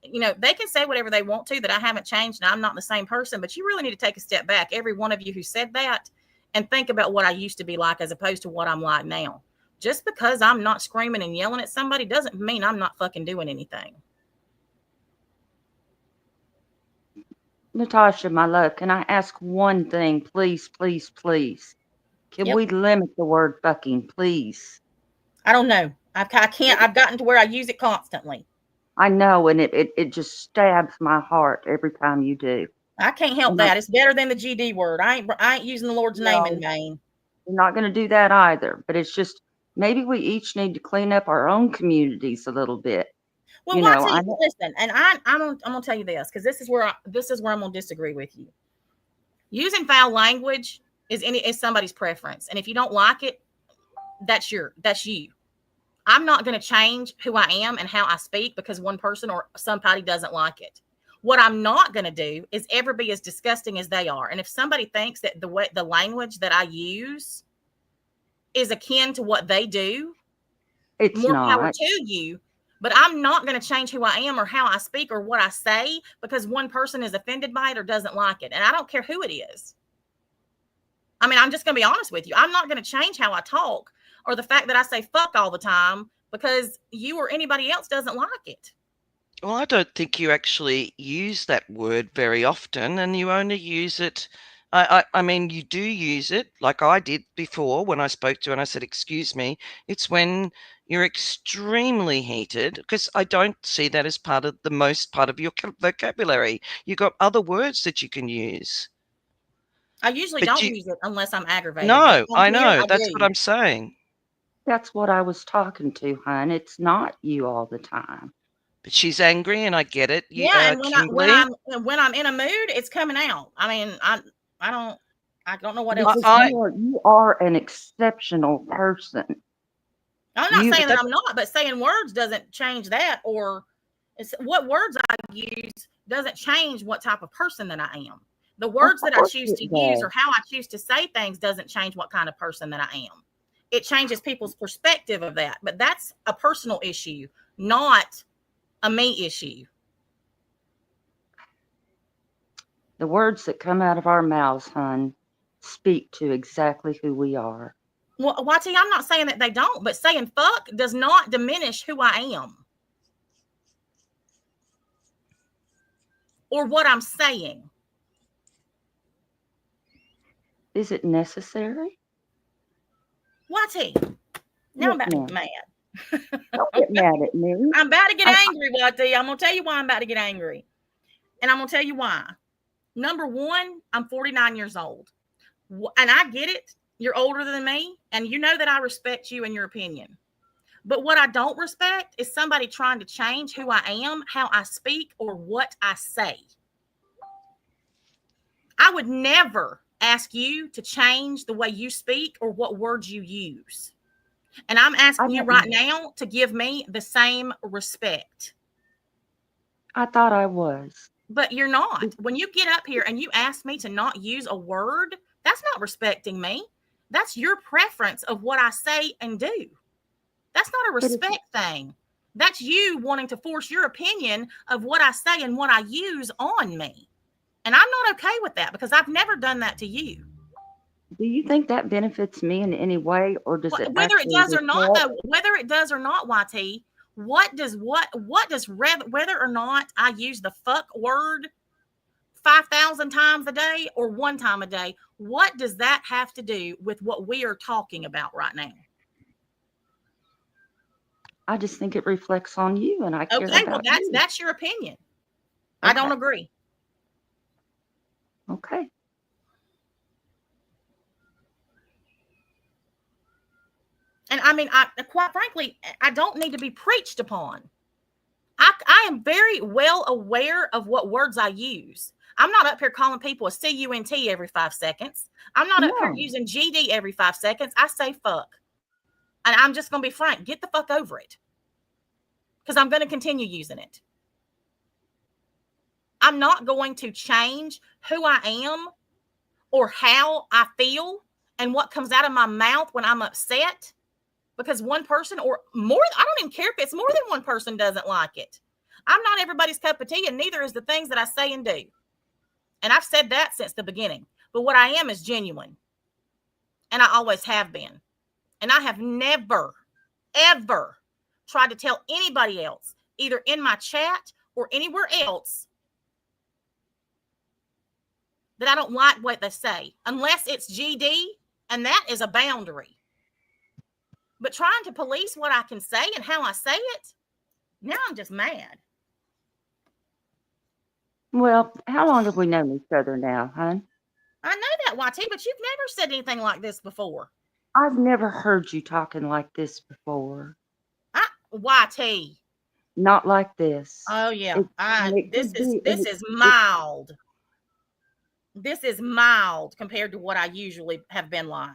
You know, they can say whatever they want to, that I haven't changed and I'm not the same person, but you really need to take a step back, every one of you who said that, and think about what I used to be like as opposed to what I'm like now. Just because I'm not screaming and yelling at somebody doesn't mean I'm not fucking doing anything. Natasha, my love, can I ask one thing, please, please, please? Can we limit the word fucking, please? I don't know. I can't. I've gotten to where I use it constantly. I know, and it just stabs my heart every time you do. I can't help that. It's better than the GD word. I ain't using the Lord's name in vain. You're not going to do that either. But it's just maybe we each need to clean up our own communities a little bit. Well, listen, and I'm gonna tell you this because this is where I'm gonna disagree with you. Using foul language is somebody's preference, and if you don't like it, that's you. I'm not going to change who I am and how I speak because one person or somebody doesn't like it. What I'm not going to do is ever be as disgusting as they are. And if somebody thinks that the language that I use is akin to what they do, it's more power to you. But I'm not going to change who I am or how I speak or what I say because one person is offended by it or doesn't like it. And I don't care who it is. I mean, I'm just going to be honest with you. I'm not going to change how I talk or the fact that I say fuck all the time because you or anybody else doesn't like it. Well, I don't think you actually use that word very often, and you only use it. I mean, you do use it like I did before when I spoke to you and I said, excuse me. It's when you're extremely heated because I don't see that as part of your vocabulary. You've got other words that you can use. I usually But don't you, use it unless I'm aggravated. But no, on I here, know. I That's what do. I'm saying. That's what I was talking to, hon. It's not you all the time. But she's angry, and I get it. You, Yeah, and Kimberly. when I'm in a mood, it's coming out. I mean, I don't know what else to Because say. you are an exceptional person. I'm not You saying that That I'm not, but saying words doesn't change that, or it's what words I use doesn't change what type of person that I am. The words that I course choose it to use does. or how I choose to say things doesn't change what kind of person that I am. It changes people's perspective of that, but that's a personal issue, not a me issue. The words that come out of our mouths, hon, speak to exactly who we are. Well, YT, I'm not saying that they don't, but saying fuck does not diminish who I am or what I'm saying. Is it necessary? YT, now Yes, I'm about to ma'am. get mad. Don't get mad at me. I'm about to get I- angry, YT. I'm going to tell you why I'm about to get angry. And I'm going to tell you why. Number one, I'm 49 years old. And I get it. You're older than me. And you know that I respect you and your opinion. But what I don't respect is somebody trying to change who I am, how I speak, or what I say. I would never ask you to change the way you speak or what words you use. And I'm asking you right now to give me the same respect. I thought I was. But you're not. When you get up here and you ask me to not use a word, that's not respecting me. That's your preference of what I say and do. That's not a respect thing. That's you wanting to force your opinion of what I say and what I use on me. And I'm not okay with that because I've never done that to you. Do you think that benefits me in any way, or does it Whether it actually does or not, reflect- though, whether it does or not, YT, whether or not I use the fuck word 5,000 times a day or one time a day, what does that have to do with what we are talking about right now? I just think it reflects on you, and I care Okay, about well, you. that's your opinion. I don't agree. Okay. And I mean, quite frankly, I don't need to be preached upon. I am very well aware of what words I use. I'm not up here calling people a CUNT every 5 seconds. I'm not up here using GD every 5 seconds. I say fuck. And I'm just going to be frank. Get the fuck over it. Because I'm going to continue using it. I'm not going to change who I am or how I feel and what comes out of my mouth when I'm upset. Because one person or more, I don't even care if it's more than one person doesn't like it. I'm not everybody's cup of tea, and neither is the things that I say and do. And I've said that since the beginning. But what I am is genuine. And I always have been. And I have never, ever tried to tell anybody else, either in my chat or anywhere else, that I don't like what they say, unless it's GD, and that is a boundary. But trying to police what I can say and how I say it, now I'm just mad. Well, how long have we known each other now, hon? I know that, YT, but you've never said anything like this before. I've never heard you talking like this before. YT. Not like this. Oh yeah. This is mild. This is mild compared to what I usually have been like.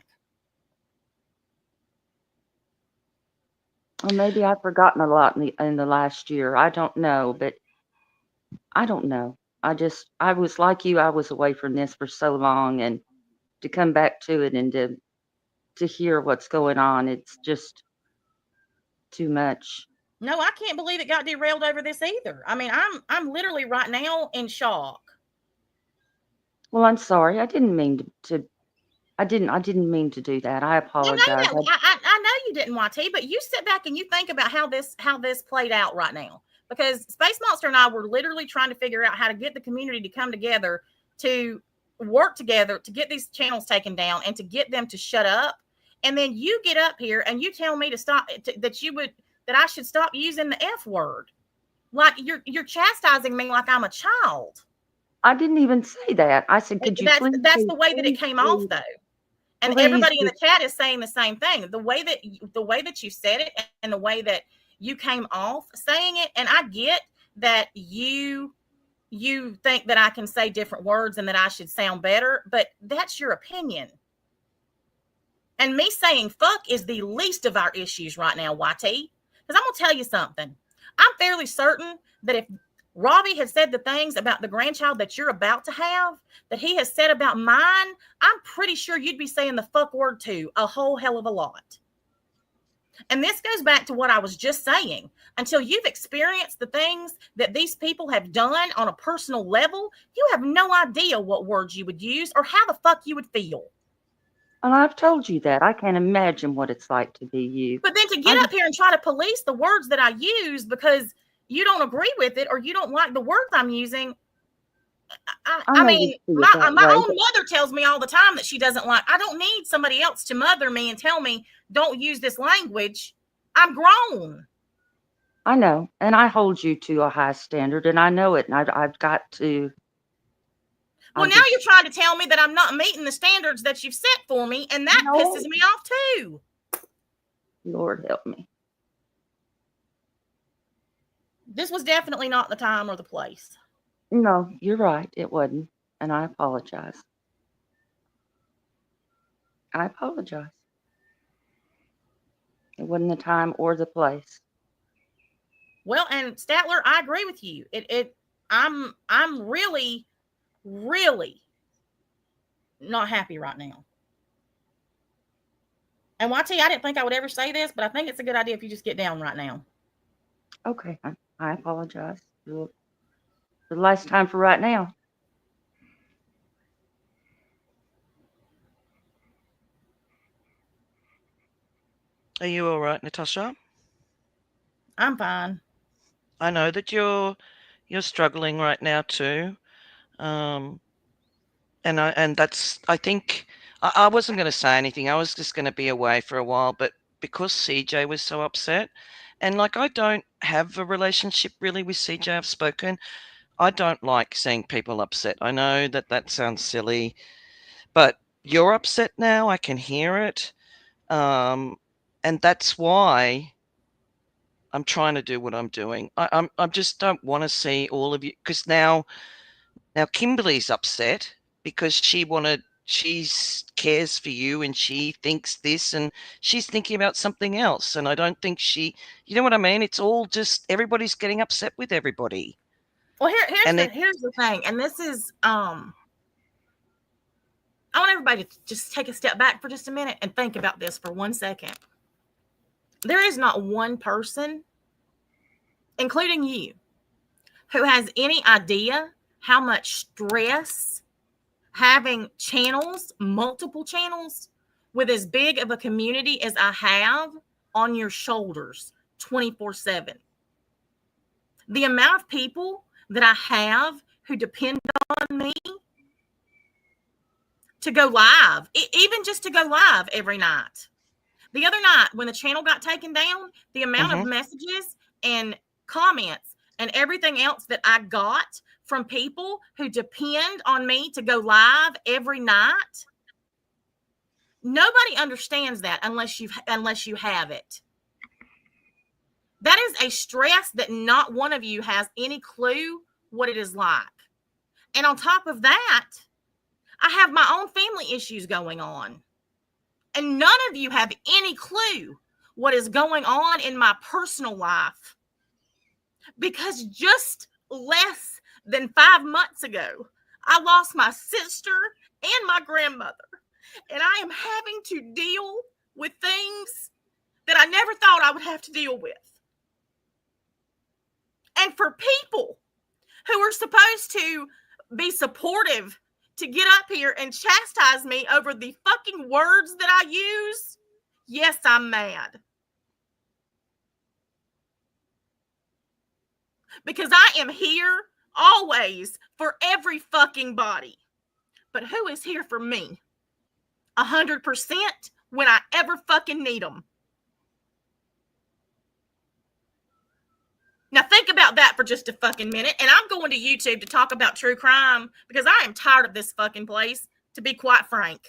Well, maybe I've forgotten a lot in the last year. I don't know, but I don't know. I was like you. I was away from this for so long, and to come back to it and to hear what's going on, it's just too much. No, I can't believe it got derailed over this either. I mean, I'm literally right now in shock. Well, I'm sorry. I didn't mean to. I didn't mean to do that. I apologize. I know you didn't, YT, but you sit back and you think about how this played out right now. Because Space Monster and I were literally trying to figure out how to get the community to come together, to work together, to get these channels taken down and to get them to shut up. And then you get up here and you tell me to stop, that I should stop using the F word. Like you're chastising me like I'm a child. I didn't even say that. I said, could you That's please? that's the way that it came off, though. And Please, everybody in the chat is saying the same thing. The way that you said it and the way that you came off saying it, and I get that you think that I can say different words and that I should sound better, but that's your opinion. And me saying fuck is the least of our issues right now, YT. Because I'm going to tell you something. I'm fairly certain that if Robbie had said the things about the grandchild that you're about to have, that he has said about mine, I'm pretty sure you'd be saying the fuck word too a whole hell of a lot. And this goes back to what I was just saying. Until you've experienced the things that these people have done on a personal level, you have no idea what words you would use or how the fuck you would feel. and I've told you that. I can't imagine what it's like to be you. But then to get up here and try to police the words that I use because you don't agree with it or you don't like the words I'm using. I mean, my own mother tells me all the time that she doesn't like. I don't need somebody else to mother me and tell me, don't use this language. I'm grown. I know. And I hold you to a high standard, and I know it. And I've got to. Well, now you're trying to tell me that I'm not meeting the standards that you've set for me, and that pisses me off too. Lord help me. This was definitely not the time or the place. No, you're right. It wasn't. And I apologize. I apologize. It wasn't the time or the place. Well, and Statler, I agree with you. I'm really, really not happy right now. And YT, I didn't think I would ever say this, but I think it's a good idea if you just get down right now. Okay. I apologize. For the last time for right now. Are you all right, Natasha? I'm fine. I know that you're struggling right now too. And that's, I think, I wasn't going to say anything. I was just going to be away for a while, but because CJ was so upset, and like I don't have a relationship really with CJ, I've spoken. I don't like seeing people upset. I know that sounds silly, but you're upset now. I can hear it. And that's why I'm trying to do what I'm doing. I just don't want to see all of you, because now Kimberly's upset because she cares for you and she thinks this and she's thinking about something else. And I don't think you know what I mean? It's all just everybody's getting upset with everybody. Well, here's the thing, and this is I want everybody to just take a step back for just a minute and think about this for 1 second. There is not one person, including you, who has any idea how much stress having channels, multiple channels, with as big of a community as I have on your shoulders 24/7. The amount of people that I have who depend on me to go live, even just to go live every night. The other night when the channel got taken down, the amount of messages and comments and everything else that I got from people who depend on me to go live every night, nobody understands that unless you have it. That is a stress that not one of you has any clue what it is like. And on top of that, I have my own family issues going on. And none of you have any clue what is going on in my personal life. Because just less than 5 months ago, I lost my sister and my grandmother. And I am having to deal with things that I never thought I would have to deal with. And for people who are supposed to be supportive to get up here and chastise me over the fucking words that I use, yes, I'm mad. Because I am here always for every fucking body. But who is here for me? 100% when I ever fucking need them. Now think about that for just a fucking minute. And I'm going to YouTube to talk about true crime because I am tired of this fucking place, to be quite frank.